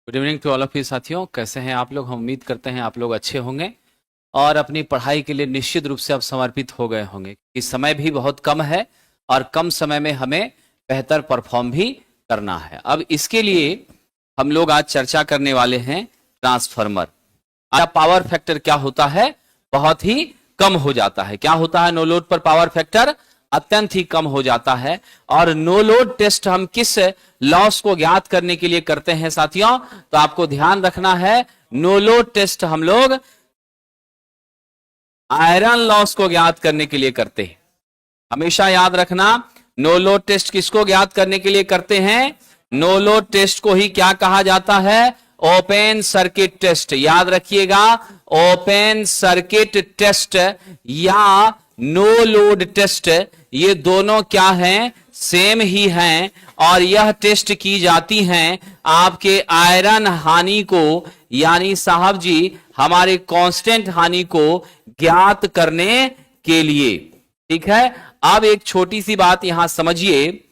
Good evening to all of you साथियों, कैसे हैं आप लोग। हम उम्मीद करते हैं आप लोग अच्छे होंगे और अपनी पढ़ाई के लिए निश्चित रूप से अब समर्पित हो गए होंगे। इस समय भी बहुत कम है और कम समय में हमें बेहतर परफॉर्म भी करना है। अब इसके लिए हम लोग आज चर्चा करने वाले हैं ट्रांसफार्मर। पावर फैक्टर क्या होता है, बहुत ही कम हो जाता है। क्या होता है, नो लोड पर पावर फैक्टर अत्यंत ही कम हो जाता है। और नो लोड टेस्ट हम किस लॉस को ज्ञात करने के लिए करते हैं साथियों, तो आपको ध्यान रखना है नो लोड टेस्ट हम लोग आयरन लॉस को ज्ञात करने के लिए करते हैं। हमेशा याद रखना, नो लोड टेस्ट किसको ज्ञात करने के लिए करते हैं, नो लोड टेस्ट को ही क्या कहा जाता है, ओपन सर्किट टेस्ट। याद रखिएगा, ओपन सर्किट टेस्ट या नो लोड टेस्ट, ये दोनों क्या हैं, सेम ही हैं। और यह टेस्ट की जाती हैं आपके आयरन हानि को, यानी साहब जी हमारे कांस्टेंट हानि को ज्ञात करने के लिए। ठीक है, अब एक छोटी सी बात यहां समझिए।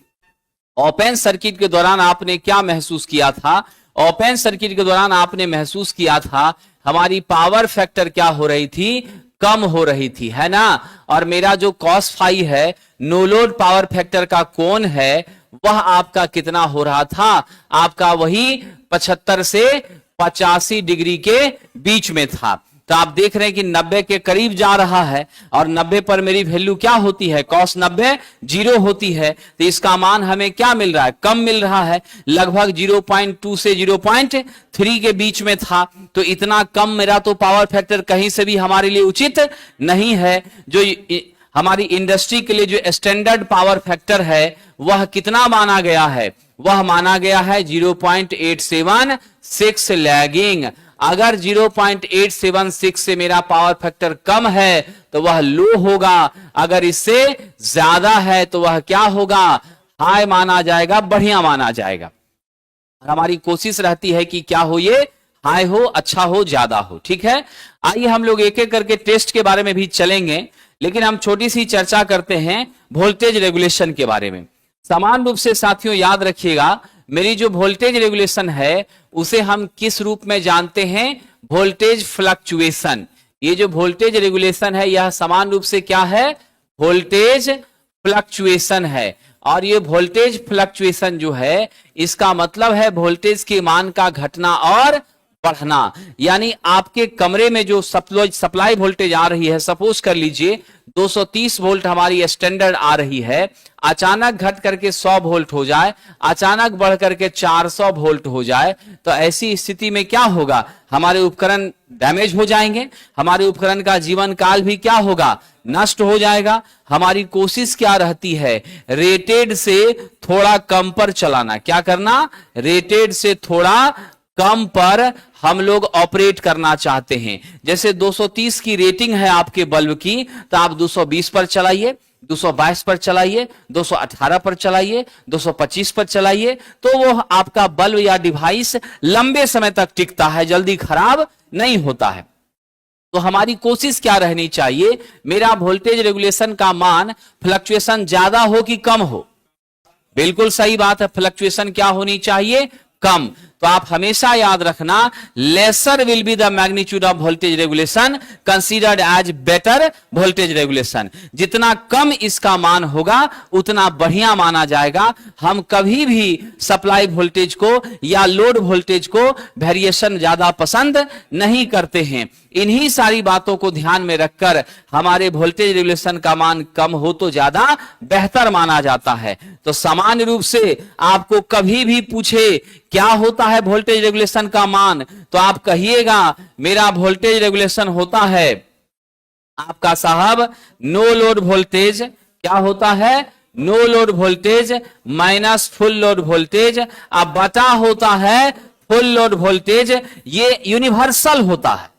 ओपन सर्किट के दौरान आपने क्या महसूस किया था, ओपन सर्किट के दौरान आपने महसूस किया था हमारी पावर फैक्टर क्या हो रही थी, कम हो रही थी, है ना। और मेरा जो cos फाई है, नो लोड पावर फैक्टर का कोण है, वह आपका कितना हो रहा था, आपका वही 75 से 85 डिग्री के बीच में था। तो आप देख रहे हैं कि 90 के करीब जा रहा है और 90 पर मेरी वैल्यू क्या होती है, cos 90 जीरो होती है। तो इसका मान हमें क्या मिल रहा है, कम मिल रहा है, लगभग 0.2 से 0.3 के बीच में था। तो इतना कम मेरा तो पावर फैक्टर कहीं से भी हमारे लिए उचित नहीं है। जो हमारी इंडस्ट्री के लिए जो स्टैंडर्ड पावर फैक्टर है वह कितना माना गया है, वह माना गया है 0.876 लैगिंग। अगर 0.876 से मेरा पावर फैक्टर कम है तो वह लो होगा, अगर इससे ज्यादा है तो वह क्या होगा, हाई माना जाएगा, बढ़िया माना जाएगा। हमारी कोशिश रहती है कि क्या हो, ये हाई हो, अच्छा हो, ज्यादा हो। ठीक है, आइए हम लोग एक एक करके टेस्ट के बारे में भी चलेंगे, लेकिन हम छोटी सी चर्चा करते हैं वोल्टेज रेगुलेशन के बारे में। समान रूप से साथियों याद रखिएगा, मेरी जो वोल्टेज रेगुलेशन है उसे हम किस रूप में जानते हैं, वोल्टेज फ्लक्चुएशन। ये जो वोल्टेज रेगुलेशन है यह समान रूप से क्या है, वोल्टेज फ्लक्चुएशन है। और ये वोल्टेज फ्लक्चुएशन जो है इसका मतलब है वोल्टेज के मान का घटना और बढ़ना। यानी आपके कमरे में जो सप्लाई वोल्टेज आ रही है, सपोज कर लीजिए 230 वोल्ट हमारी स्टैंडर्ड आ रही है, अचानक घट करके 100 वोल्ट हो जाए, अचानक बढ़ करके 400 वोल्ट हो जाए, तो ऐसी स्थिति में क्या होगा, हमारे उपकरण डैमेज हो जाएंगे, हमारे उपकरण का जीवन काल भी क्या होगा, नष्ट हो जाएगा। हमारी कोशिश क्या रहती है, रेटेड से थोड़ा कम पर चलाना। क्या करना, रेटेड से थोड़ा कम पर हम लोग ऑपरेट करना चाहते हैं। जैसे 230 की रेटिंग है आपके बल्ब की, तो आप 220 पर चलाइए, 222 पर चलाइए, 218 पर चलाइए, 225 पर चलाइए, तो वो आपका बल्ब या डिवाइस लंबे समय तक टिकता है, जल्दी खराब नहीं होता है। तो हमारी कोशिश क्या रहनी चाहिए, मेरा वोल्टेज रेगुलेशन का मान फ्लक्चुएशन ज्यादा हो कि कम हो। बिल्कुल सही बात है, फ्लक्चुएशन क्या होनी चाहिए, कम। तो आप हमेशा याद रखना, lesser will be the magnitude of voltage regulation considered as better voltage regulation. जितना कम इसका मान होगा उतना बढ़िया माना जाएगा। हम कभी भी सप्लाई वोल्टेज को या लोड वोल्टेज को वेरिएशन ज्यादा पसंद नहीं करते हैं। इन्हीं सारी बातों को ध्यान में रखकर हमारे वोल्टेज रेगुलेशन का मान कम हो तो ज्यादा बेहतर माना जाता है। तो सामान्य रूप से आपको कभी भी पूछे क्या होता है वोल्टेज रेगुलेशन का मान, तो आप कहिएगा मेरा वोल्टेज रेगुलेशन होता है आपका साहब नो लोड वोल्टेज, क्या होता है, no load voltage minus full load voltage, अब बटा होता है फुल लोड वोल्टेज। ये यूनिवर्सल होता है,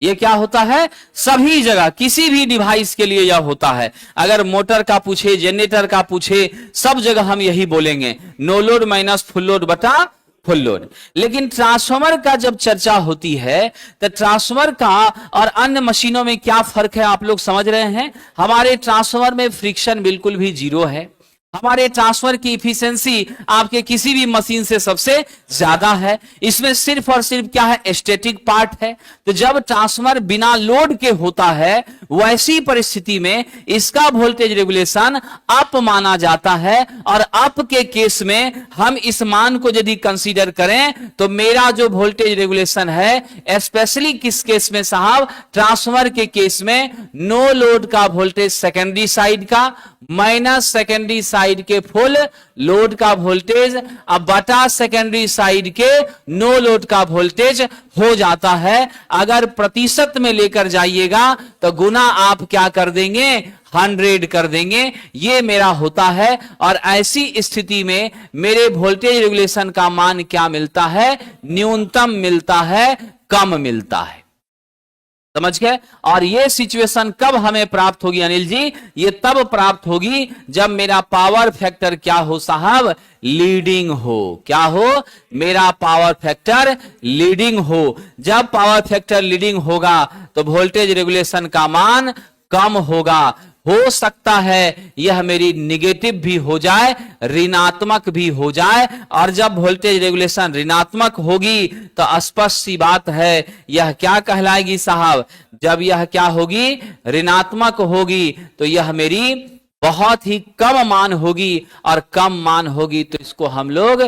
ये क्या होता है, सभी जगह किसी भी डिवाइस के लिए यह होता है। अगर मोटर का पूछे, जनरेटर का पूछे, सब जगह हम यही बोलेंगे, no load minus full load बटा फुल लोड। लेकिन ट्रांसफार्मर का जब चर्चा होती है तो ट्रांसफार्मर का और अन्य मशीनों में क्या फर्क है आप लोग समझ रहे हैं। हमारे ट्रांसफार्मर में फ्रिक्शन बिल्कुल भी जीरो है, हमारे ट्रांसफर की इफिशिएंसी आपके किसी भी मशीन से सबसे ज्यादा है। इसमें सिर्फ और सिर्फ क्या है, स्टैटिक पार्ट है। तो जब ट्रांसफर बिना लोड के होता है, वैसी परिस्थिति में इसका वोल्टेज रेगुलेशन अप माना जाता है। और अप के केस में हम इस मान को यदि कंसीडर करें तो मेरा जो वोल्टेज रेगुलेशन है, स्पेशली किस केस में साहब, ट्रांसफर के केस में नो लोड का वोल्टेज सेकेंडरी साइड का माइनस सेकेंडरी साइड के फुल लोड का वोल्टेज अब बटा सेकेंडरी साइड के नो लोड का वोल्टेज हो जाता है। अगर प्रतिशत में लेकर जाइएगा तो गुना आप क्या कर देंगे, 100 कर देंगे। ये मेरा होता है। और ऐसी स्थिति में मेरे वोल्टेज रेगुलेशन का मान क्या मिलता है, न्यूनतम मिलता है, कम मिलता है। समझ गए। और ये सिचुएशन कब हमें प्राप्त होगी अनिल जी, ये तब प्राप्त होगी जब मेरा पावर फैक्टर क्या हो साहब, लीडिंग हो। क्या हो, मेरा पावर फैक्टर लीडिंग हो। जब पावर फैक्टर लीडिंग होगा तो वोल्टेज रेगुलेशन का मान कम होगा। हो सकता है यह मेरी निगेटिव भी हो जाए, ऋणात्मक भी हो जाए। और जब वोल्टेज रेगुलेशन ऋणात्मक होगी तो स्पष्ट सी बात है यह क्या कहलाएगी साहब, जब यह क्या होगी, ऋणात्मक होगी, तो यह मेरी बहुत ही कम मान होगी। और कम मान होगी तो इसको हम लोग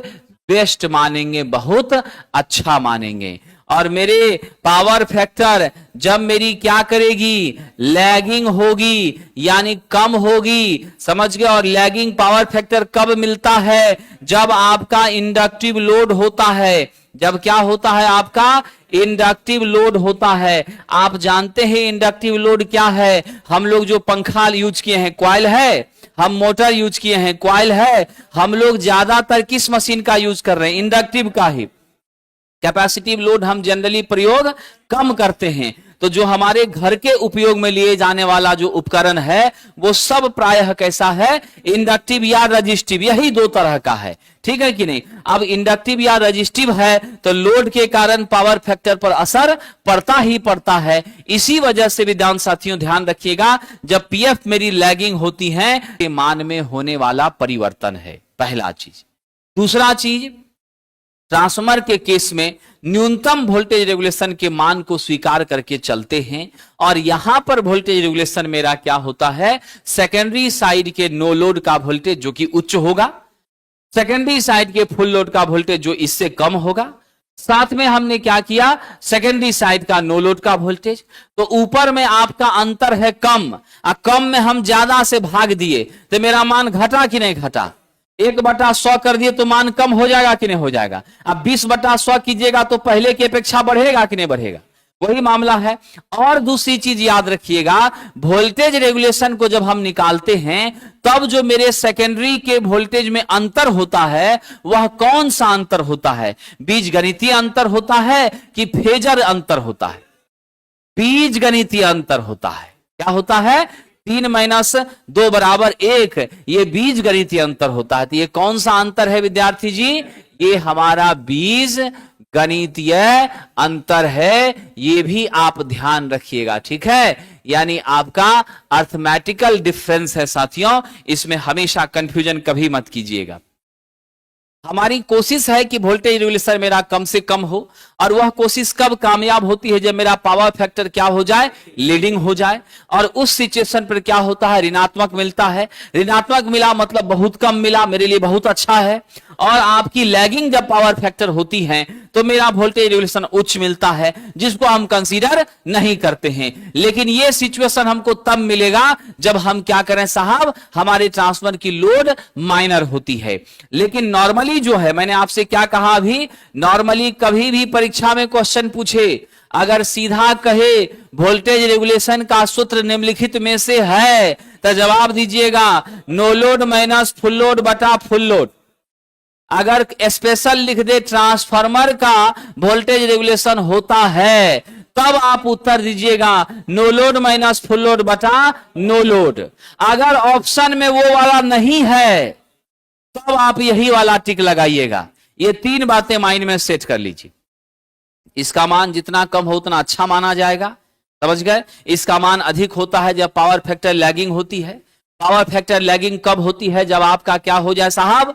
बेस्ट मानेंगे, बहुत अच्छा मानेंगे। और मेरे पावर फैक्टर जब मेरी क्या करेगी, लैगिंग होगी, यानी कम होगी। समझ गए। और लैगिंग पावर फैक्टर कब मिलता है, जब आपका इंडक्टिव लोड होता है। जब क्या होता है, आपका इंडक्टिव लोड होता है। आप जानते हैं इंडक्टिव लोड क्या है, हम लोग जो पंखा यूज किए हैं कॉइल है, हम मोटर यूज किए हैं कॉइल है। हम लोग ज्यादातर किस मशीन का यूज कर रहे हैं, इंडक्टिव का ही। कैपेसिटिव लोड हम जनरली प्रयोग कम करते हैं। तो जो हमारे घर के उपयोग में लिए जाने वाला जो उपकरण है वो सब प्रायः कैसा है, इंडक्टिव या रजिस्टिव, यही दो तरह का है। ठीक है कि नहीं। अब इंडक्टिव या रजिस्टिव है तो लोड के कारण पावर फैक्टर पर असर पड़ता ही पड़ता है। इसी वजह से विद्यार्थी साथियों ध्यान रखिएगा, जब पीएफ मेरी लैगिंग होती है के मान में होने वाला परिवर्तन है, पहला चीज। दूसरा चीज, ट्रांसफार्मर के केस में न्यूनतम वोल्टेज रेगुलेशन के मान को स्वीकार करके चलते हैं। और यहां पर वोल्टेज रेगुलेशन मेरा क्या होता है, सेकेंडरी साइड के नो लोड का वोल्टेज जो कि उच्च होगा, सेकेंडरी साइड के फुल लोड का वोल्टेज जो इससे कम होगा। साथ में हमने क्या किया, सेकेंडरी साइड का नो लोड का वोल्टेज। तो ऊपर में आपका अंतर है कम, और कम में हम ज्यादा से भाग दिए तो मेरा मान घटा कि नहीं घटा। 1/100 कर दिए तो मान कम हो जाएगा कि नहीं हो जाएगा। अब 20/100 कीजिएगा तो पहले की अपेक्षा बढ़ेगा कि नहीं बढ़ेगा, वही मामला है। और दूसरी चीज याद रखिएगा, वोल्टेज रेगुलेशन को जब हम निकालते हैं तब जो मेरे सेकेंडरी के वोल्टेज में अंतर होता है वह कौन सा अंतर होता है, बीजगणितीय अंतर होता है कि फेजर अंतर होता है, बीजगणितीय अंतर होता है। क्या होता है, 3 - 2 = 1, ये बीज गणितीय अंतर होता है। तो ये कौन सा अंतर है विद्यार्थी जी, ये हमारा बीज गणितीय अंतर है। ये भी आप ध्यान रखिएगा, ठीक है। यानी आपका अर्थमेटिकल डिफरेंस है साथियों, इसमें हमेशा कंफ्यूजन कभी मत कीजिएगा। हमारी कोशिश है कि वोल्टेज रेगुलेशन मेरा कम से कम हो। और वह कोशिश कब कामयाब होती है, जब मेरा पावर फैक्टर क्या हो जाए, लीडिंग हो जाए। और उस सिचुएशन पर क्या होता है, ऋणात्मक मिलता है। ऋणात्मक मिला मतलब बहुत कम मिला, मेरे लिए बहुत अच्छा है। और आपकी लैगिंग जब पावर फैक्टर होती है तो मेरा वोल्टेज रेगुलेशन उच्च मिलता है, जिसको हम कंसीडर नहीं करते हैं। लेकिन यह सिचुएशन हमको तब मिलेगा जब हम क्या करें साहब, हमारे ट्रांसफार्मर की लोड माइनर होती है। लेकिन नॉर्मली जो है, मैंने आपसे क्या कहा अभी, नॉर्मली कभी भी परीक्षा में क्वेश्चन पूछे, अगर सीधा कहे वोल्टेज रेगुलेशन का सूत्र निम्नलिखित में से है तो जवाब दीजिएगा no load minus full load बटा फुल लोड। अगर स्पेशल लिख दे ट्रांसफार्मर का वोल्टेज रेगुलेशन होता है तब आप उत्तर दीजिएगा no load minus full load बटा नो लोड। अगर ऑप्शन में वो वाला नहीं है तब आप यही वाला टिक लगाइएगा। ये 3 बातें माइंड में सेट कर लीजिए। इसका मान जितना कम हो उतना अच्छा माना जाएगा, समझ गए। इसका मान अधिक होता है जब पावर फैक्टर लैगिंग होती है। पावर फैक्टर लैगिंग कब होती है? जब आपका क्या हो जाए साहब?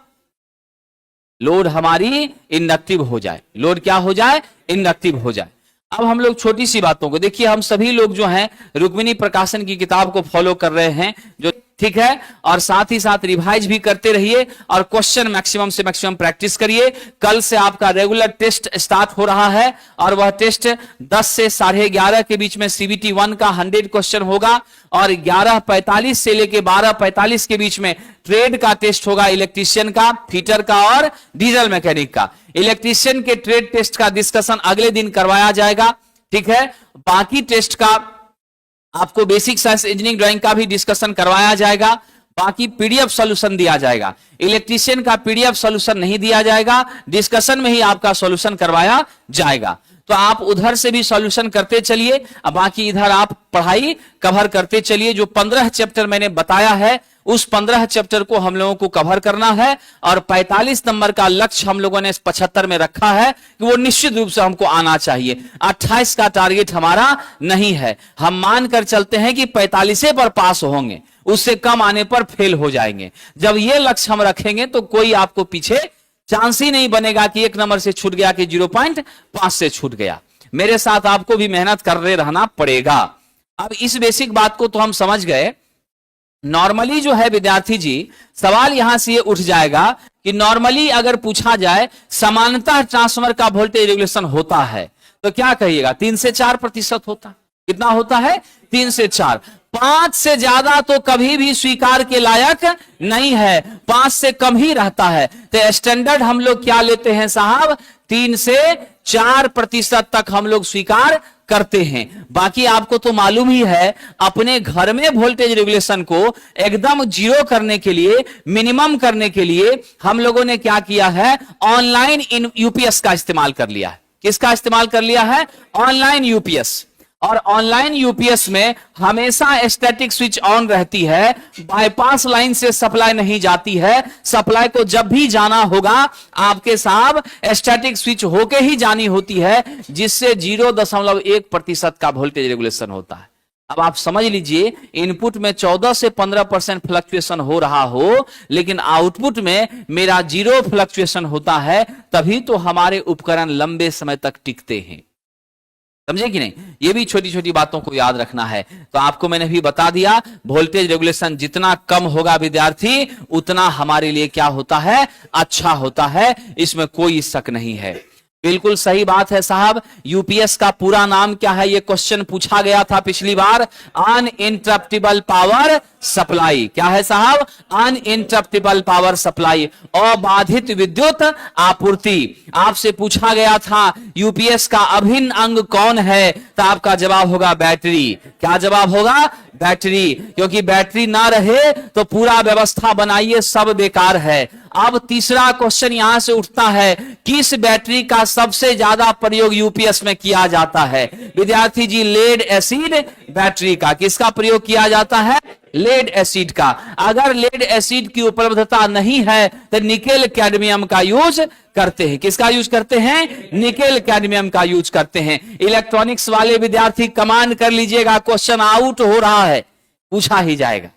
लोड हमारी इंडक्टिव हो जाए। लोड क्या हो जाए? इंडक्टिव हो जाए। अब हम लोग छोटी सी बातों को देखिए, हम सभी लोग जो हैं रुक्मिणी प्रकाशन की किताब को फॉलो कर रहे हैं, जो ठीक है, और साथ ही साथ रिवाइज भी करते रहिए और क्वेश्चन मैक्सिमम से मैक्सिमम प्रैक्टिस करिए। कल से आपका रेगुलर टेस्ट स्टार्ट हो रहा है और वह टेस्ट 10 से 11:30 के बीच में CBT 1 का 100 क्वेश्चन होगा और 11:45 से लेके 12:45 के बीच में ट्रेड का टेस्ट होगा, इलेक्ट्रीशियन का, फिटर का और डीजल मैकेनिक का। इलेक्ट्रीशियन के ट्रेड टेस्ट का डिस्कशन अगले दिन करवाया जाएगा, ठीक है। बाकी टेस्ट का आपको बेसिक साइंस इंजीनियरिंग ड्राइंग का भी डिस्कशन करवाया जाएगा। बाकी पीडीएफ सॉल्यूशन दिया जाएगा। इलेक्ट्रीशियन का पीडीएफ सॉल्यूशन नहीं दिया जाएगा, डिस्कशन में ही आपका सॉल्यूशन करवाया जाएगा। तो आप उधर से भी सॉल्यूशन करते चलिए, अब बाकी इधर आप पढ़ाई कवर करते चलिए। जो 15 चैप्टर मैंने बताया है उस 15 चैप्टर को हम लोगों को कवर करना है और 45 नंबर का लक्ष्य हम लोगों ने 75 में रखा है कि वो निश्चित रूप से हमको आना चाहिए। 28 का टारगेट हमारा नहीं है। हम मानकर चलते हैं कि 45 पर पास होंगे, उससे कम आने पर फेल हो जाएंगे। जब ये लक्ष्य हम रखेंगे तो कोई आपको पीछे चांस ही नहीं बनेगा कि 1 नंबर से छूट गया कि 0.5 से छूट गया। मेरे साथ आपको भी मेहनत करते रहना पड़ेगा। अब इस बेसिक बात को तो हम समझ गए। नॉर्मली जो है विद्यार्थी जी, सवाल यहां से ये उठ जाएगा कि नॉर्मली अगर पूछा जाए समानतः ट्रांसफार्मर का वोल्टेज रेगुलेशन होता है तो क्या कहिएगा? 3 से 4% होता। कितना होता है? 3 से 4। 5 से ज्यादा तो कभी भी स्वीकार के लायक नहीं है, 5 से कम ही रहता है। तो स्टैंडर्ड हम लोग क्या लेते हैं साहब? 3 से 4% तक हम लोग स्वीकार करते हैं। बाकी आपको तो मालूम ही है, अपने घर में वोल्टेज रेगुलेशन को एकदम जीरो करने के लिए, मिनिमम करने के लिए हम लोगों ने क्या किया है? ऑनलाइन यूपीएस का इस्तेमाल कर लिया है। किसका इस्तेमाल कर लिया है? Online UPS. और ऑनलाइन यूपीएस में हमेशा स्टैटिक स्विच ऑन रहती है, बाईपास लाइन से सप्लाई नहीं जाती है। सप्लाई को जब भी जाना होगा आपके साहब स्टैटिक स्विच होके ही जानी होती है, जिससे 0.1% का वोल्टेज रेगुलेशन होता है। अब आप समझ लीजिए, इनपुट में 14 से 15% फ्लक्चुएशन हो रहा हो, लेकिन आउटपुट में मेरा 0 फ्लक्चुएशन होता है, तभी तो हमारे उपकरण लंबे समय तक टिकते हैं। समझे कि नहीं? ये भी छोटी छोटी बातों को याद रखना है। तो आपको मैंने भी बता दिया, वोल्टेज रेगुलेशन जितना कम होगा विद्यार्थी, उतना हमारे लिए क्या होता है? अच्छा होता है। इसमें कोई शक नहीं है। बिल्कुल सही बात है साहब। यूपीएस का पूरा नाम क्या है? ये क्वेश्चन पूछा गया था पिछली बार। अनइंटरप्टिबल पावर सप्लाई। क्या है साहब? अनइंटरप्टिबल पावर सप्लाई, अबाधित विद्युत आपूर्ति। आपसे पूछा गया था यूपीएस का अभिन्न अंग कौन है? तो आपका जवाब होगा बैटरी। क्या जवाब होगा? बैटरी। क्योंकि बैटरी ना रहे तो पूरा व्यवस्था बनाइए सब बेकार है। अब तीसरा क्वेश्चन यहां से उठता है, किस बैटरी का सबसे ज्यादा प्रयोग यूपीएस में किया जाता है? विद्यार्थी जी, लेड एसिड बैटरी का। किसका प्रयोग किया जाता है? लेड एसिड का। अगर लेड एसिड की उपलब्धता नहीं है तो निकेल कैडमियम का यूज करते हैं। किसका यूज करते हैं? निकेल कैडमियम का यूज करते हैं। इलेक्ट्रॉनिक्स वाले विद्यार्थी कमांड कर लीजिएगा, क्वेश्चन आउट हो रहा है, पूछा ही जाएगा।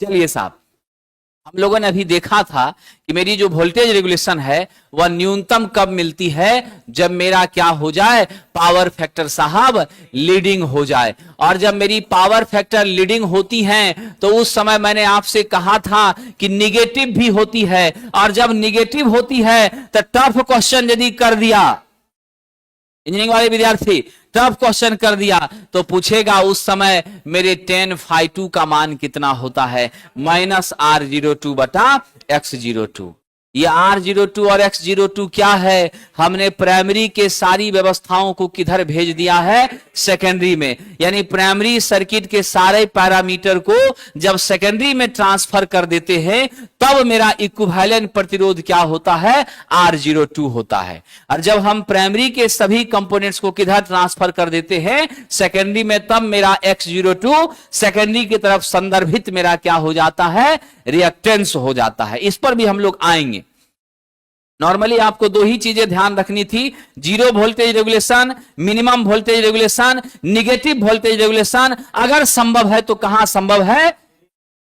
चलिए साहब, हम लोगों ने अभी देखा था कि मेरी जो वोल्टेज रेगुलेशन है वह न्यूनतम कब मिलती है? जब मेरा क्या हो जाए? पावर फैक्टर साहब लीडिंग हो जाए। और जब मेरी पावर फैक्टर लीडिंग होती है तो उस समय मैंने आपसे कहा था कि निगेटिव भी होती है। और जब निगेटिव होती है तो टफ क्वेश्चन यदि कर दिया, इंजीनियरिंग वाले विद्यार्थी टफ क्वेश्चन कर दिया तो पूछेगा उस समय मेरे tan phi2 का मान कितना होता है? -R02 बटा X02। ये R02 और X02 क्या है? हमने प्राइमरी के सारी व्यवस्थाओं को किधर भेज दिया है? सेकेंडरी में। यानी प्राइमरी सर्किट के सारे पैरामीटर को जब सेकेंडरी में ट्रांसफर कर देते हैं तब मेरा इक्विवेलेंट प्रतिरोध क्या होता है? R02 होता है। और जब हम प्राइमरी के सभी कंपोनेंट्स को किधर ट्रांसफर कर देते हैं? सेकेंडरी में, तब मेरा X02 सेकेंडरी की तरफ संदर्भित मेरा क्या हो जाता है? रिएक्टेंस हो जाता है। इस पर भी हम लोग आएंगे। नॉर्मली आपको दो ही चीजें ध्यान रखनी थी, zero voltage regulation, minimum voltage regulation, negative voltage regulation. अगर संभव है तो कहां संभव है?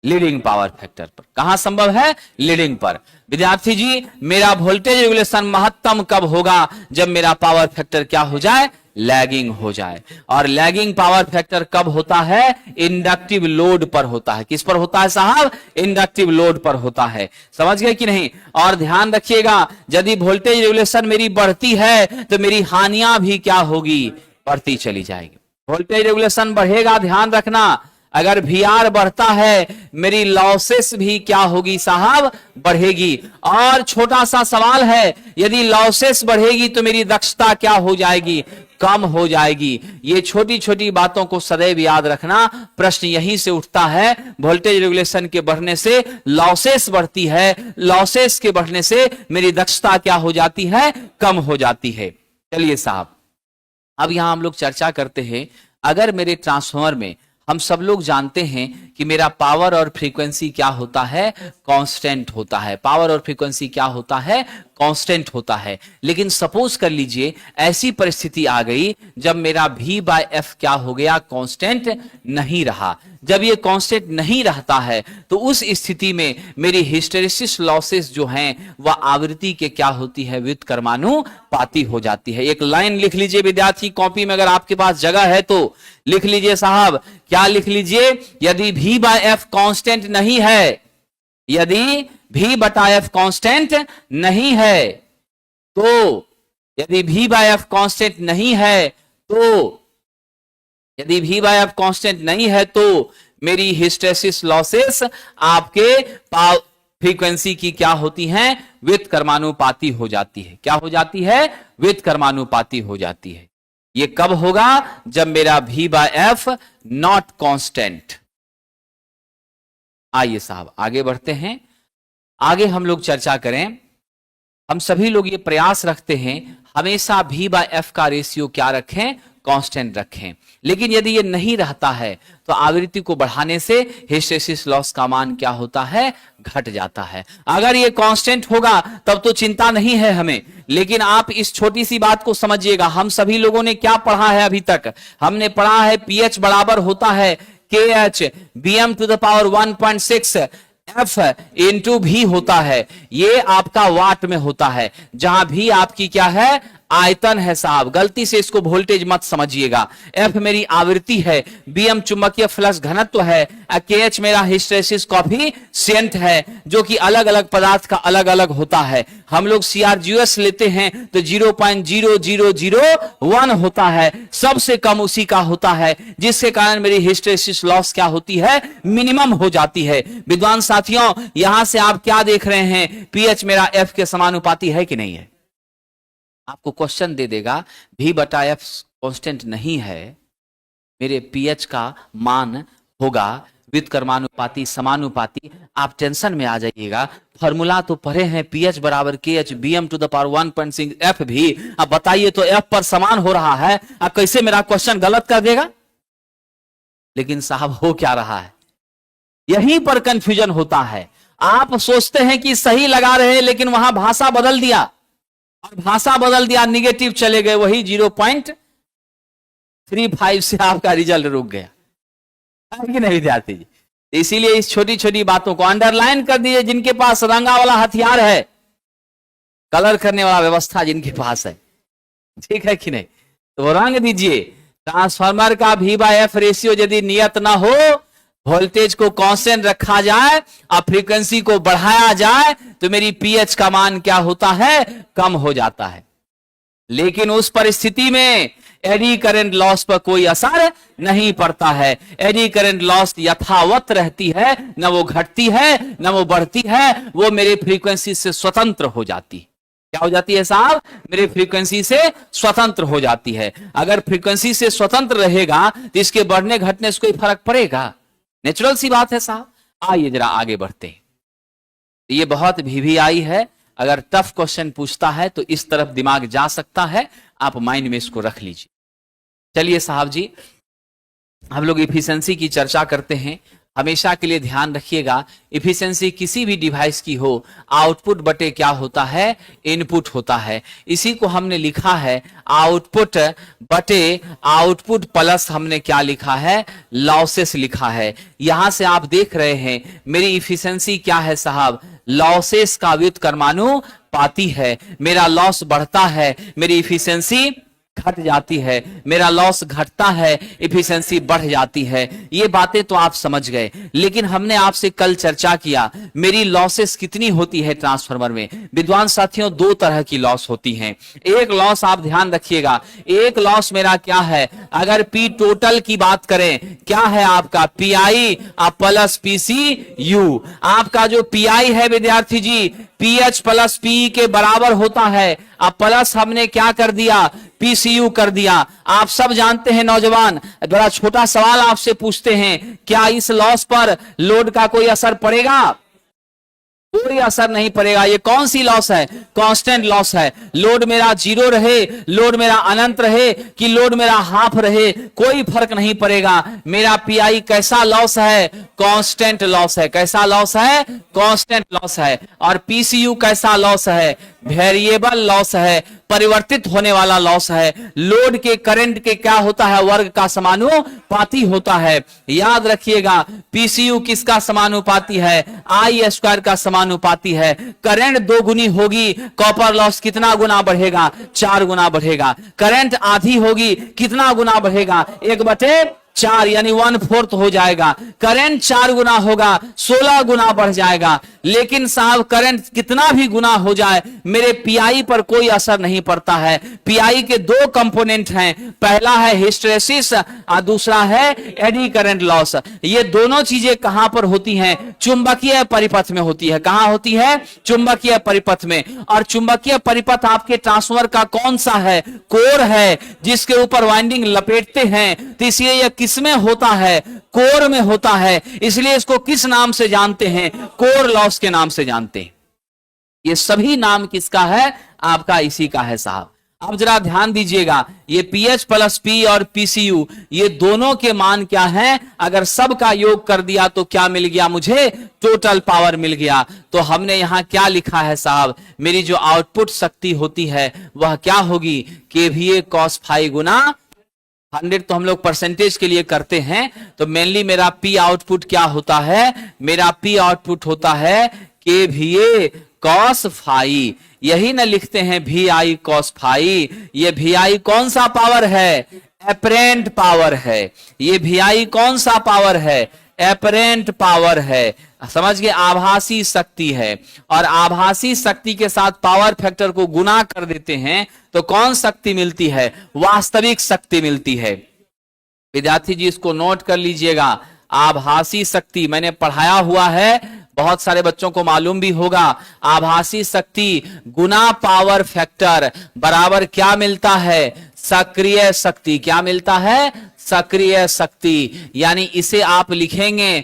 लीडिंग पावर फैक्टर पर। कहां संभव है? लीडिंग पर। विद्यार्थी जी, मेरा वोल्टेज रेगुलेशन महत्तम कब होगा? जब मेरा पावर फैक्टर क्या हो जाए? लैगिंग हो जाए। और लैगिंग पावर फैक्टर कब होता है? इंडक्टिव लोड पर होता है। किस पर होता है साहब? इंडक्टिव लोड पर होता है। समझ गए कि नहीं? और ध्यान रखिएगा, यदि वोल्टेज रेगुलेशन मेरी बढ़ती है तो मेरी हानियां भी क्या होगी? बढ़ती चली जाएगी। वोल्टेज रेगुलेशन बढ़ेगा, ध्यान रखना। अगर VR बढ़ता है, मेरी लॉसेस भी क्या होगी साहब? बढ़ेगी। और छोटा सा सवाल है, यदि लॉसेस बढ़ेगी तो मेरी दक्षता क्या हो जाएगी? कम हो जाएगी। ये छोटी छोटी बातों को सदैव याद रखना। प्रश्न यहीं से उठता है, वोल्टेज रेगुलेशन के बढ़ने से लॉसेस बढ़ती है, लॉसेस के बढ़ने से मेरी दक्षता क्या हो जाती है? कम हो जाती है। चलिए साहब, अब यहां हम लोग चर्चा करते हैं, अगर मेरे ट्रांसफार्मर में, हम सब लोग जानते हैं कि मेरा पावर और फ्रीक्वेंसी क्या होता है? कांस्टेंट होता है। पावर और फ्रीक्वेंसी क्या होता है? कांस्टेंट होता है। लेकिन सपोज कर लीजिए ऐसी परिस्थिति आ गई जब मेरा V/F क्या हो गया? कांस्टेंट नहीं रहा। जब ये कांस्टेंट नहीं रहता है तो उस स्थिति में मेरी हिस्टैरिसीस लॉसेस जो हैं वह आवृत्ति के क्या होती है? व्युत्क्रमानुपाती हो जाती है। एक लाइन लिख लीजिए विद्यार्थी, कॉपी में अगर आपके पास जगह है तो लिख लीजिए साहब। क्या लिख लीजिए? यदि V/F कांस्टेंट नहीं है, यदि V/F कांस्टेंट नहीं है तो, यदि V/F कांस्टेंट नहीं है तो, यदि V/F कांस्टेंट नहीं है तो मेरी हिस्टैरिसीस लॉसेस आपके फ्रीक्वेंसी की क्या होती हैं? व्युत्क्रमानुपाती हो जाती है। क्या हो जाती है? व्युत्क्रमानुपाती हो जाती है। ये कब होगा? जब मेरा V/F नॉट कांस्टेंट। आइए साहब आगे बढ़ते हैं। आगे हम लोग चर्चा करें। हम सभी लोग ये प्रयास रखते हैं हमेशा V/F का रेशियो क्या रखें? कांस्टेंट रखें। लेकिन यदि ये नहीं रहता है तो आवृत्ति को बढ़ाने से हिस्टैरिसीस लॉस का मान क्या होता है? घट जाता है। अगर ये कांस्टेंट होगा तब तो चिंता नहीं है हमें। लेकिन आप इस छोटी सी बात को समझिएगा, हम सभी लोगों ने क्या पढ़ा है अभी तक? हमने पढ़ा है pH बराबर होता है KH Bm⁻⁴ 1.6 F into V होता है। ये आपका वाट में होता है, जहां भी आपकी क्या है? आयतन है साहब। गलती से इसको वोल्टेज मत समझिएगा। F मेरी आवृत्ति है, Bm चुंबकीय फ्लक्स घनत्व है, KH मेरा हिस्टैरिसीस कोएफिशिएंट है, जो कि अलग अलग पदार्थ का अलग अलग होता है। हम लोग CRGS लेते हैं तो 0.0001 होता है, सबसे कम उसी का होता है, जिसके कारण मेरी हिस्टैरिसीस लॉस क्या होती है? मिनिमम हो जाती है। विद्वान साथियों, यहां से आप क्या देख रहे हैं? pH मेरा F के समानुपाती है कि नहीं है? आपको क्वेश्चन दे देगा V/F कांस्टेंट नहीं है, मेरे pH का मान होगा व्युत्क्रमानुपाती, समानुपाती। आप टेंशन में आ जाइएगा। फॉर्मूला तो पढ़े हैं, pH बराबर KH Bm⁻⁴ 1.6 F भी। अब बताइए तो F पर समान हो रहा है, अब कैसे मेरा क्वेश्चन गलत कर देगा? लेकिन साहब हो क्या रहा है? यहीं पर कंफ्यूजन होता है। आप सोचते हैं कि सही लगा रहे हैं, लेकिन वहां भाषा बदल दिया, और भाषा बदल दिया, निगेटिव चले गए, वही 0.35 से आपका रिजल्ट रुक गया है कि नहीं विद्यार्थी जी? इसीलिए इस छोटी छोटी बातों को अंडरलाइन कर दीजिए। जिनके पास रंगा वाला हथियार है, कलर करने वाला व्यवस्था जिनके पास है, ठीक है कि नहीं, तो वो रंग दीजिए। ट्रांसफार्मर का V/F रेशियो यदि नियत ना हो, वोल्टेज को कांस्टेंट रखा जाए और फ्रीक्वेंसी को बढ़ाया जाए तो मेरी pH का मान क्या होता है? कम हो जाता है। लेकिन उस परिस्थिति में एडी करंट लॉस पर कोई असर नहीं पड़ता है। एडी करंट लॉस यथावत रहती है, न वो घटती है न वो बढ़ती है, वो मेरे फ्रीक्वेंसी से स्वतंत्र हो जाती है। क्या हो जाती है साहब? मेरे फ्रीक्वेंसी से स्वतंत्र हो जाती है। अगर फ्रीक्वेंसी से स्वतंत्र रहेगा तो इसके बढ़ने घटने से कोई फर्क पड़ेगा? नेचुरल सी बात है साहब। आइए जरा आगे बढ़ते हैं। ये बहुत VVI है, अगर टफ क्वेश्चन पूछता है तो इस तरफ दिमाग जा सकता है, आप माइंड में इसको रख लीजिए। चलिए साहब जी, हम लोग इफिशिएंसी की चर्चा करते हैं। हमेशा के लिए ध्यान रखिएगा, इफिशिएंसी किसी भी डिवाइस की हो, आउटपुट बटे क्या होता है, इनपुट होता है। इसी को हमने लिखा है आउटपुट बटे आउटपुट प्लस हमने क्या लिखा है, लॉसेस लिखा है। यहां से आप देख रहे हैं मेरी इफिशिएंसी क्या है साहब, लॉसेस का व्युत्क्रमानुपाती है। मेरा लॉस बढ़ता है, मेरी इफिशिएंसी घट जाती है, मेरा लॉस घटता है, इफिशिएंसी बढ़ जाती है। ये बातें तो आप समझ गए, लेकिन हमने आपसे कल चर्चा किया मेरी लॉसेस कितनी होती है ट्रांसफार्मर में। विद्वान साथियों, दो तरह की लॉस होती हैं। एक लॉस आप ध्यान रखिएगा, एक लॉस मेरा क्या है, अगर पी टोटल की बात करें, क्या है आपका पीआई प्लस पीसी यू। आपका जो पीआई है विद्यार्थी जी, पीएच प्लस पी के बराबर होता है। अब प्लस हमने क्या कर दिया, पीसीयू कर दिया। आप सब जानते हैं नौजवान, बड़ा छोटा सवाल आपसे पूछते हैं, क्या इस लॉस पर लोड का कोई असर पड़ेगा? कोई असर नहीं पड़ेगा। ये कौन सी लॉस है, कांस्टेंट लॉस है। लोड मेरा जीरो रहे, लोड मेरा अनंत रहे कि लोड मेरा हाफ रहे, कोई फर्क नहीं पड़ेगा। मेरा पीआई कैसा लॉस है, कांस्टेंट लॉस है। कैसा लॉस है, कांस्टेंट लॉस है। और पीसीयू कैसा लॉस है, वेरिएबल लॉस है, परिवर्तित होने वाला लॉस है। लोड के करंट के क्या होता है, वर्ग का समानुपाती होता है। याद रखिएगा, पीसीयू किसका समानुपाती है, आई स्क्वायर का समानुपाती है। करंट दो गुनी होगी, कॉपर लॉस कितना गुना बढ़ेगा, 4 गुना बढ़ेगा। करंट आधी होगी, कितना गुना बढ़ेगा, 1/4 यानी 1/4 हो जाएगा। करंट 4 गुना होगा, 16 गुना बढ़ जाएगा। लेकिन साहब करंट कितना भी गुना हो जाए, मेरे पीआई पर कोई असर नहीं पड़ता है। पीआई के दो कंपोनेंट हैं, पहला है हिस्टैरिसीस और दूसरा है एडी करंट लॉस। ये दोनों चीजें कहां पर होती हैं, चुंबकीय परिपथ में होती है। कहां होती है, चुंबकीय परिपथ में। और चुंबकीय परिपथ आपके ट्रांसफार्मर का कौन सा है, कोर है, जिसके ऊपर वाइंडिंग लपेटते हैं। तो इसलिए यह किसमें होता है, कोर में होता है। इसलिए इसको किस नाम से जानते हैं, कोर लॉस के नाम से जानते हैं। ये सभी नाम किसका है, आपका इसी का है साहब। अब जरा ध्यान दीजिएगा, ये पीएच प्लस पी और पीसीयू, ये दोनों के मान क्या हैं, अगर सब का योग कर दिया तो क्या मिल गया मुझे, टोटल पावर मिल गया। तो हमने यहां क्या लिखा है साहब, मेरी जो आउटपुट शक्ति होती है वह क्या होगी, केवीए कॉस फाई गुना 100। तो हम लोग परसेंटेज के लिए करते हैं, तो मेनली मेरा पी आउटपुट क्या होता है, मेरा पी आउटपुट होता है केवीए कॉस फाई। यही ना लिखते हैं वी आई कॉस फाई। ये वी आई कौन सा पावर है, एपरेंट पावर है। ये वी आई कौन सा पावर है, एपरेंट पावर है। समझ गए, आभासी शक्ति है। और आभासी शक्ति के साथ पावर फैक्टर को गुना कर देते हैं तो कौन शक्ति मिलती है, वास्तविक शक्ति मिलती है। विद्यार्थी जी इसको नोट कर लीजिएगा, आभासी शक्ति मैंने पढ़ाया हुआ है, बहुत सारे बच्चों को मालूम भी होगा। आभासी शक्ति गुना पावर फैक्टर बराबर क्या मिलता है, सक्रिय शक्ति। क्या मिलता है, सक्रिय शक्ति। यानी इसे आप लिखेंगे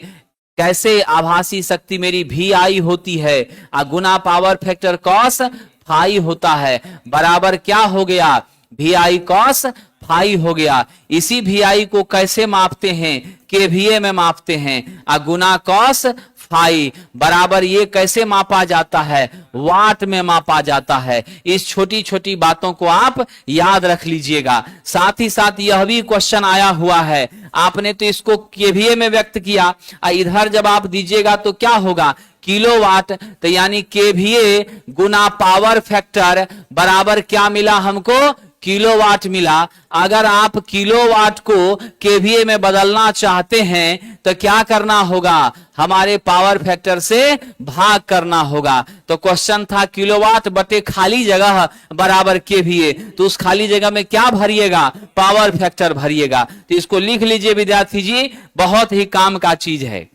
कैसे, आभासी शक्ति मेरी वी आई होती है, गुना पावर फैक्टर कॉस फाई होता है, बराबर क्या हो गया, वी आई कॉस फाई हो गया। इसी वी आई को कैसे मापते हैं, केवीए में मापते हैं, गुना कॉस फाई बराबर ये कैसे मापा जाता है, वाट में मापा जाता है। इस छोटी छोटी बातों को आप याद रख लीजिएगा। साथ ही साथ यह भी क्वेश्चन आया हुआ है, आपने तो इसको केवीए में व्यक्त किया, इधर जब आप दीजिएगा तो क्या होगा, किलोवाट। तो यानी केवीए गुना पावर फैक्टर बराबर क्या मिला हमको, किलोवाट मिला। अगर आप किलोवाट को केवीए में बदलना चाहते हैं तो क्या करना होगा, हमारे पावर फैक्टर से भाग करना होगा। तो क्वेश्चन था किलोवाट बटे खाली जगह बराबर केवीए, तो उस खाली जगह में क्या भरिएगा, पावर फैक्टर भरिएगा। तो इसको लिख लीजिए विद्यार्थी जी, बहुत ही काम का चीज है।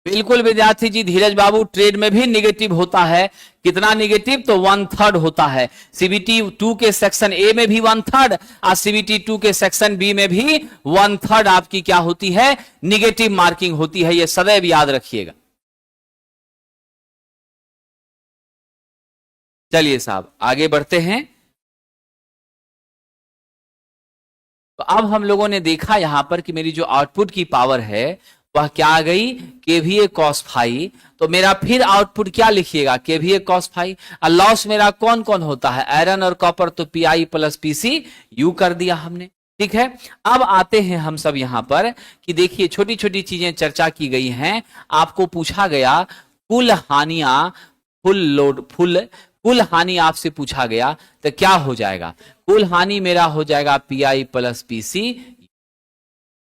बिल्कुल विद्यार्थी जी, धीरज बाबू ट्रेड में भी निगेटिव होता है। कितना निगेटिव, तो 1/3 होता है। सीबीटी 2 के सेक्शन ए में भी 1/3 और सीबीटी 2 के सेक्शन बी में भी 1/3 आपकी क्या होती है, निगेटिव मार्किंग होती है। यह सदैव याद रखिएगा। चलिए साहब आगे बढ़ते हैं। तो अब हम लोगों ने देखा यहां पर कि मेरी जो आउटपुट की पावर है वह क्या आ गई, केवीए कॉस फाई। तो मेरा फिर आउटपुट क्या लिखिएगा, केवीए कॉस फाई। और लॉस मेरा कौन कौन होता है, आयरन और कॉपर, तो पीआई प्लस पीसी यू कर दिया हमने। ठीक है, अब आते हैं हम सब यहां पर कि देखिए छोटी छोटी चीजें चर्चा की गई हैं। आपको पूछा गया कुल हानियां, कुल हानि आपसे पूछा गया, तो क्या हो जाएगा, कुल हानि मेरा हो जाएगा पीआई प्लस पीसी।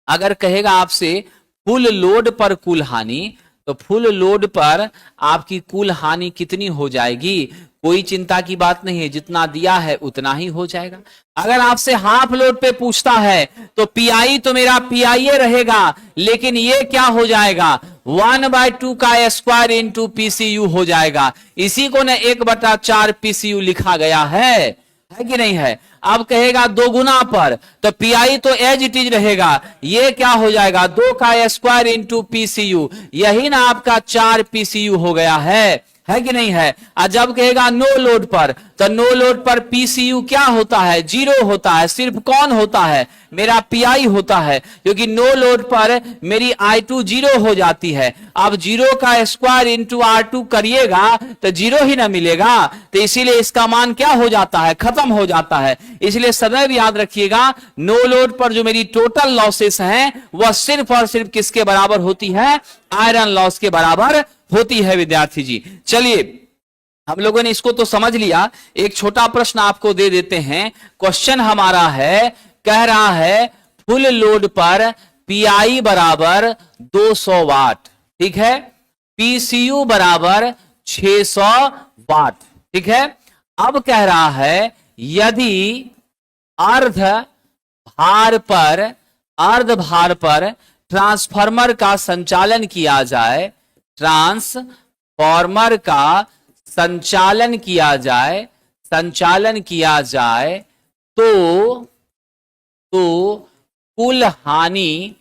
अगर कहेगा आपसे फुल लोड पर कुल हानि, तो फुल लोड पर आपकी कुल हानि कितनी हो जाएगी, कोई चिंता की बात नहीं है, जितना दिया है उतना ही हो जाएगा। अगर आपसे हाफ लोड पे पूछता है तो पीआई तो मेरा पीआई रहेगा, लेकिन ये क्या हो जाएगा, 1/2 का स्क्वायर इंटू पीसीयू हो जाएगा। इसी को ना 1/4 पीसीयू लिखा गया है कि नहीं है। अब कहेगा 2 गुना पर, तो पीआई तो एज इट इज रहेगा, ये क्या हो जाएगा 2 का स्क्वायर इंटू पीसीयू, यही ना आपका 4 पीसीयू हो गया है कि नहीं है। और जब कहेगा नो लोड पर, तो नो लोड पर पीसीयू क्या होता है, 0 होता है। सिर्फ कौन होता है, मेरा पीआई होता है, क्योंकि नो लोड पर मेरी I2 0 हो जाती है। अब 0 का स्क्वायर इंटू R2 करिएगा तो 0 ही ना मिलेगा, तो इसीलिए इसका मान क्या हो जाता है, खत्म हो जाता है। इसलिए सदैव याद रखिएगा नो लोड पर जो मेरी टोटल लॉसेस हैं वह सिर्फ और सिर्फ किसके बराबर होती है, आयरन लॉस के बराबर होती है विद्यार्थी जी। चलिए हम लोगों ने इसको तो समझ लिया, एक छोटा प्रश्न आपको दे देते हैं। क्वेश्चन हमारा है, कह रहा है फुल लोड पर पीआई बराबर 200 वाट, ठीक है, पीसीयू बराबर 600 वाट, ठीक है। अब कह रहा है यदि अर्ध भार पर ट्रांसफार्मर का संचालन किया जाए, ट्रांसफार्मर का संचालन किया जाए तो कुल हानि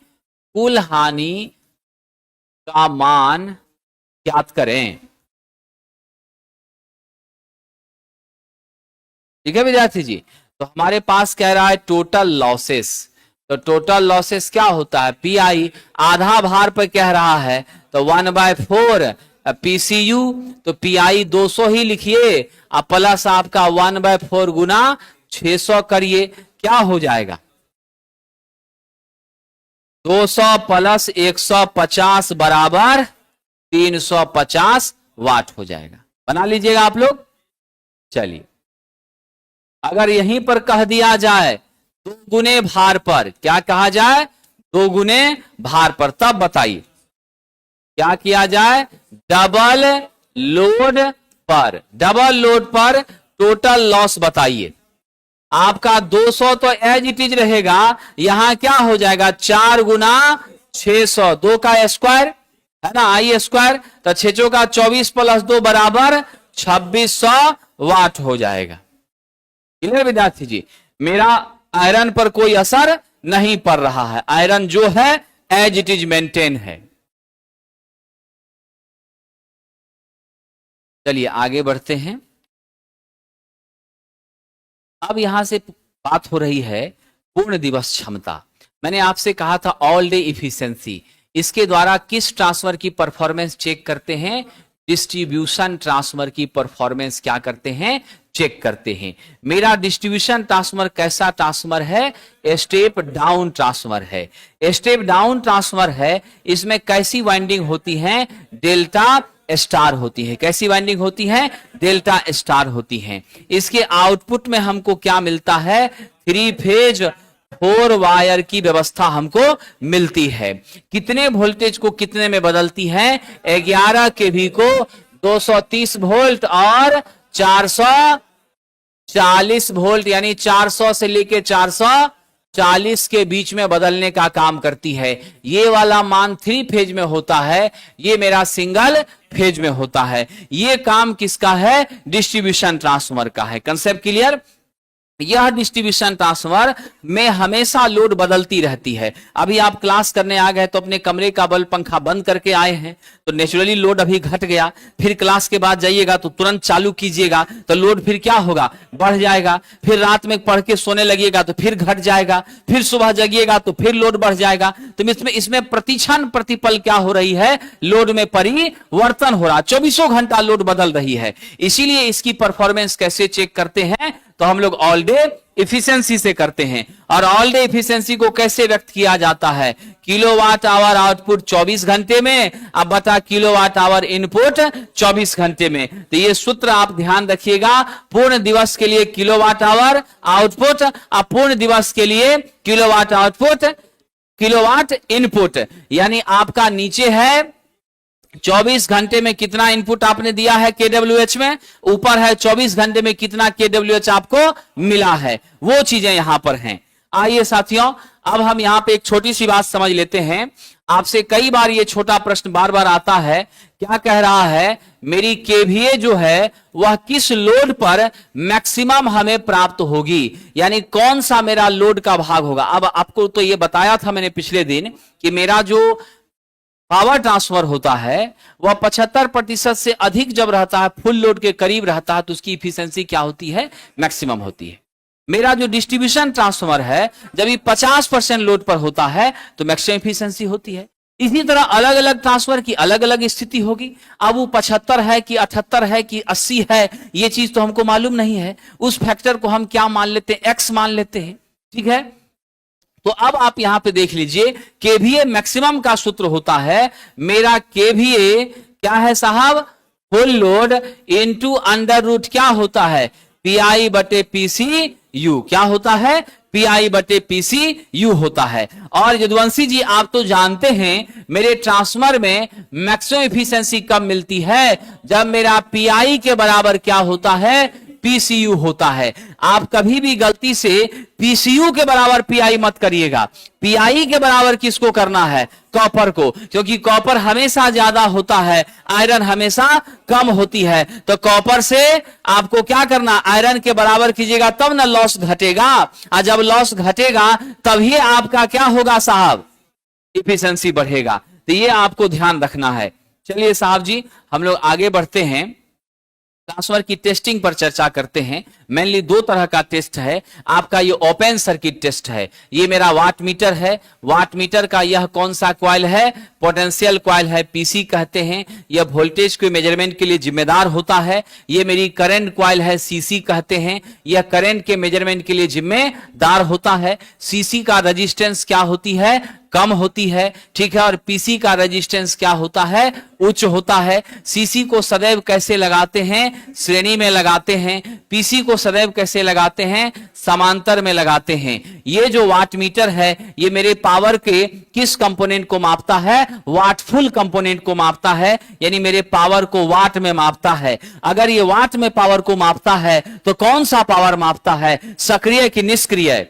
का मान ज्ञात करें। ठीक है विद्यार्थी जी, तो हमारे पास कह रहा है टोटल लॉसेस, तो टोटल लॉसेस क्या होता है, पीआई आधा भार पर कह रहा है तो 1/4 पीसीयू, तो पीआई 200 ही लिखिए, अब प्लस आपका 1/4 गुना 600 करिए, क्या हो जाएगा 200 प्लस 150 बराबर 350 वाट हो जाएगा। बना लीजिएगा आप लोग। चलिए अगर यहीं पर कह दिया जाए 2 गुने भार पर, क्या कहा जाए 2 गुने भार पर, तब बताइए क्या किया जाए, डबल लोड पर टोटल लॉस बताइए। आपका 200 तो एज इट इज रहेगा, यहां क्या हो जाएगा 4 गुना 600, 2 का स्क्वायर है ना, आई स्क्वायर, तो 6 का 24 प्लस 2 बराबर 2600 वाट हो जाएगा। क्लियर विद्यार्थी जी, मेरा आयरन पर कोई असर नहीं पड़ रहा है, आयरन जो है एज इट इज मेंटेन है। चलिए आगे बढ़ते हैं। अब यहां से बात हो रही है पूर्ण दिवस क्षमता। मैंने आपसे कहा था ऑल डे इफिशिएंसी, इसके द्वारा किस ट्रांसफर की परफॉर्मेंस चेक करते हैं, डिस्ट्रीब्यूशन ट्रांसफर की परफॉर्मेंस क्या करते हैं, चेक करते हैं। मेरा डिस्ट्रीब्यूशन ट्रांसफर कैसा ट्रांसफर है, स्टेप डाउन ट्रांसफर है। स्टेप डाउन ट्रांसफर है, इसमें कैसी वाइंडिंग होती है, डेल्टा स्टार होती है। कैसी वाइंडिंग होती है, डेल्टा स्टार होती है। इसके आउटपुट में हमको क्या मिलता है, 3 फेज 4 वायर की व्यवस्था हमको मिलती है। कितने वोल्टेज को कितने में बदलती है, 11 केवी को 230 वोल्ट और 440 वोल्ट, यानी 400 से लेके 440 के बीच में बदलने का काम करती है। ये वाला मान 3 फेज में होता है, ये मेरा सिंगल फेज में होता है। ये काम किसका है, डिस्ट्रीब्यूशन ट्रांसफार्मर का है। Concept clear. यह डिस्ट्रीब्यूशन ट्रांसफार्मर में हमेशा लोड बदलती रहती है। अभी आप क्लास करने आ गए तो अपने कमरे का बल्ब पंखा बंद करके आए हैं, तो नेचुरली लोड अभी घट गया। फिर क्लास के बाद जाइएगा तो तुरंत चालू कीजिएगा तो लोड फिर क्या होगा, बढ़ जाएगा। फिर रात में पढ़ के सोने लगिएगा तो फिर घट जाएगा। फिर सुबह जगिएगा तो फिर लोड बढ़ जाएगा। तो इसमें प्रतिक्षण प्रतिपल क्या हो रही है, लोड में परिवर्तन हो रहा। 24 घंटा लोड बदल रही है। इसीलिए इसकी परफॉर्मेंस कैसे चेक करते हैं, तो हम लोग ऑल डे इफिशिएंसी से करते हैं। और ऑल डे इफिशिएंसी को कैसे व्यक्त किया जाता है, किलोवाट आवर आउटपुट 24 घंटे में, अब बता किलोवाट आवर इनपुट 24 घंटे में। तो ये सूत्र आप ध्यान रखिएगा। पूर्ण दिवस के लिए किलोवाट आवर आउटपुट, अपूर्ण दिवस के लिए किलोवाट आउटपुट, किलोवाट इनपुट। यानी आपका नीचे है 24 घंटे में कितना इनपुट आपने दिया है केडब्ल्यूएच में, ऊपर है 24 घंटे में कितना केडब्ल्यूएच आपको मिला है, वो चीजें यहां पर हैं। आइए साथियों, अब हम यहां पे एक छोटी सी बात समझ लेते हैं। आपसे कई बार ये छोटा प्रश्न बार बार आता है, क्या कह रहा है, मेरी केवीए जो है वह किस लोड पर मैक्सिमम हमें प्राप्त होगी, यानी कौन सा मेरा लोड का भाग होगा। अब आपको तो ये बताया था मैंने पिछले दिन कि मेरा जो पावर ट्रांसफर होता है वह 75% से अधिक जब रहता है, फुल लोड के करीब रहता है, तो उसकी इफिशिएंसी क्या होती है, मैक्सिमम होती है। मेरा जो डिस्ट्रीब्यूशन ट्रांसफार्मर है जब ये 50% लोड पर होता है तो मैक्सिमम इफिशिएंसी होती है। इसी तरह अलग अलग ट्रांसफर की अलग अलग स्थिति होगी। अब वो 75 है कि 78 है कि 80 है, ये चीज तो हमको मालूम नहीं है। उस फैक्टर को हम क्या मान लेते हैं, एक्स मान लेते हैं। ठीक है, तो अब आप यहां पे देख लीजिए, केवीए मैक्सिमम का सूत्र होता है, मेरा केवीए क्या है साहब, full load into under root क्या होता है, पीआई बटे पीसी यू। क्या होता है, पीआई बटे पीसी यू होता है। और यदुवंशी जी आप तो जानते हैं मेरे ट्रांसफार्मर में मैक्सिमम इफिशिएंसी कब मिलती है, जब मेरा पीआई के बराबर क्या होता है, पीसीयू होता है। आप कभी भी गलती से पीसीयू के बराबर पीआई मत करिएगा। पीआई के बराबर किसको करना है, कॉपर को, क्योंकि कॉपर हमेशा ज्यादा होता है, आयरन हमेशा कम होती है। तो कॉपर से आपको क्या करना, आयरन के बराबर कीजिएगा, तब ना लॉस घटेगा। और जब लॉस घटेगा तभी आपका क्या होगा साहब, इफिशिएंसी बढ़ेगा। तो ये आपको ध्यान रखना है। चलिए साहब जी, हम लोग आगे बढ़ते हैं, ट्रांसफार्मर की टेस्टिंग पर चर्चा करते हैं। मेनली दो तरह का टेस्ट है। आपका ये ओपन सर्किट टेस्ट है। ये मेरा वाट मीटर है। वाट मीटर का यह कौन सा कॉइल है, पोटेंशियल कॉइल है, पीसी कहते हैं। यह वोल्टेज के मेजरमेंट के लिए जिम्मेदार होता है। ये मेरी करंट कॉइल है, सीसी कहते हैं। यह करंट के मेजरमेंट के लिए जिम्मेदार होता है। सीसी का रेजिस्टेंस क्या होती है, कम होती है। ठीक है, और पीसी का रेजिस्टेंस क्या होता है, उच्च होता है। सीसी को सदैव कैसे लगाते हैं, श्रेणी में लगाते हैं। पीसी को सदैव कैसे लगाते हैं, समांतर में लगाते हैं। ये जो वाट मीटर है ये मेरे पावर के किस कंपोनेंट को मापता है, वाटफुल कंपोनेंट को मापता है, यानी मेरे पावर को वाट में मापता है। अगर ये वाट में पावर को मापता है तो कौन सा पावर मापता है, सक्रिय कि निष्क्रिय,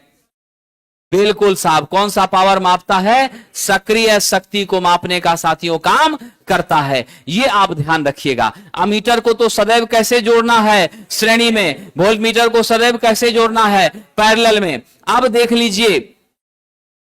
बिल्कुल साहब, कौन सा पावर मापता है, सक्रिय शक्ति को मापने का साथियों काम करता है। ये आप ध्यान रखिएगा। अमीटर को तो सदैव कैसे जोड़ना है, श्रेणी में। वोल्ट मीटर को सदैव कैसे जोड़ना है, पैरेलल में। अब देख लीजिए,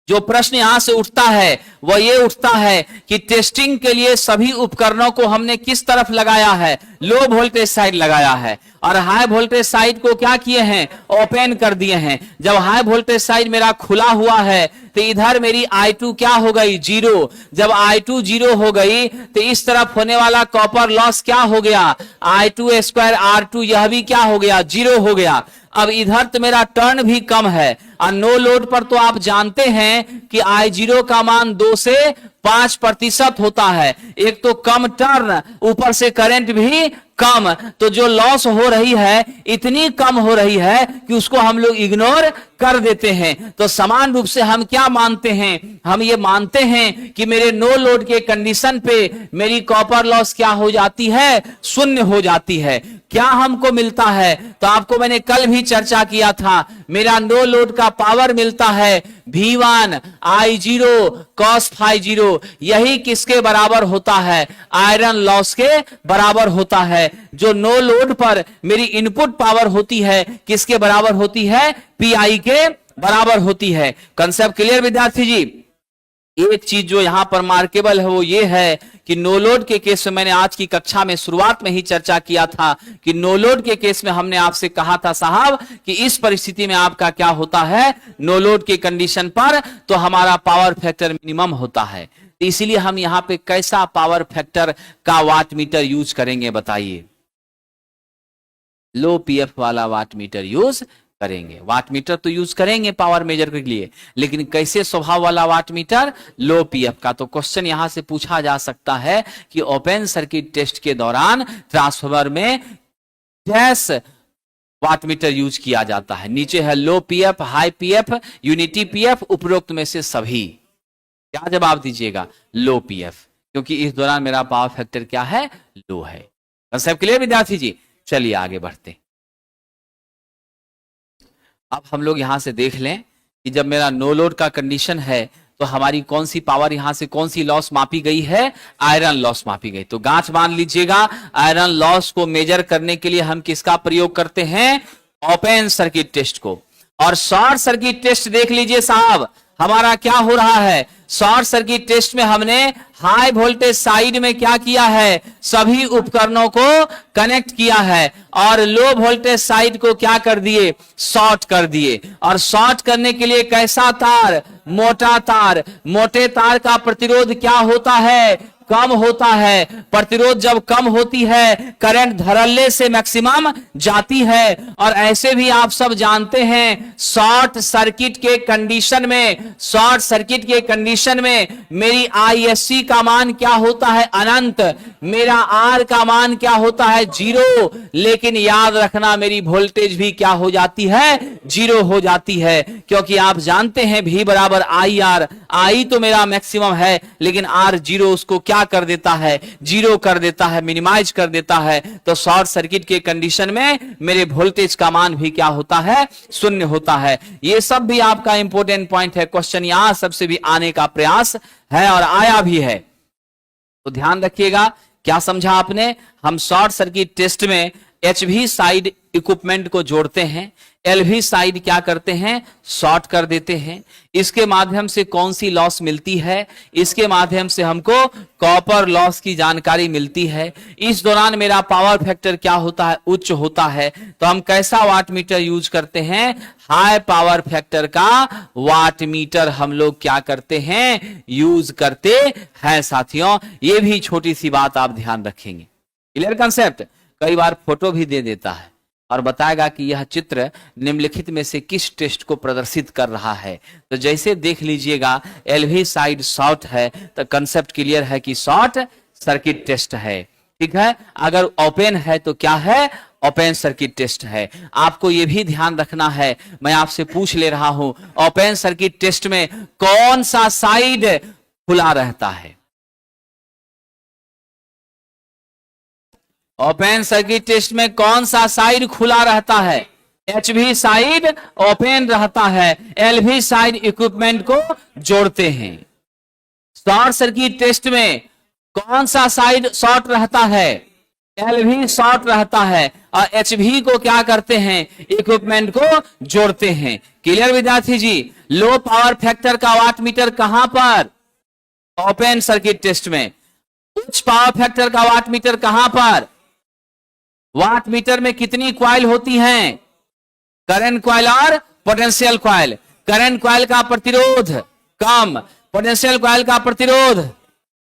जो प्रश्न यहां से उठता है वह ये उठता है कि टेस्टिंग के लिए सभी उपकरणों को हमने किस तरफ लगाया है, लो वोल्टेज साइड लगाया है, और हाई वोल्टेज साइड को क्या किए हैं, ओपन कर दिए हैं। जब हाई वोल्टेज साइड मेरा खुला हुआ है तो इधर मेरी I2 क्या हो गई, 0। जब I2 0 हो गई तो इस तरफ होने वाला कॉपर लॉस क्या हो गया, I2 स्क्वायर R2, यह भी क्या हो गया, 0 हो गया। अब इधर तो मेरा टर्न भी कम है, और नो लोड पर तो आप जानते हैं कि I0 का मान 2 से 5% होता है। एक तो कम टर्न, ऊपर से करंट भी कम, तो जो लॉस हो रही है इतनी कम हो रही है कि उसको हम लोग इग्नोर कर देते हैं। तो समान रूप से हम क्या मानते हैं, हम ये मानते हैं कि मेरे नो लोड के कंडीशन पे मेरी कॉपर लॉस क्या हो जाती है, शून्य हो जाती है। क्या हमको मिलता है, तो आपको मैंने कल भी चर्चा किया था, मेरा नो लोड का पावर मिलता है V1 I0 cos phi 0। यही किसके बराबर होता है, आयरन लॉस के बराबर होता है। जो नो लोड पर मेरी इनपुट पावर होती है किसके बराबर होती है, PI के बराबर होती है। कंसेप्ट क्लियर विद्यार्थी जी। एक चीज जो यहां पर मार्केबल है वो ये है कि नो लोड के केस में मैंने आज की कक्षा में शुरुआत में ही चर्चा किया था कि नो लोड के केस में हमने आपसे कहा था साहब कि इस परिस्थिति में आपका क्या होता है, नो लोड के कंडीशन पर तो हमारा पावर फैक्टर मिनिमम होता है। इसीलिए हम यहां पे कैसा पावर फैक्टर का वाट मीटर यूज करेंगे बताइए, लो पीएफ वाला वाट मीटर यूज करेंगे। वाट मीटर तो यूज करेंगे पावर मेजर के लिए, लेकिन कैसे स्वभाव वाला वाट मीटर, लो पीएफ का। तो क्वेश्चन यहां से पूछा जा सकता है कि ओपन सर्किट टेस्ट के दौरान ट्रांसफार्मर में कैस वाट मीटर यूज किया जाता है। नीचे है low PF, high PF, unity PF, उपरोक्त में से सभी। क्या जवाब दीजिएगा, लो पीएफ, क्योंकि इस दौरान मेरा पावर फैक्टर क्या है, लो है। कंसेप्ट क्लियर विद्यार्थी जी। चलिए आगे बढ़ते। अब हम लोग यहां से देख लें कि जब मेरा नो लोड का कंडीशन है तो हमारी कौन सी पावर यहां से कौन सी लॉस मापी गई है, आयरन लॉस मापी गई। तो गांठ बांध लीजिएगा, आयरन लॉस को मेजर करने के लिए हम किसका प्रयोग करते हैं, ओपन सर्किट टेस्ट को। और शॉर्ट सर्किट टेस्ट देख लीजिए साहब, हमारा क्या हो रहा है, शॉर्ट सर्किट टेस्ट में हमने हाई वोल्टेज साइड में क्या किया है, सभी उपकरणों को कनेक्ट किया है और लो वोल्टेज साइड को क्या कर दिए, शॉर्ट कर दिए। और शॉर्ट करने के लिए कैसा तार, मोटा तार। मोटे तार का प्रतिरोध क्या होता है, कम होता है। प्रतिरोध जब कम होती है करंट धड़ल्ले से मैक्सिमम जाती है। और ऐसे भी आप सब जानते हैं शॉर्ट सर्किट के कंडीशन में, शॉर्ट सर्किट के कंडीशन में मेरी ISC का मान क्या होता है, अनंत। मेरा R का मान क्या होता है, 0। लेकिन याद रखना मेरी वोल्टेज भी क्या हो जाती है, 0 हो जाती है। क्योंकि आप जानते हैं V बराबर IR, I तो मेरा मैक्सिमम है लेकिन R 0 उसको क्या कर देता है, 0 कर देता है, मिनिमाइज कर देता है। तो शॉर्ट सर्किट के कंडीशन में मेरे वोल्टेज का मान भी क्या होता है, शून्य होता है। ये सब भी आपका इंपॉर्टेंट पॉइंट है, क्वेश्चन यहां सबसे भी आने का प्रयास है और आया भी है। तो ध्यान रखिएगा, क्या समझा आपने, हम शॉर्ट सर्किट टेस्ट में HV साइड इक्विपमेंट को जोड़ते हैं, LV साइड क्या करते हैं, शॉर्ट कर देते हैं। इसके माध्यम से कौन सी लॉस मिलती है, इसके माध्यम से हमको कॉपर लॉस की जानकारी मिलती है। इस दौरान मेरा पावर फैक्टर क्या होता है, उच्च होता है। तो हम कैसा वाट मीटर यूज करते हैं, हाई पावर फैक्टर का वाट मीटर हम लोग क्या करते हैं, यूज करते हैं साथियों। ये भी छोटी सी बात आप ध्यान रखेंगे। Clear concept. कई बार फोटो भी दे देता है और बताएगा कि यह चित्र निम्नलिखित में से किस टेस्ट को प्रदर्शित कर रहा है। तो जैसे देख लीजिएगा LV साइड शॉर्ट है तो कंसेप्ट क्लियर है कि शॉर्ट सर्किट टेस्ट है। ठीक है, अगर ओपन है तो क्या है, ओपन सर्किट टेस्ट है। आपको यह भी ध्यान रखना है, मैं आपसे पूछ ले रहा हूं ओपन सर्किट टेस्ट में कौन सा साइड खुला रहता है। ओपन सर्किट टेस्ट में कौन सा साइड खुला रहता है, HV साइड ओपन रहता है, LV साइड इक्विपमेंट को जोड़ते हैं। शॉर्ट सर्किट टेस्ट में कौन सा साइड शॉर्ट रहता है, LV शॉर्ट रहता है और HV को क्या करते हैं, इक्विपमेंट को जोड़ते हैं। क्लियर विद्यार्थी जी। लो पावर फैक्टर का वाट मीटर कहां पर, ओपन सर्किट टेस्ट में। उच्च पावर फैक्टर का वाट मीटर कहां पर, वाट मीटर में कितनी क्वाइल होती हैं, करंट क्वाइल और पोटेंशियल क्वाइल। करंट क्वाइल का प्रतिरोध कम, पोटेंशियल क्वाइल का प्रतिरोध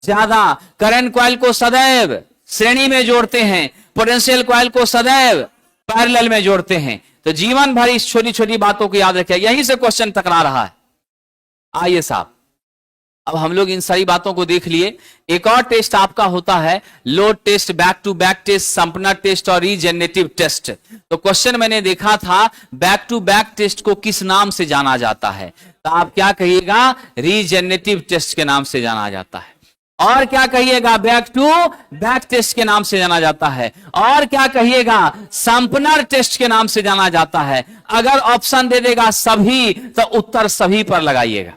ज्यादा। करंट क्वाइल को सदैव श्रेणी में जोड़ते हैं, पोटेंशियल क्वाइल को सदैव पैरेलल में जोड़ते हैं। तो जीवन भर इस छोटी छोटी बातों को याद रखिए, यहीं से क्वेश्चन टकरा रहा है। आइए साहब, अब हम लोग इन सारी बातों को देख लिए। एक और टेस्ट आपका होता है load test, back to back test, Sumpner test और रीजेनरेटिव टेस्ट। तो क्वेश्चन मैंने देखा था बैक टू बैक टेस्ट को किस नाम से जाना जाता है, तो आप क्या कहिएगा, रीजेनरेटिव टेस्ट के नाम से जाना जाता है। और क्या कहिएगा, बैक टू बैक टेस्ट के नाम से जाना जाता है। और क्या कहिएगा, संपनर टेस्ट के नाम से जाना जाता है। अगर ऑप्शन दे देगा सभी तो उत्तर सभी पर लगाइएगा।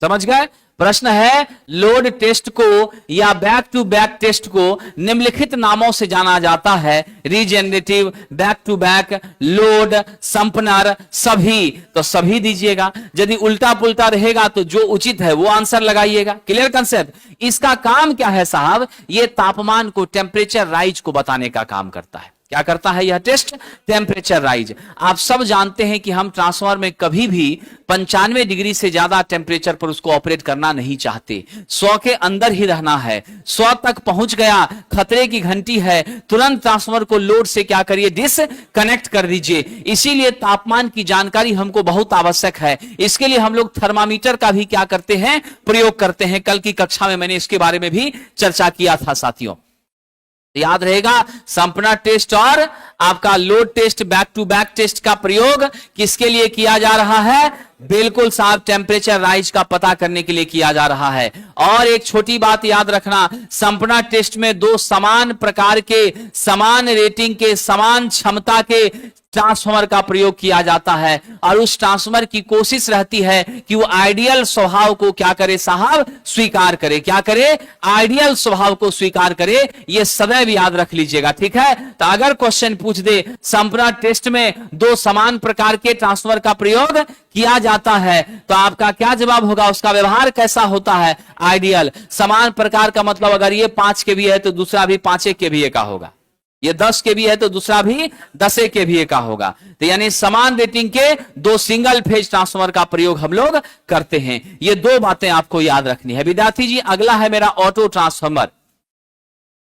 समझ गए? प्रश्न है लोड टेस्ट को या बैक टू बैक टेस्ट को निम्नलिखित नामों से जाना जाता है, regenerative, back to back, load, Sumpner, सभी। तो सभी दीजिएगा। यदि उल्टा पुल्टा रहेगा तो जो उचित है वो आंसर लगाइएगा। Clear concept? इसका काम क्या है साहब, ये तापमान को, टेम्परेचर राइज को बताने का काम करता है। क्या करता है यह टेस्ट? Temperature rise. आप सब जानते हैं कि हम ट्रांसफार्मर में कभी भी 95 डिग्री से ज्यादा टेम्परेचर पर उसको ऑपरेट करना नहीं चाहते। 100 के अंदर ही रहना है। 100 तक पहुंच गया, खतरे की घंटी है, तुरंत ट्रांसफार्मर को लोड से क्या करिए, डिसकनेक्ट कर दीजिए। इसीलिए तापमान की जानकारी हमको बहुत आवश्यक है। इसके लिए हम लोग थर्मामीटर का भी क्या करते हैं, प्रयोग करते हैं। कल की कक्षा में मैंने इसके बारे में भी चर्चा किया था साथियों। याद रहेगा, संपनर टेस्ट और आपका load test, back to back test का प्रयोग किसके लिए किया जा रहा है? बिल्कुल साहब, टेम्परेचर राइज का पता करने के लिए किया जा रहा है। और एक छोटी बात याद रखना, संपनर टेस्ट में दो समान प्रकार के, समान रेटिंग के, समान क्षमता के ट्रांसफार्मर का प्रयोग किया जाता है। और उस ट्रांसफार्मर की कोशिश रहती है कि वो आइडियल स्वभाव को क्या करे साहब, स्वीकार करे। क्या करे? आइडियल स्वभाव को स्वीकार करे। ये सदैव याद रख लीजिएगा, ठीक है? तो अगर क्वेश्चन पूछ दे संपनर टेस्ट में दो समान प्रकार के ट्रांसफार्मर का प्रयोग किया जाता है, तो आपका क्या जवाब होगा, उसका व्यवहार कैसा होता है? आइडियल। समान प्रकार का मतलब अगर ये 5 kVA है तो दूसरा भी 5 kVA का होगा, ये 10 kVA है तो दूसरा भी 10 kVA का होगा। तो यानी समान रेटिंग के दो सिंगल फेज ट्रांसफार्मर का प्रयोग हम लोग करते हैं। ये दो बातें आपको याद रखनी है। विद्यार्थी जी, अगला है मेरा ऑटो ट्रांसफार्मर।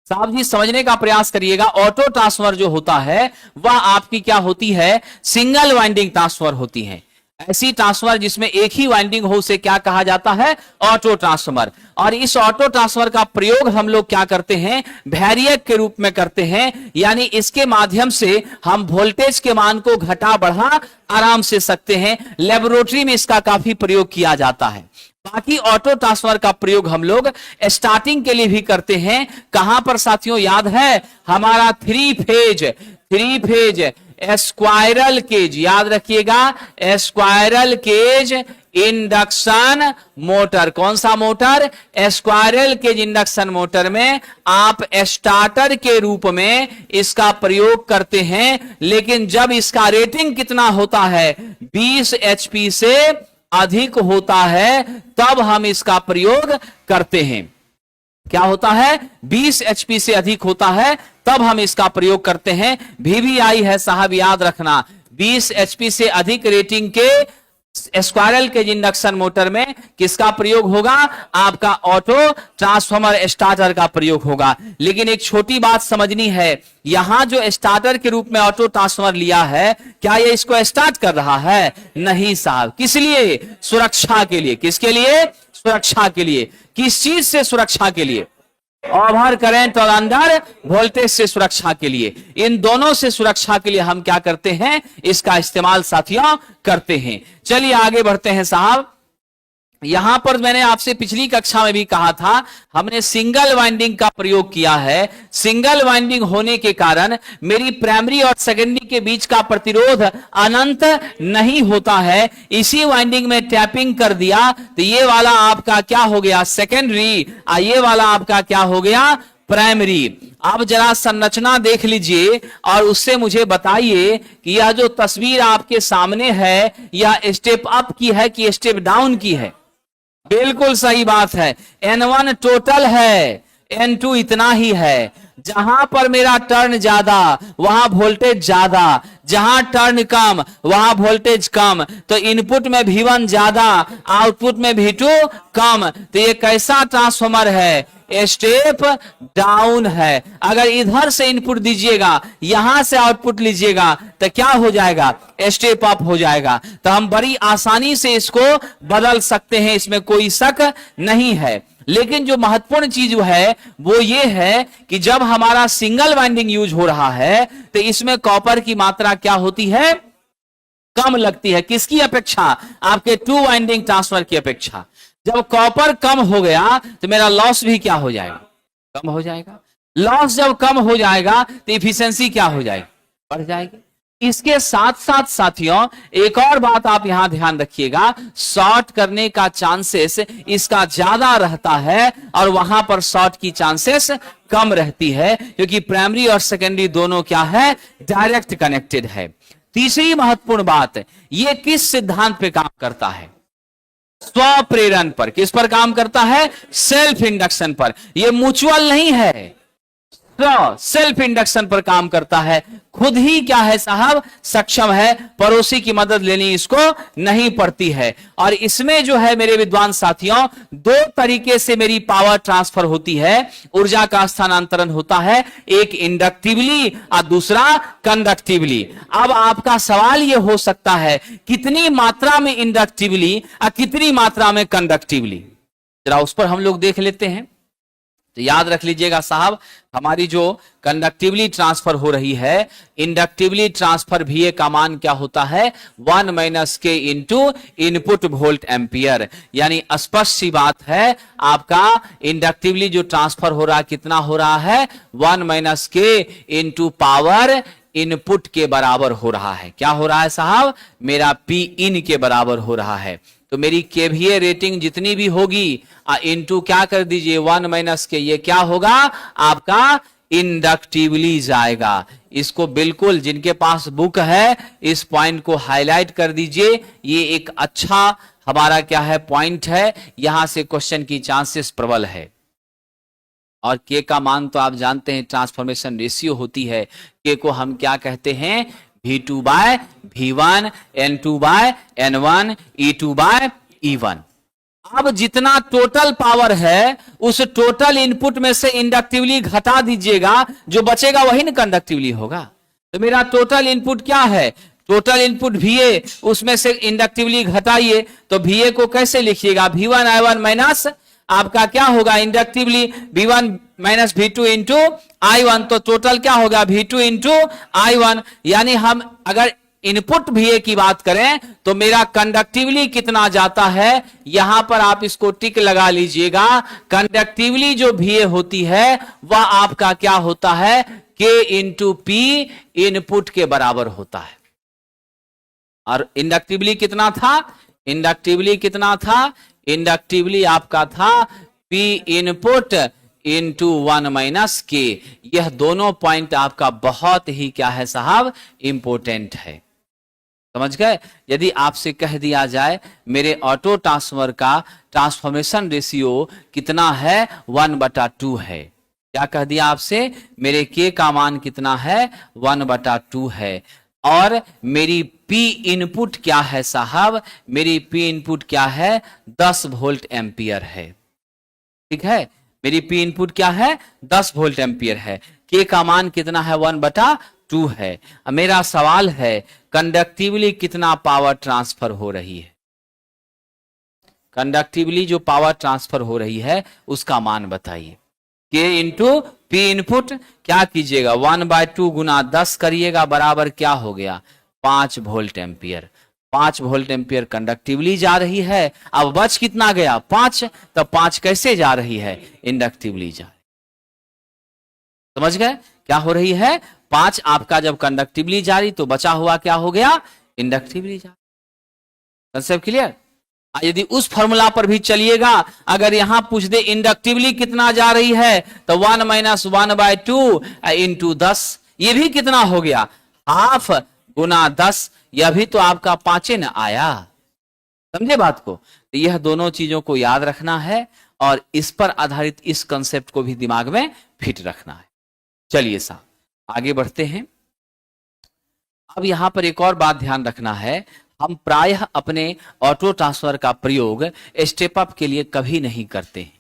साहब जी समझने का प्रयास करिएगा। ऑटो ट्रांसफार्मर जो होता है वह आपकी क्या होती है, सिंगल वाइंडिंग ट्रांसफार्मर होती है। ऐसी ट्रांसफार्मर जिसमें एक ही वाइंडिंग हो उसे क्या कहा जाता है, ऑटो ट्रांसफार्मर। और इस ऑटो ट्रांसफार्मर का प्रयोग हम लोग क्या करते हैं, वैरिएक के रूप में करते हैं। यानी इसके माध्यम से हम वोल्टेज के मान को घटा बढ़ा आराम से सकते हैं। लेबोरेटरी में इसका काफी प्रयोग किया जाता है। बाकी ऑटो ट्रांसफार्मर का प्रयोग हम लोग स्टार्टिंग के लिए भी करते हैं। कहां पर साथियों, याद है हमारा थ्री फेज स्क्वायरल केज, याद रखिएगा, स्क्वायरल केज इंडक्शन मोटर। कौन सा motor? Squirrel cage induction motor में आप स्टार्टर के रूप में इसका प्रयोग करते हैं। लेकिन जब इसका रेटिंग कितना होता है, 20 HP से अधिक होता है, तब हम इसका प्रयोग करते हैं। क्या होता है? 20 HP से अधिक होता है तब हम इसका प्रयोग करते हैं। VVI है साहब, याद रखना, 20 HP से अधिक रेटिंग के स्क्वायरल के इंडक्शन मोटर में किसका प्रयोग होगा? आपका ऑटो ट्रांसफार्मर स्टार्टर का प्रयोग होगा। लेकिन एक छोटी बात समझनी है, यहां जो स्टार्टर के रूप में ऑटो ट्रांसफार्मर लिया है, क्या ये इसको स्टार्ट कर रहा है? नहीं साहब। किस लिए? सुरक्षा के लिए। किसके लिए? सुरक्षा के लिए। किस चीज से सुरक्षा के लिए? ओवर करंट और अंडर वोल्टेज से सुरक्षा के लिए। इन दोनों से सुरक्षा के लिए हम क्या करते हैं, इसका इस्तेमाल साथियों करते हैं। चलिए आगे बढ़ते हैं साहब। यहां पर मैंने आपसे पिछली कक्षा में भी कहा था, हमने सिंगल वाइंडिंग का प्रयोग किया है। सिंगल वाइंडिंग होने के कारण मेरी प्राइमरी और सेकेंडरी के बीच का प्रतिरोध अनंत नहीं होता है। इसी वाइंडिंग में टैपिंग कर दिया तो ये वाला आपका क्या हो गया, सेकेंडरी, और ये वाला आपका क्या हो गया, प्राइमरी। अब जरा संरचना देख लीजिए और उससे मुझे बताइए कि यह जो तस्वीर आपके सामने है, यह स्टेप अप की है कि स्टेप डाउन की है? बिल्कुल सही बात है। N1 टोटल है, N2 इतना ही है। जहां पर मेरा टर्न ज्यादा वहां वोल्टेज ज्यादा, जहां टर्न कम वहां वोल्टेज कम। तो इनपुट में V1 ज्यादा, आउटपुट में V2 कम। तो ये कैसा ट्रांसफार्मर है? स्टेप डाउन है। अगर इधर से इनपुट दीजिएगा, यहां से आउटपुट लीजिएगा, तो क्या हो जाएगा, स्टेप अप हो जाएगा। तो हम बड़ी आसानी से इसको बदल सकते हैं, इसमें कोई शक नहीं है। लेकिन जो महत्वपूर्ण चीज है वो ये है कि जब हमारा सिंगल वाइंडिंग यूज हो रहा है तो इसमें कॉपर की मात्रा क्या होती है, कम लगती है। किसकी अपेक्षा, आपके टू वाइंडिंग ट्रांसफर की अपेक्षा। जब कॉपर कम हो गया तो मेरा लॉस भी क्या हो जाएगा, कम हो जाएगा। लॉस जब कम हो जाएगा तो इफिशिएंसी क्या हो जाएगी, बढ़ जाएगी। इसके साथ साथ साथियों एक और बात आप यहां ध्यान रखिएगा, शॉर्ट करने का चांसेस इसका ज्यादा रहता है और वहां पर शॉर्ट की चांसेस कम रहती है, क्योंकि प्राइमरी और सेकेंडरी दोनों क्या है, डायरेक्ट कनेक्टेड है। तीसरी महत्वपूर्ण बात, ये किस सिद्धांत पे काम करता है, स्वप्रेरण पर। किस पर काम करता है, सेल्फ इंडक्शन पर। यह म्यूचुअल नहीं है, सेल्फ इंडक्शन पर काम करता है। खुद ही क्या है साहब, सक्षम है, पड़ोसी की मदद लेनी इसको नहीं पड़ती है। और इसमें जो है मेरे विद्वान साथियों, दो तरीके से मेरी पावर ट्रांसफर होती है, ऊर्जा का स्थानांतरण होता है, एक इंडक्टिवली और दूसरा कंडक्टिवली। अब आपका सवाल यह हो सकता है कितनी मात्रा में इंडक्टिवली और कितनी मात्रा में कंडक्टिवली, जरा उस पर हम लोग देख लेते हैं। तो याद रख लीजिएगा साहब, हमारी जो कंडक्टिवली ट्रांसफर हो रही है, इंडक्टिवली ट्रांसफर VA का मान क्या होता है, 1 - k into input volt ampere. यानी स्पष्ट सी बात है, आपका इंडक्टिवली जो ट्रांसफर हो रहा है कितना हो रहा है, 1 - k इंटू पावर इनपुट के बराबर हो रहा है। क्या हो रहा है साहब, मेरा P इन के बराबर हो रहा है। तो मेरी KVA रेटिंग जितनी भी होगी इनटू क्या कर दीजिए, 1 - k, ये क्या होगा आपका इंडक्टिवली जाएगा। इसको बिल्कुल जिनके पास बुक है इस पॉइंट को हाईलाइट कर दीजिए, ये एक अच्छा हमारा क्या है पॉइंट है, यहां से क्वेश्चन की चांसेस प्रबल है। और K का मान तो आप जानते हैं ट्रांसफॉर्मेशन रेशियो होती है, K को हम क्या कहते हैं, V2/V1, N2/N1, E2/E1। अब जितना टोटल पावर है उस टोटल इनपुट में से इंडक्टिवली घटा दीजिएगा, जो बचेगा वही ना कंडक्टिवली होगा। तो मेरा टोटल इनपुट क्या है, टोटल इनपुट VA, उसमें से इंडक्टिवली घटाइए, तो VA को कैसे लिखिएगा, V1I1 माइनस आपका क्या होगा inductively V1 - V2 into I1, तो टोटल क्या होगा V2 इंटू I1। यानी हम अगर इनपुट VA की बात करें तो मेरा कंडक्टिवली कितना जाता है, यहां पर आप इसको टिक लगा लीजिएगा। कंडक्टिवली जो VA होती है वह आपका क्या होता है, K इंटू P इनपुट के बराबर होता है। और इंडक्टिवली कितना था, इंडक्टिवली कितना था, इंडक्टिवली आपका था P इनपुट इंटू 1 - k। यह दोनों पॉइंट आपका बहुत ही क्या है साहब, इंपोर्टेंट है। समझ गए। यदि आपसे कह दिया जाए मेरे ऑटो ट्रांसफार्मर का ट्रांसफॉर्मेशन रेशियो कितना है, 1/2 है, क्या कह दिया आपसे, मेरे K का मान कितना है, 1/2 है। और मेरी P इनपुट क्या है साहब, मेरी P इनपुट क्या है, 10 वोल्ट एम्पियर है। ठीक है, मेरी P इनपुट क्या है, 10 वोल्ट एम्पियर है। K का मान कितना है, 1/2 है। मेरा सवाल है कंडक्टिवली कितना पावर ट्रांसफर हो रही है, कंडक्टिवली जो पावर ट्रांसफर हो रही है उसका मान बताइए। K इंटू P इनपुट क्या कीजिएगा, 1/2 गुना 10 करिएगा, बराबर क्या हो गया, 5 volt ampere. 5 volt ampere conductively जा रही है। अब बच कितना गया, 5, तो 5 कैसे जा रही है, इंडक्टिवली जा रही। समझ गए क्या हो रही है, 5 आपका जब कंडक्टिवली जा रही तो बचा हुआ क्या हो गया, इंडक्टिवली जा। Concept clear. यदि उस फॉर्मूला पर भी चलिएगा, अगर यहां पूछ दे इंडक्टिवली कितना जा रही है, तो 1 - 1/2 इंटू 10, ये भी कितना हो गया, हाफ गुना 10, यह भी तो आपका 5 न आया। समझे बात को। तो यह दोनों चीजों को याद रखना है और इस पर आधारित इस कंसेप्ट को भी दिमाग में फिट रखना है। चलिए साहब आगे बढ़ते हैं। अब यहां पर एक और बात ध्यान रखना है, हम प्रायः अपने ऑटो ट्रांसफर का प्रयोग स्टेप अप के लिए कभी नहीं करते हैं।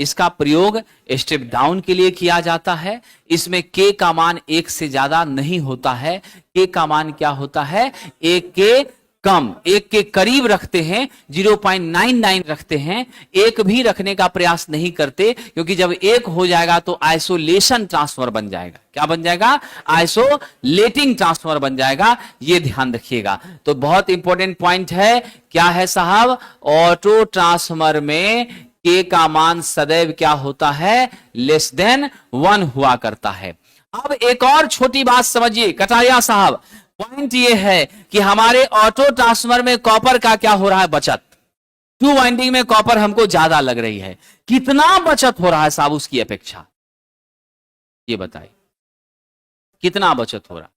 इसका प्रयोग स्टेप डाउन के लिए किया जाता है। इसमें के का मान 1 से ज्यादा नहीं होता है। के का मान क्या होता है? 1 के कम, 1 के करीब रखते हैं, 0.99 रखते हैं। 1 भी रखने का प्रयास नहीं करते, क्योंकि जब 1 हो जाएगा तो आइसोलेशन ट्रांसफर बन जाएगा। क्या बन जाएगा? आइसोलेटिंग ट्रांसफर बन जाएगा। ये ध्यान रखिएगा। तो बहुत इंपॉर्टेंट पॉइंट है। क्या है साहब? ऑटो ट्रांसफार्मर में के का मान सदैव क्या होता है? लेस देन 1 हुआ करता है। अब एक और छोटी बात समझिए कटारिया साहब। पॉइंट ये है कि हमारे ऑटो ट्रांसफार्मर में कॉपर का क्या हो रहा है? बचत। 2 वाइंडिंग में कॉपर हमको ज्यादा लग रही है। कितना बचत हो रहा है साहब उसकी अपेक्षा? ये बताइए कितना बचत हो रहा है?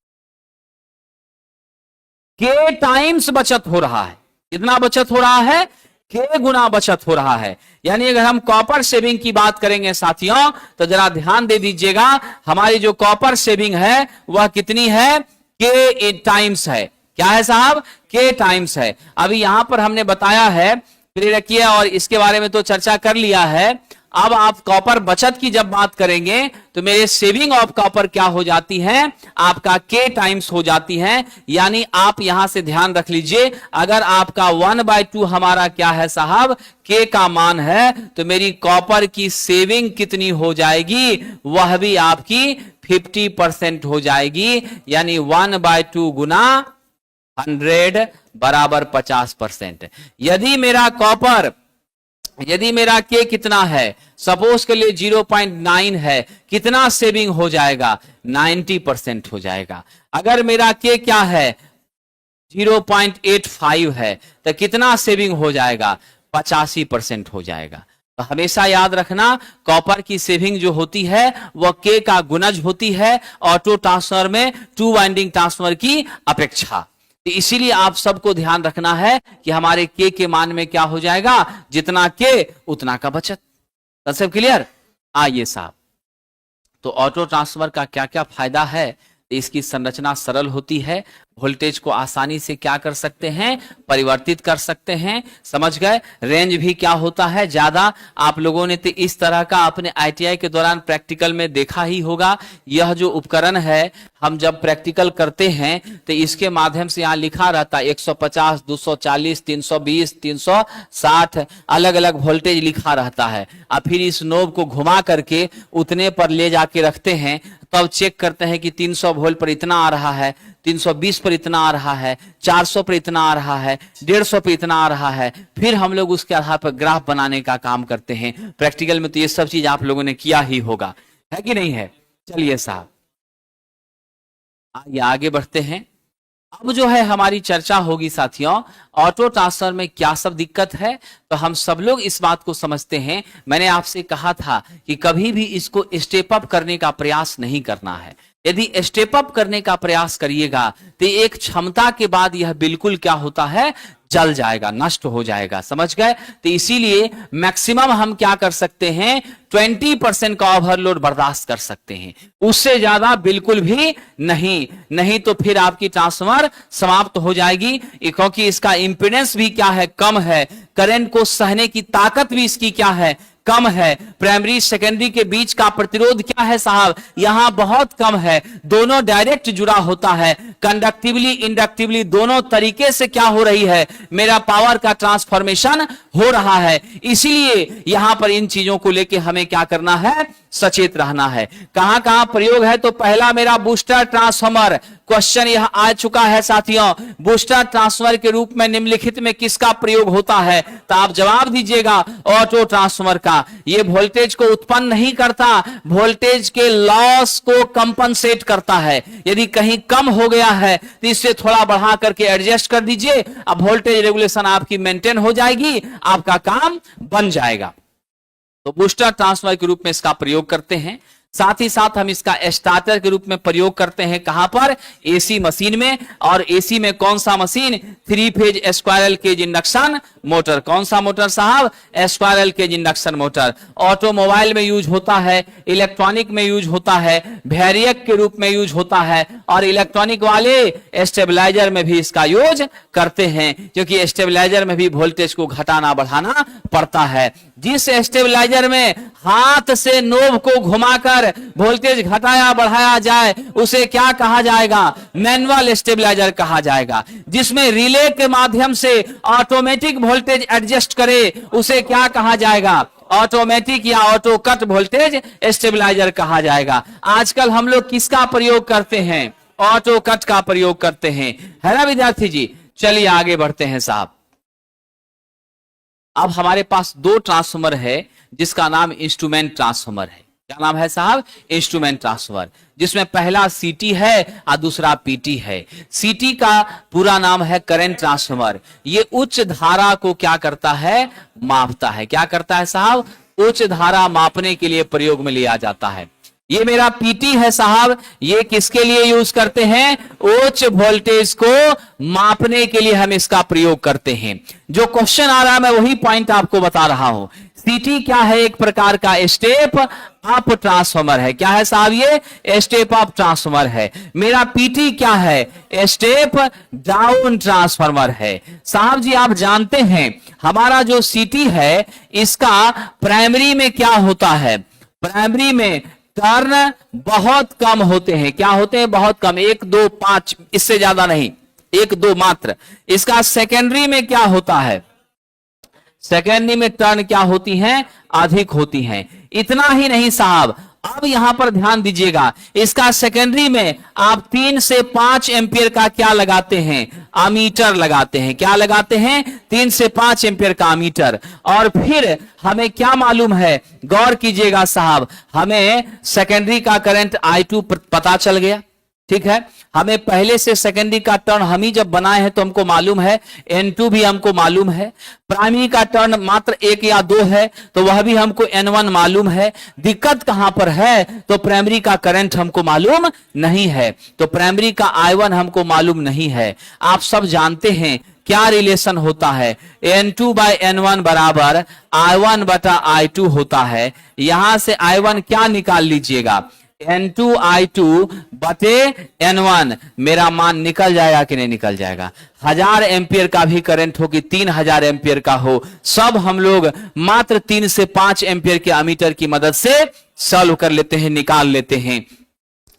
के टाइम्स बचत हो रहा है। कितना बचत हो रहा है? के गुना बचत हो रहा है। यानी अगर हम कॉपर सेविंग की बात करेंगे साथियों, तो जरा ध्यान दे दीजिएगा। हमारी जो कॉपर सेविंग है वह कितनी है? के टाइम्स है। क्या है साहब? के टाइम्स है। अभी यहां पर हमने बताया है, क्लियर रखिए, और इसके बारे में तो चर्चा कर लिया है। अब आप कॉपर बचत की जब बात करेंगे तो मेरे सेविंग ऑफ कॉपर क्या हो जाती है? आपका के टाइम्स हो जाती है। यानी आप यहां से ध्यान रख लीजिए, अगर आपका 1/2 हमारा क्या है साहब? के का मान है, तो मेरी कॉपर की सेविंग कितनी हो जाएगी? वह भी आपकी 50% हो जाएगी। यानी 1/2 गुना 100 बराबर 50%। यदि मेरा के कितना है? सपोज के लिए 0.9 है, कितना सेविंग हो जाएगा? 90% हो जाएगा। अगर मेरा के क्या है? 0.85 है, तो कितना सेविंग हो जाएगा? 85% हो जाएगा। तो हमेशा याद रखना, कॉपर की सेविंग जो होती है वह के का गुणज होती है ऑटो ट्रांसफार्मर में 2 वाइंडिंग ट्रांसफार्मर की अपेक्षा। तो इसीलिए आप सबको ध्यान रखना है कि हमारे के मान में क्या हो जाएगा? जितना के उतना का बचत। सब क्लियर? आइए साहब, तो ऑटो ट्रांसफार्मर का क्या क्या फायदा है? इसकी संरचना सरल होती है। वोल्टेज को आसानी से क्या कर सकते हैं? परिवर्तित कर सकते हैं। समझ गए? रेंज भी क्या होता है? ज्यादा। आप लोगों ने तो इस तरह का अपने आईटीआई के दौरान प्रैक्टिकल में देखा ही होगा। यह जो उपकरण है, हम जब प्रैक्टिकल करते हैं तो इसके माध्यम से यहां लिखा रहता है 150, 240, 320, 360 अलग अलग वोल्टेज लिखा रहता है। अब फिर इस नोब को घुमा करके उतने पर ले जाके रखते हैं, तब चेक करते हैं कि 300 वोल्ट पर इतना आ रहा है, 320 पर इतना आ रहा है, 400 पर इतना आ रहा है, 150 पर इतना आ रहा है। फिर हम लोग उसके आधार पर ग्राफ बनाने का काम करते हैं। प्रैक्टिकल में तो ये सब चीज आप लोगों ने किया ही होगा, है कि नहीं है? चलिए साहब, आगे बढ़ते हैं। अब जो है हमारी चर्चा होगी साथियों, ऑटो ट्रांसफार्मर में क्या सब दिक्कत है। तो हम सब लोग इस बात को समझते हैं। मैंने आपसे कहा था कि कभी भी इसको स्टेप अप करने का प्रयास नहीं करना है। यदि स्टेप अप करने का प्रयास करिएगा तो एक क्षमता के बाद यह बिल्कुल क्या होता है? जल जाएगा, नष्ट हो जाएगा। समझ गए? तो इसीलिए मैक्सिमम हम क्या कर सकते हैं? 20% का ओवरलोड बर्दाश्त कर सकते हैं, उससे ज्यादा बिल्कुल भी नहीं तो फिर आपकी ट्रांसफार्मर समाप्त हो जाएगी। क्योंकि इसका इंपीडेंस भी क्या है? कम है। करंट को सहने की ताकत भी इसकी क्या है? कम है। प्राइमरी सेकेंडरी के बीच का प्रतिरोध क्या है साहब? यहां बहुत कम है। दोनों डायरेक्ट जुड़ा होता है, कंडक्टिवली इंडक्टिवली दोनों तरीके से क्या हो रही है? मेरा पावर का ट्रांसफॉर्मेशन हो रहा है। इसीलिए यहां पर इन चीजों को लेके हमें क्या करना है? सचेत रहना है। कहां कहां प्रयोग है? तो पहला मेरा बूस्टर ट्रांसफार्मर। क्वेश्चन यह आ चुका है साथियों, बूस्टर ट्रांसफार्मर के रूप में निम्नलिखित में किसका प्रयोग होता है? तो आप जवाब दीजिएगा, ऑटो ट्रांसफार्मर का। यह वोल्टेज को उत्पन्न नहीं करता, वोल्टेज के लॉस को कंपनसेट करता है। यदि कहीं कम हो गया है तो इससे थोड़ा बढ़ा करके एडजस्ट कर दीजिए, अब वोल्टेज रेगुलेशन आपकी मेंटेन हो जाएगी, आपका काम बन जाएगा। तो बूस्टर ट्रांसफार्मर के रूप में इसका प्रयोग करते हैं। साथ ही साथ हम इसका स्टार्टर के रूप में प्रयोग करते हैं। कहां पर? एसी मशीन में। और एसी में कौन सा machine? 3 phase squirrel cage induction motor. कौन सा मोटर साहब? Squirrel cage induction motor. Automobile में यूज होता है, इलेक्ट्रॉनिक में यूज होता है, वैरियक के रूप में यूज होता है, और इलेक्ट्रॉनिक वाले स्टेबलाइजर में भी इसका यूज करते हैं, क्योंकि स्टेबलाइजर में भी वोल्टेज को घटाना बढ़ाना पड़ता है। जिस स्टेबलाइजर में हाथ से नोब को घुमाकर वोल्टेज घटाया बढ़ाया जाए उसे क्या कहा जाएगा? मैनुअल स्टेबलाइजर कहा जाएगा। जिसमें रिले के माध्यम से ऑटोमेटिक वोल्टेज एडजस्ट करे उसे क्या कहा जाएगा? ऑटोमेटिक या ऑटो कट वोल्टेज स्टेबलाइजर कहा जाएगा। आजकल हम लोग किसका प्रयोग करते हैं? ऑटो कट का प्रयोग करते हैं, है ना विद्यार्थी जी। चलिए आगे बढ़ते हैं साहब। अब हमारे पास दो ट्रांसफार्मर है जिसका नाम इंस्ट्रूमेंट ट्रांसफार्मर है। क्या नाम है साहब? इंस्ट्रूमेंट ट्रांसफार्मर, जिसमें पहला सीटी है और दूसरा पीटी है। सीटी का पूरा नाम है करंट ट्रांसफार्मर। ये उच्च धारा को क्या करता है? मापता है। क्या करता है साहब? उच्च धारा मापने के लिए प्रयोग में लिया जाता है। ये मेरा पीटी है साहब, ये किसके लिए यूज करते हैं? उच्च वोल्टेज को मापने के लिए हम इसका प्रयोग करते हैं। जो क्वेश्चन आ रहा है मैं वही पॉइंट आपको बता रहा हूं। सीटी क्या है? एक प्रकार का स्टेप अप ट्रांसफार्मर है। क्या है साहब? ये स्टेप अप ट्रांसफार्मर है। मेरा पीटी क्या है? स्टेप डाउन ट्रांसफार्मर है। साहब जी आप जानते हैं हमारा जो सीटी है इसका प्राइमरी में क्या होता है? प्राइमरी में टर्न बहुत कम होते हैं। क्या होते हैं? बहुत कम, 1 2 5, इससे ज्यादा नहीं, 1 2 मात्र। इसका सेकेंडरी में क्या होता है? सेकेंडरी में टर्न क्या होती हैं? अधिक होती हैं। इतना ही नहीं साहब, अब यहां पर ध्यान दीजिएगा, इसका सेकेंडरी में आप 3 से 5 एम्पियर का क्या लगाते हैं? अमीटर लगाते हैं। क्या लगाते हैं? 3 से 5 एम्पियर का अमीटर। और फिर हमें क्या मालूम है? गौर कीजिएगा साहब, हमें सेकेंडरी का करंट I2 पता चल गया, ठीक है। हमें पहले से सेकेंडरी का टर्न हम ही जब बनाए हैं तो हमको मालूम है, N2 भी हमको मालूम है। प्राइमरी का टर्न मात्र 1 या 2 है तो वह भी हमको N1 मालूम है। दिक्कत कहां पर है? तो प्राइमरी का करंट हमको मालूम नहीं है, तो प्राइमरी का I1 हमको मालूम नहीं है। आप सब जानते हैं क्या रिलेशन होता है? N2/N1 बराबर I1 बटा I2 होता है। यहां से I1 क्या निकाल लीजिएगा? N2I2 बटे N1। मेरा मान निकल जाएगा कि नहीं निकल जाएगा? 1000 एम्पियर का भी करंट हो कि 3000 एम्पियर का हो, सब हम लोग मात्र 3 से 5 एम्पियर के अमीटर की मदद से सॉल्व कर लेते हैं, निकाल लेते हैं।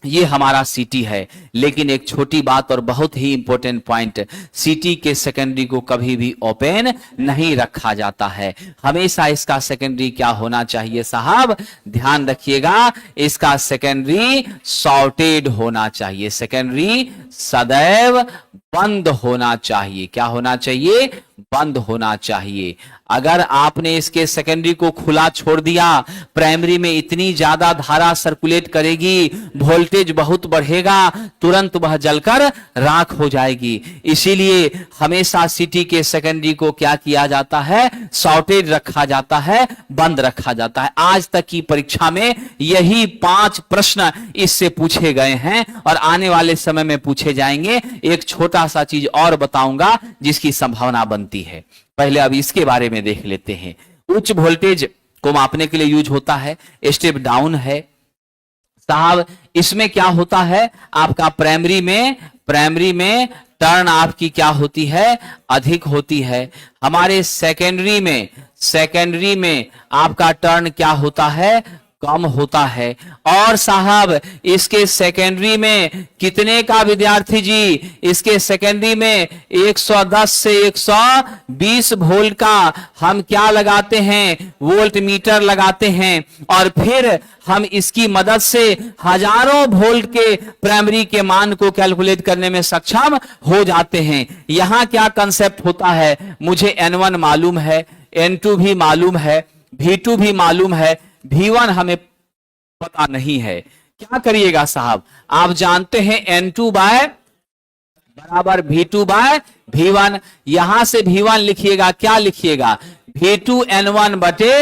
ये हमारा सीटी है। लेकिन एक छोटी बात और बहुत ही इंपॉर्टेंट पॉइंट, सीटी के सेकेंडरी को कभी भी ओपन नहीं रखा जाता है। हमेशा इसका सेकेंडरी क्या होना चाहिए साहब? ध्यान रखिएगा, इसका सेकेंडरी शॉर्टेड होना चाहिए। सेकेंडरी सदैव बंद होना चाहिए। क्या होना चाहिए? बंद होना चाहिए। अगर आपने इसके सेकेंडरी को खुला छोड़ दिया, प्राइमरी में इतनी ज्यादा धारा सर्कुलेट करेगी, वोल्टेज बहुत बढ़ेगा, तुरंत वह जलकर राख हो जाएगी। इसीलिए हमेशा सीटी के सेकेंडरी को क्या किया जाता है? शॉर्टेड रखा जाता है, बंद रखा जाता है। आज तक की परीक्षा में यही 5 प्रश्न इससे पूछे गए हैं और आने वाले समय में पूछे जाएंगे। एक छोटा सा चीज और बताऊंगा जिसकी संभावना बनती है। पहले अब इसके बारे में देख लेते हैं। उच्च वोल्टेज को मापने के लिए यूज होता है, स्टेप डाउन है साहब। इसमें क्या होता है? आपका प्राइमरी में टर्न आपकी क्या होती है? अधिक होती है। हमारे सेकेंडरी में आपका टर्न क्या होता है? कम होता है। और साहब इसके सेकेंडरी में कितने का विद्यार्थी जी? इसके सेकेंडरी में 110 से 120 वोल्ट का हम क्या लगाते हैं? वोल्ट मीटर लगाते हैं। और फिर हम इसकी मदद से हजारों वोल्ट के प्राइमरी के मान को कैलकुलेट करने में सक्षम हो जाते हैं। यहां क्या कंसेप्ट होता है? मुझे N1 मालूम है, N2 भी मालूम है, V2 भी मालूम है, V1 हमें पता नहीं है। क्या करिएगा साहब? आप जानते हैं N2 बराबर V2/V1। यहां से V1 लिखिएगा, क्या लिखिएगा? V2 N1 बटे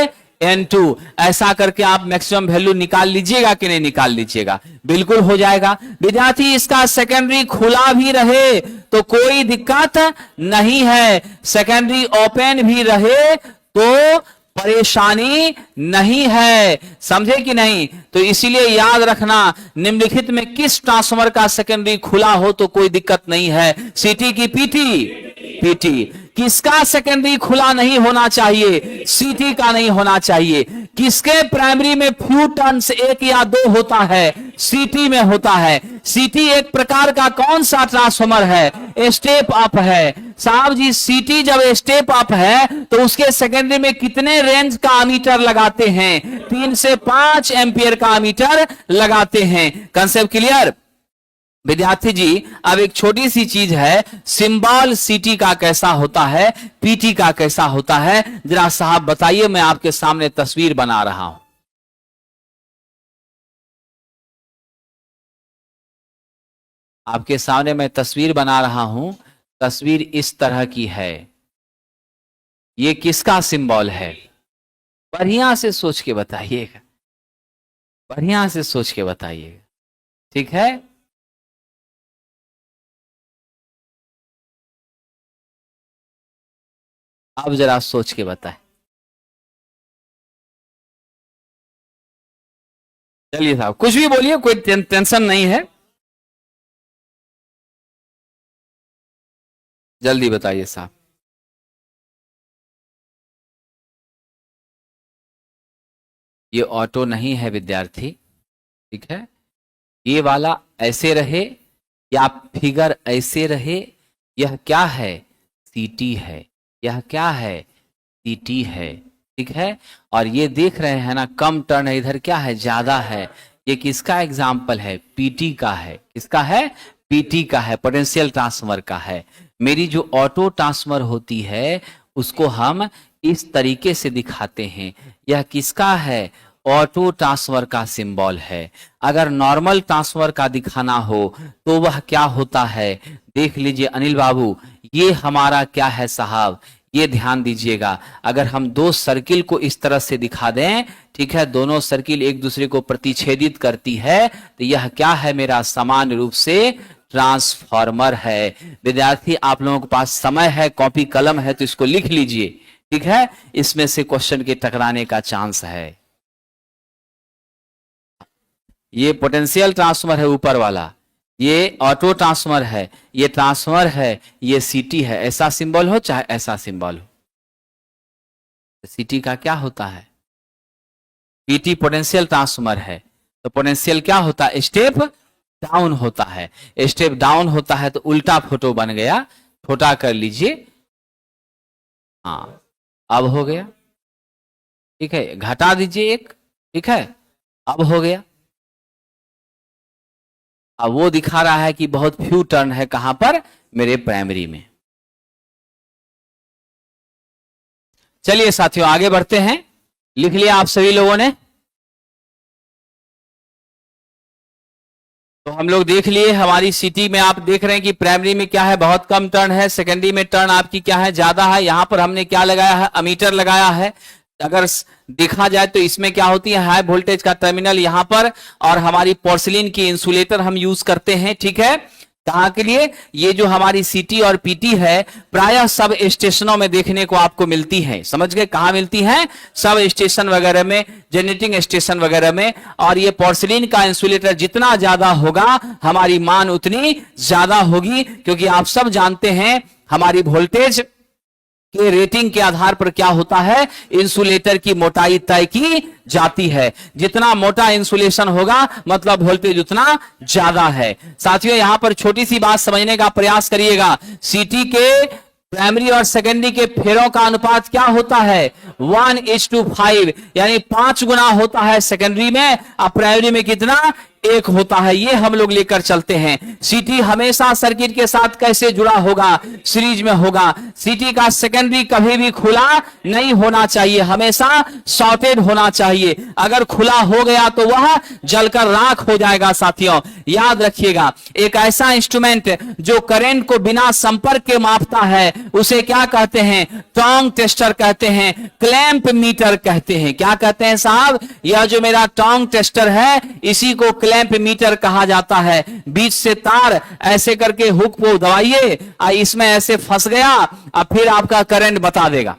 N2, ऐसा करके आप मैक्सिमम वैल्यू निकाल लीजिएगा कि नहीं निकाल लीजिएगा? बिल्कुल हो जाएगा। विद्यार्थी इसका सेकेंडरी खुला भी रहे तो कोई दिक्कत नहीं है, सेकेंडरी ओपन भी रहे तो परेशानी नहीं है, समझे कि नहीं? तो इसीलिए याद रखना, निम्नलिखित में किस ट्रांसफार्मर का सेकेंडरी खुला हो तो कोई दिक्कत नहीं है? सीटी की पीटी? पीटी। किसका सेकेंडरी खुला नहीं होना चाहिए? सीटी का नहीं होना चाहिए। किसके प्राइमरी में फ्यू टर्न्स, एक या दो होता है? सीटी में होता है। सीटी एक प्रकार का कौन सा ट्रांसफार्मर है? स्टेप अप है। साहब जी, सीटी जब स्टेप अप है तो उसके सेकेंडरी में कितने रेंज का अमीटर लगाते हैं? 3 से 5 एम्पियर का अमीटर लगाते हैं। Concept clear? विद्यार्थी जी, अब एक छोटी सी चीज है, सिंबल सीटी का कैसा होता है, पीटी का कैसा होता है, जरा साहब बताइए। मैं आपके सामने तस्वीर बना रहा हूं। आपके सामने मैं तस्वीर बना रहा हूं। तस्वीर इस तरह की है। ये किसका सिंबल है? बढ़िया से सोच के बताइएगा, बढ़िया से सोच के बताइएगा, ठीक है? अब जरा सोच के बताएं। चलिए साहब, कुछ भी बोलिए, कोई टेंशन नहीं है, जल्दी बताइए साहब। ये ऑटो नहीं है विद्यार्थी, ठीक है? ये वाला ऐसे रहे या फिगर ऐसे रहे, यह क्या है? सीटी है। यह क्या है? सीटी है, ठीक है? और ये देख रहे हैं ना, कम टर्न है, इधर क्या है? ज्यादा है। ये किसका एग्जाम्पल है? पीटी का है। किसका है? पीटी का है, पोटेंशियल ट्रांसफार्मर का है। मेरी जो ऑटो ट्रांसफार्मर होती है उसको हम इस तरीके से दिखाते हैं। यह किसका है? ऑटो ट्रांसफार्मर का सिंबल है। अगर नॉर्मल ट्रांसफार्मर का दिखाना हो तो वह क्या होता है? देख लीजिए अनिल बाबू, ये हमारा क्या है साहब? ये ध्यान दीजिएगा, अगर हम दो सर्किल को इस तरह से दिखा दें, ठीक है, दोनों सर्किल एक दूसरे को प्रतिच्छेदित करती है, तो यह क्या है मेरा? समान रूप से ट्रांसफार्मर है। विद्यार्थी, आप लोगों के पास समय है, कॉपी कलम है, तो इसको लिख लीजिए, ठीक है? इसमें से क्वेश्चन के टकराने का चांस है। ये पोटेंशियल ट्रांसफार्मर है ऊपर वाला, ये ऑटो ट्रांसफार्मर है, ये ट्रांसफार्मर है, ये सीटी है। ऐसा सिंबल हो चाहे ऐसा सिंबल हो, सीटी का क्या होता है? पीटी पोटेंशियल ट्रांसफार्मर है, तो पोटेंशियल क्या होता है? स्टेप डाउन होता है। स्टेप डाउन होता है तो उल्टा फोटो बन गया, छोटा कर लीजिए। हाँ, अब हो गया, ठीक है? घटा दीजिए एक, ठीक है? अब हो गया। अब वो दिखा रहा है कि बहुत फ्यू टर्न है, कहां पर? मेरे प्राइमरी में। चलिए साथियों, आगे बढ़ते हैं। लिख लिया आप सभी लोगों ने? तो हम लोग देख लिए हमारी सिटी में, आप देख रहे हैं कि प्राइमरी में क्या है? बहुत कम टर्न है। सेकेंडरी में टर्न आपकी क्या है? ज्यादा है। यहां पर हमने क्या लगाया है? अमीटर लगाया है। अगर देखा जाए तो इसमें क्या होती है? हाई वोल्टेज का टर्मिनल यहां पर, और हमारी पोर्सिलिन की इंसुलेटर हम यूज करते हैं, ठीक है? कहां के लिए? ये जो हमारी सीटी और पीटी है प्रायः सब स्टेशनों में देखने को आपको मिलती है। समझ गए? कहां मिलती है? सब स्टेशन वगैरह में, जनरेटिंग स्टेशन वगैरह में। और ये पोर्सिलिन का इंसुलेटर जितना ज्यादा होगा हमारी मान उतनी ज्यादा होगी, क्योंकि आप सब जानते हैं हमारी वोल्टेज के रेटिंग के आधार पर क्या होता है? इंसुलेटर की मोटाई तय की जाती है। जितना मोटा इंसुलेशन होगा मतलब वोल्टेज उतना ज्यादा है। साथियों, यहां पर छोटी सी बात समझने का प्रयास करिएगा। सीटी के प्राइमरी और सेकेंडरी के फेरों का अनुपात क्या होता है? 1:5, यानी 5 गुना होता है सेकेंडरी में, और प्राइमरी में कितना? 1 होता है। ये हम लोग लेकर चलते हैं। सीटी हमेशा सर्किट के साथ कैसे जुड़ा होगा? सीरीज में होगा। सीटी का सेकेंडरी कभी भी खुला नहीं होना चाहिए, हमेशा शॉर्टेड होना चाहिए। अगर खुला हो गया तो वह जलकर राख हो जाएगा। साथियों याद रखिएगा, एक ऐसा इंस्ट्रूमेंट जो करंट को बिना संपर्क के मापता है उसे क्या कहते हैं? टोंग टेस्टर कहते हैं, क्लैंप मीटर कहते हैं। क्या कहते हैं साहब? यह जो मेरा टोंग टेस्टर है इसी को क्लैंप मीटर कहा जाता है। बीच से तार ऐसे करके हुक को दबाइए, इसमें ऐसे फंस गया, अब फिर आपका करंट बता देगा।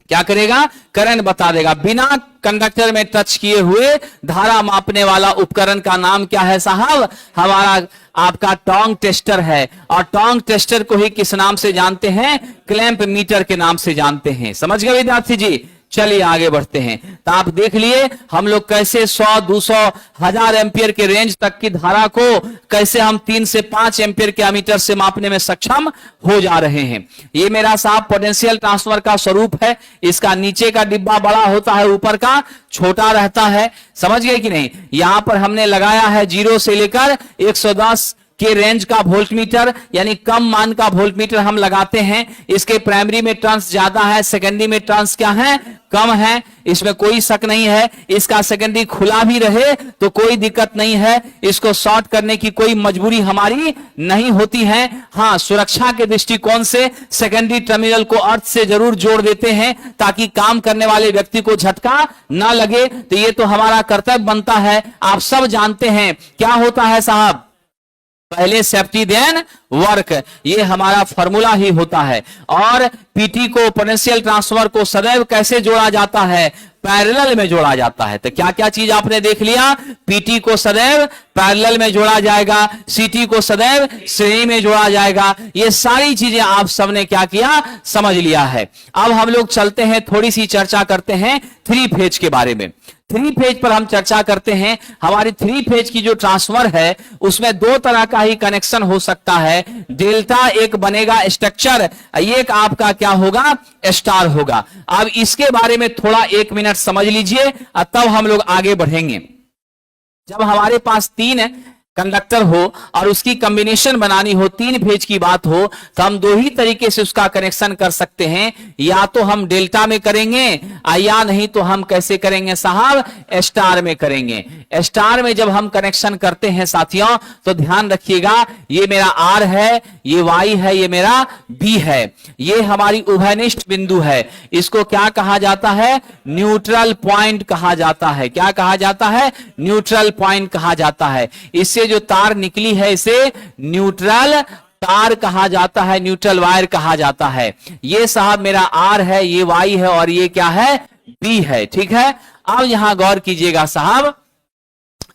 क्या करेगा? करंट बता देगा। बिना कंडक्टर में टच किए हुए धारा मापने वाला उपकरण का नाम क्या है साहब? हमारा आपका टोंग टेस्टर है। और टोंग टेस्टर को ही किस नाम से जानते हैं? क्लैंप मीटर के नाम से जानते हैं। समझ गए विद्यार्थी जी? चलिए आगे बढ़ते हैं। तो आप देख लिए हम लोग कैसे 100, 200, 1000 एम्पियर के रेंज तक की धारा को कैसे हम 3 से 5 एम्पियर के एमीटर से मापने में सक्षम हो जा रहे हैं। ये मेरा साहब पोटेंशियल ट्रांसफर का स्वरूप है। इसका नीचे का डिब्बा बड़ा होता है, ऊपर का छोटा रहता है। समझ गए कि नहीं? यहां पर हमने लगाया है 0 से लेकर 110 के रेंज का वोल्टमीटर, यानी कम मान का वोल्टमीटर हम लगाते हैं। इसके प्राइमरी में टर्न्स ज्यादा है, सेकेंडरी में टर्न्स क्या है? कम है। इसमें कोई शक नहीं है। इसका सेकेंडरी खुला भी रहे तो कोई दिक्कत नहीं है, इसको शॉर्ट करने की कोई मजबूरी हमारी नहीं होती है। हाँ, सुरक्षा के दृष्टिकोण से सेकेंडरी टर्मिनल को अर्थ से जरूर जोड़ देते हैं ताकि काम करने वाले व्यक्ति को झटका ना लगे। तो ये तो हमारा कर्तव्य बनता है। आप सब जानते हैं क्या होता है साहब? पहले सेफ्टी देन वर्क, ये हमारा फॉर्मूला ही होता है। और पीटी को, पोटेंशियल ट्रांसफर को सदैव कैसे जोड़ा जाता है? पैरेलल में जोड़ा जाता है। तो क्या क्या चीज आपने देख लिया? पीटी को सदैव पैरेलल में जोड़ा जाएगा, सीटी को सदैव श्रेणी में जोड़ा जाएगा। ये सारी चीजें आप सबने क्या किया? समझ लिया है। अब हम लोग चलते हैं, थोड़ी सी चर्चा करते हैं 3 फेज के बारे में। 3 फेज पर हम चर्चा करते हैं। हमारी 3 फेज की जो ट्रांसफर है उसमें 2 तरह का ही कनेक्शन हो सकता है। डेल्टा एक बनेगा स्ट्रक्चर, एक आपका क्या होगा? स्टार होगा। अब इसके बारे में थोड़ा 1 मिनट समझ लीजिए, तब हम लोग आगे बढ़ेंगे। जब हमारे पास 3 कंडक्टर हो और उसकी कॉम्बिनेशन बनानी हो, 3 फेज की बात हो, तो हम 2 ही तरीके से उसका कनेक्शन कर सकते हैं। या तो हम डेल्टा में करेंगे या नहीं तो हम कैसे करेंगे साहब? स्टार में करेंगे। स्टार में जब हम कनेक्शन करते हैं साथियों तो ध्यान रखिएगा, ये मेरा आर है, ये वाई है, ये मेरा बी है। ये हमारी उभयनिष्ठ बिंदु है। इसको क्या कहा जाता है? न्यूट्रल पॉइंट कहा जाता है। क्या कहा जाता है? न्यूट्रल पॉइंट कहा जाता है। इससे जो तार निकली है इसे न्यूट्रल तार कहा जाता है, न्यूट्रल वायर कहा जाता है। ये साहब मेरा आर है, ये वाई है और ये क्या है? बी है। ठीक है, अब यहां गौर कीजिएगा साहब,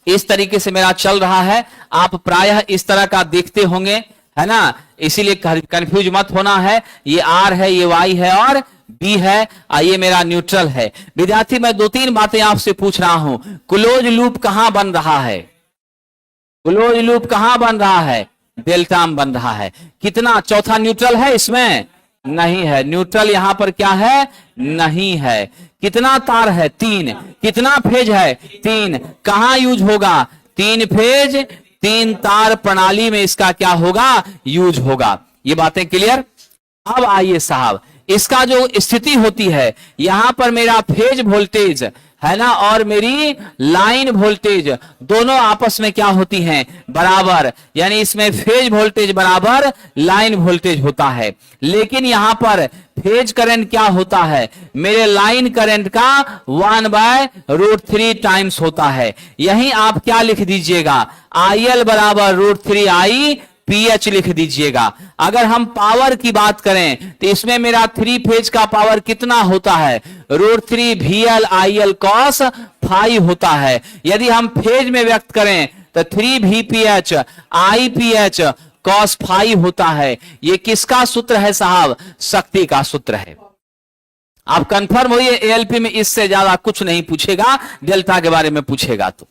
इस तरीके से मेरा चल रहा है। आप प्रायः इस तरह का देखते होंगे, है ना? इसीलिए कंफ्यूज मत होना है। ये आर है, ये वाई है और बी है, ये मेरा न्यूट्रल है। विद्यार्थी, मैं 2-3 बातें आपसे पूछ रहा हूं। क्लोज लूप कहां बन रहा है? क्लोज लूप कहां बन रहा है? डेल्टा में बन रहा है। कितना? चौथा न्यूट्रल है इसमें? नहीं है। न्यूट्रल यहां पर क्या है? नहीं है। कितना तार है? 3। कितना फेज है? 3। कहां यूज होगा? 3 फेज 3 तार प्रणाली में इसका क्या होगा? यूज होगा। ये बातें क्लियर? अब आइए साहब, इसका जो स्थिति होती है, यहां पर मेरा फेज वोल्टेज है ना और मेरी लाइन वोल्टेज दोनों आपस में क्या होती हैं? बराबर। यानी इसमें फेज वोल्टेज बराबर लाइन वोल्टेज होता है। लेकिन यहां पर फेज करंट क्या होता है? मेरे लाइन करंट का 1/√3 टाइम्स होता है। यही आप क्या लिख दीजिएगा? IL बराबर √3 I PH लिख दीजिएगा। अगर हम पावर की बात करें तो इसमें मेरा 3 फेज का पावर कितना होता है? √3 VL IL cos phi होता है। यदि हम फेज में व्यक्त करें तो 3 VPH IPH cos phi होता है। ये किसका सूत्र है साहब? शक्ति का सूत्र है। आप कंफर्म होइए, ALP में इससे ज्यादा कुछ नहीं पूछेगा, डेल्टा के बारे में पूछेगा तो।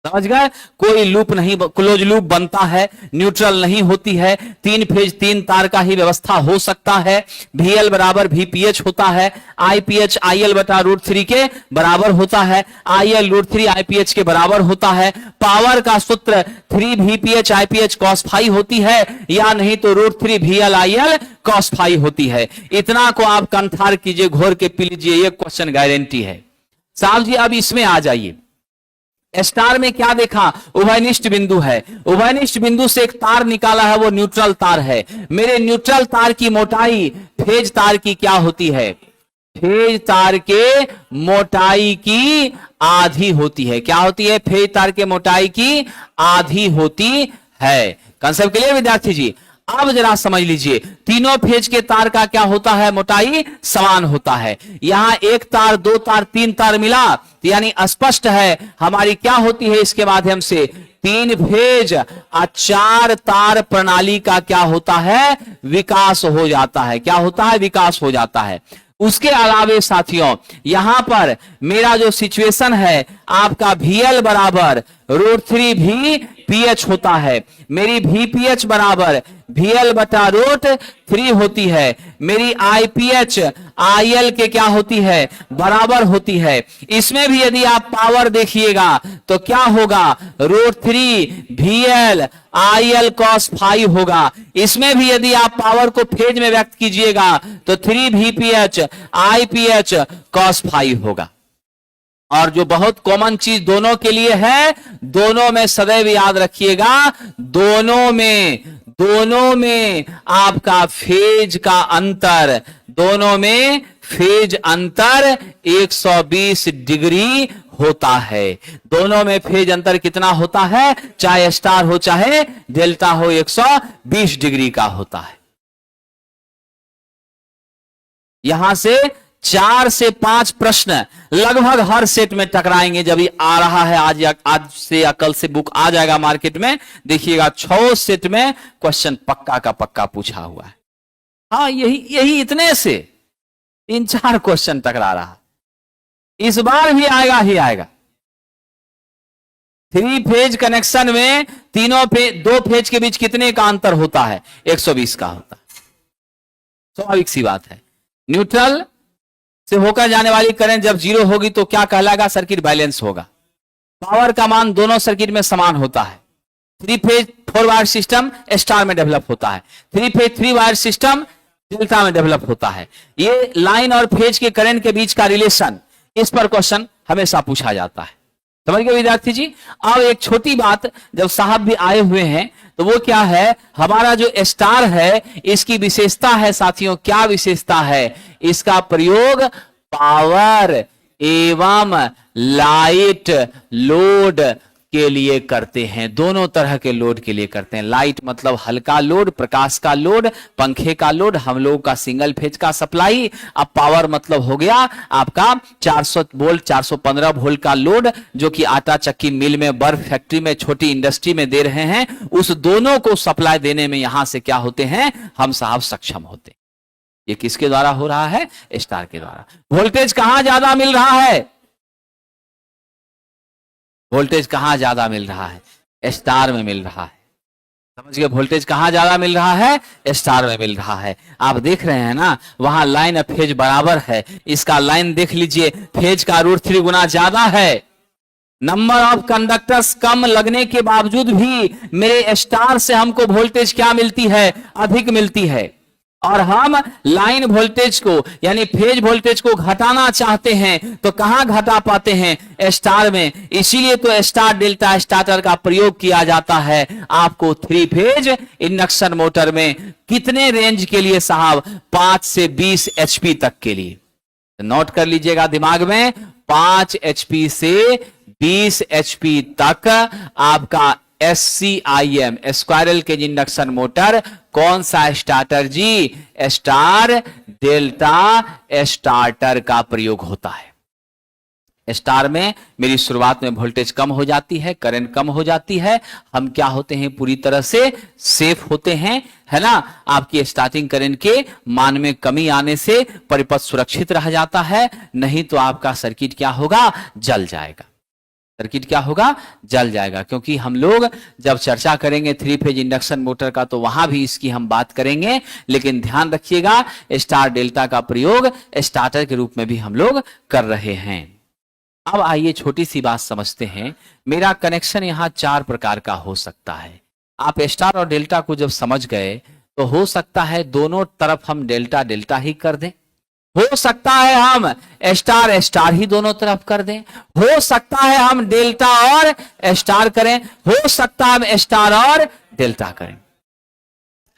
समझ गए? कोई लूप नहीं, क्लोज लूप बनता है, न्यूट्रल नहीं होती है। 3 फेज 3 तार का ही व्यवस्था हो सकता है। VL बराबर VPH होता है, IPH IL बटा √3 के बराबर होता है, IL √3 IPH के बराबर होता है। पावर का सूत्र 3 VPH IPH cos phi होती है, या नहीं तो √3 VL IL cos phi होती है। इतना को आप कंठार कीजिए, घोर के पी लीजिए, ये क्वेश्चन गारंटी है। साहब जी अब इसमें आ जाइए। स्टार में क्या देखा, उभयनिष्ठ बिंदु है, उभयनिष्ठ बिंदु से एक तार निकाला है, वो न्यूट्रल तार है। मेरे न्यूट्रल तार की मोटाई फेज तार की क्या होती है, फेज तार के मोटाई की आधी होती है। क्या होती है, फेज तार के मोटाई की आधी होती है। कंसेप्ट क्लियर विद्यार्थी जी। अब जरा समझ लीजिए, तीनों फेज के तार का क्या होता है, मोटाई समान होता है। यहां एक तार, दो तार, तीन तार मिला, तो यानी स्पष्ट है हमारी क्या होती है, इसके माध्यम से तीन फेज और चार तार प्रणाली का क्या होता है, विकास हो जाता है। क्या होता है, विकास हो जाता है। उसके अलावे साथियों, यहां पर मेरा जो सिचुएशन है, आपका VL बराबर √3 VPH होता है। मेरी VPH बराबर VL बटा √3 होती है। मेरी IPH IL के क्या होती है, बराबर होती है। इसमें भी यदि आप पावर देखिएगा तो क्या होगा, √3 VL IL cos phi होगा। इसमें भी यदि आप पावर को फेज में व्यक्त कीजिएगा तो 3 VPH IPH cos phi होगा। और जो बहुत कॉमन चीज दोनों के लिए है, दोनों में सदैव याद रखिएगा, दोनों में आपका फेज का अंतर, दोनों में फेज अंतर 120 डिग्री होता है। दोनों में फेज अंतर कितना होता है, चाहे स्टार हो चाहे डेल्टा हो, 120 डिग्री का होता है। यहां से 4 से 5 प्रश्न लगभग हर सेट में टकराएंगे। जब ये आ रहा है, आज से या कल से बुक आ जाएगा मार्केट में, देखिएगा 6 सेट में क्वेश्चन पक्का का पक्का पूछा हुआ है। हाँ, यही इतने से 3-4 क्वेश्चन टकरा रहा, इस बार भी आएगा ही आएगा। 3 फेज कनेक्शन में दो फेज के बीच कितने का अंतर होता है, 120 का होता है। स्वाभाविक सी बात है। न्यूट्रल से होकर जाने वाली करंट जब 0 होगी तो क्या कहलाएगा, सर्किट बैलेंस होगा। पावर का मान दोनों सर्किट में समान होता है। 3 फेज 4 वायर सिस्टम स्टार में डेवलप होता है, 3 फेज 3 वायर सिस्टम डेल्टा में डेवलप होता है। ये लाइन और फेज के करंट के बीच का रिलेशन, इस पर क्वेश्चन हमेशा पूछा जाता है। समझ गए विद्यार्थी जी। अब एक छोटी बात, जब साहब भी आए हुए हैं तो वो क्या है, हमारा जो स्टार है इसकी विशेषता है साथियों, क्या विशेषता है, इसका प्रयोग पावर एवं लाइट लोड के लिए करते हैं। दोनों तरह के लोड के लिए करते हैं। लाइट मतलब हल्का लोड, प्रकाश का लोड, पंखे का लोड, हम लोगों का सिंगल फेज का सप्लाई। अब पावर मतलब हो गया आपका 400 वोल्ट 415 वोल्ट का लोड, जो कि आटा चक्की मिल में, बर्फ फैक्ट्री में, छोटी इंडस्ट्री में दे रहे हैं। उस दोनों को सप्लाई देने में यहां से क्या होते हैं, हम साहब सक्षम होते हैं। ये किसके द्वारा हो रहा है, स्टार के द्वारा। वोल्टेज कहां ज्यादा मिल रहा है, वोल्टेज कहां ज्यादा मिल रहा है, स्टार में मिल रहा है। समझ गए, वोल्टेज कहां ज्यादा मिल रहा है, स्टार में मिल रहा है। आप देख रहे हैं ना, वहां लाइन और फेज बराबर है। इसका लाइन देख लीजिए, फेज का √3 गुना ज्यादा है। नंबर ऑफ कंडक्टर्स कम लगने के बावजूद भी मेरे स्टार से हमको वोल्टेज क्या मिलती है, अधिक मिलती है। और हम लाइन वोल्टेज को यानी फेज वोल्टेज को घटाना चाहते हैं तो कहां घटा पाते हैं, स्टार में। इसीलिए तो स्टार डेल्टा स्टार्टर का प्रयोग किया जाता है। आपको 3 फेज इंडक्शन मोटर में कितने रेंज के लिए साहब, 5 से 20 HP तक के लिए। नोट कर लीजिएगा दिमाग में, 5 HP से 20 HP तक आपका SCIM squirrel cage induction motor कौन सा स्टार्टर जी, स्टार डेल्टा स्टार्टर का प्रयोग होता है। स्टार में मेरी शुरुआत में वोल्टेज कम हो जाती है, करंट कम हो जाती है, हम क्या होते हैं, पूरी तरह से सेफ होते हैं, है ना। आपकी स्टार्टिंग करंट के मान में कमी आने से परिपथ सुरक्षित रह जाता है, नहीं तो आपका सर्किट क्या होगा, जल जाएगा। सर्किट क्या होगा, जल जाएगा। क्योंकि हम लोग जब चर्चा करेंगे 3 फेज इंडक्शन मोटर का तो वहां भी इसकी हम बात करेंगे, लेकिन ध्यान रखिएगा स्टार डेल्टा का प्रयोग स्टार्टर के रूप में भी हम लोग कर रहे हैं। अब आइए छोटी सी बात समझते हैं। मेरा कनेक्शन यहां 4 प्रकार का हो सकता है। आप स्टार और डेल्टा को जब समझ गए तो हो सकता है दोनों तरफ हम डेल्टा डेल्टा ही कर दें, हो सकता है हम स्टार स्टार ही दोनों तरफ कर दें, हो सकता है हम डेल्टा और स्टार करें, हो सकता है हम स्टार और डेल्टा करें,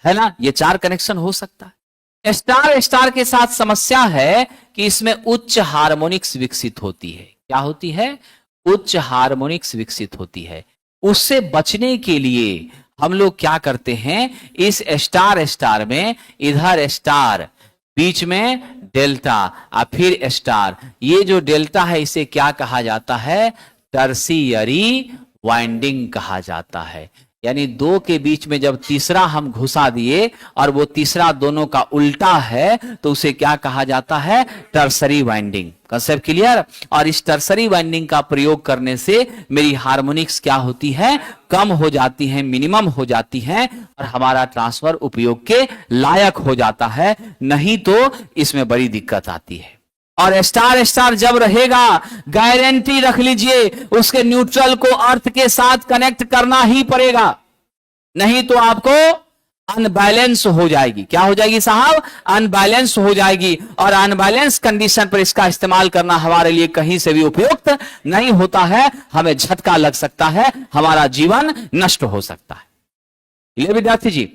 है ना। ये 4 कनेक्शन हो सकता है। स्टार स्टार के साथ समस्या है कि इसमें उच्च हार्मोनिक्स विकसित होती है। क्या होती है? उच्च हार्मोनिक्स विकसित होती है। उससे बचने के लिए हम लोग क्या करते हैं, इस स्टार स्टार में इधर स्टार, बीच में डेल्टा और फिर स्टार, ये जो डेल्टा है इसे क्या कहा जाता है? टर्सियरी वाइंडिंग कहा जाता है। यानी 2 के बीच में जब तीसरा हम घुसा दिए और वो तीसरा दोनों का उल्टा है तो उसे क्या कहा जाता है? Tertiary winding. Concept clear? और इस टर्सरी वाइंडिंग का प्रयोग करने से मेरी हार्मोनिक्स क्या होती है? कम हो जाती है, मिनिमम हो जाती है और हमारा ट्रांसफर उपयोग के लायक हो जाता है, नहीं तो इसमें बड़ी दिक्कत आती है। और स्टार स्टार जब रहेगा, गारंटी रख लीजिए उसके न्यूट्रल को अर्थ के साथ कनेक्ट करना ही पड़ेगा, नहीं तो आपको अनबैलेंस हो जाएगी। क्या हो जाएगी साहब? अनबैलेंस हो जाएगी। और अनबैलेंस कंडीशन पर इसका इस्तेमाल करना हमारे लिए कहीं से भी उपयुक्त नहीं होता है। हमें झटका लग सकता है, हमारा जीवन नष्ट हो सकता है। ये विद्यार्थी जी,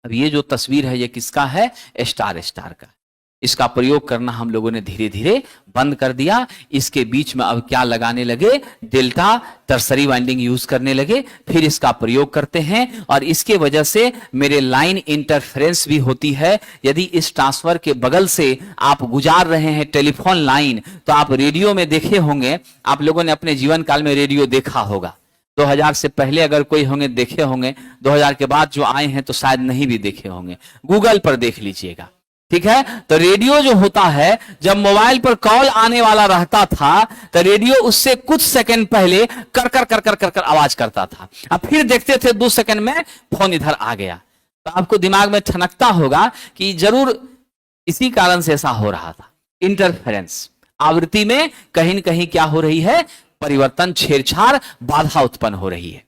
अब ये जो तस्वीर है ये किसका है? स्टार स्टार का। इसका प्रयोग करना हम लोगों ने धीरे धीरे बंद कर दिया। इसके बीच में अब क्या लगाने लगे? डेल्टा टर्सरी वाइंडिंग यूज करने लगे, फिर इसका प्रयोग करते हैं और इसके वजह से मेरे लाइन इंटरफेरेंस भी होती है। यदि इस ट्रांसफर के बगल से आप गुजार रहे हैं टेलीफोन लाइन, तो आप रेडियो में देखे होंगे, आप लोगों ने अपने जीवन काल में रेडियो देखा होगा। 2000 से पहले अगर कोई होंगे देखे होंगे, 2000 के बाद जो आए हैं तो शायद नहीं भी देखे होंगे, गूगल पर देख लीजिएगा, ठीक है। तो रेडियो जो होता है, जब मोबाइल पर कॉल आने वाला रहता था तो रेडियो उससे कुछ सेकंड पहले कर कर कर कर कर कर आवाज करता था, अब फिर देखते थे 2 सेकंड में फोन इधर आ गया। तो आपको दिमाग में ठनकता होगा कि जरूर इसी कारण से ऐसा हो रहा था। इंटरफेरेंस, आवृत्ति में कहीं न कहीं क्या हो रही है? परिवर्तन, छेड़छाड़, बाधा उत्पन्न हो रही है।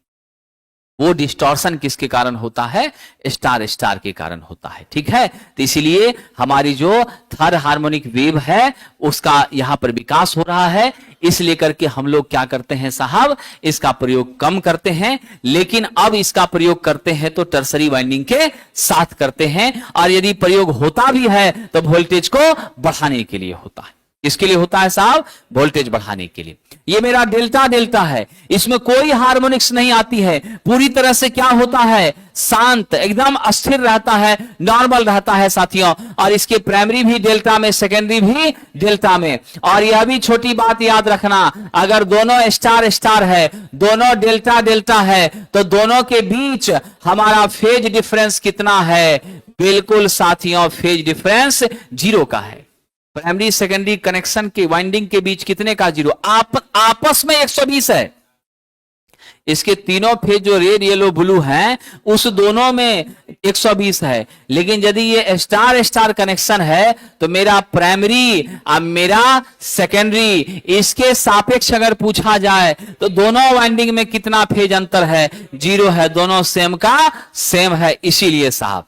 वो डिस्टॉर्शन किसके कारण होता है? स्टार स्टार के कारण होता है, ठीक है। तो इसीलिए हमारी जो थर्ड हार्मोनिक वेव है उसका यहां पर विकास हो रहा है। इसलिए करके हम लोग क्या करते हैं साहब? इसका प्रयोग कम करते हैं, लेकिन अब इसका प्रयोग करते हैं तो टर्सरी वाइंडिंग के साथ करते हैं। और यदि प्रयोग होता भी है तो वोल्टेज को बढ़ाने के लिए होता है। इसके लिए होता है साहब? वोल्टेज बढ़ाने के लिए। ये मेरा डेल्टा डेल्टा है, इसमें कोई हार्मोनिक्स नहीं आती है, पूरी तरह से क्या होता है? शांत, एकदम अस्थिर रहता है, नॉर्मल रहता है साथियों। और इसके प्राइमरी भी डेल्टा में, सेकेंडरी भी डेल्टा में। और यह भी छोटी बात याद रखना, अगर दोनों स्टार स्टार है, दोनों डेल्टा डेल्टा है, तो दोनों के बीच हमारा फेज डिफरेंस कितना है? बिल्कुल साथियों, फेज डिफरेंस 0 का है। प्राइमरी सेकेंडरी कनेक्शन के वाइंडिंग के बीच कितने का? 0। आपस में 120 है। इसके तीनों फेज जो रेड येलो ब्लू हैं उस दोनों में 120 है। लेकिन यदि ये स्टार स्टार कनेक्शन है तो मेरा प्राइमरी और मेरा सेकेंडरी, इसके सापेक्ष अगर पूछा जाए तो दोनों वाइंडिंग में कितना फेज अंतर है? 0 है। दोनों सेम का सेम है। इसीलिए साहब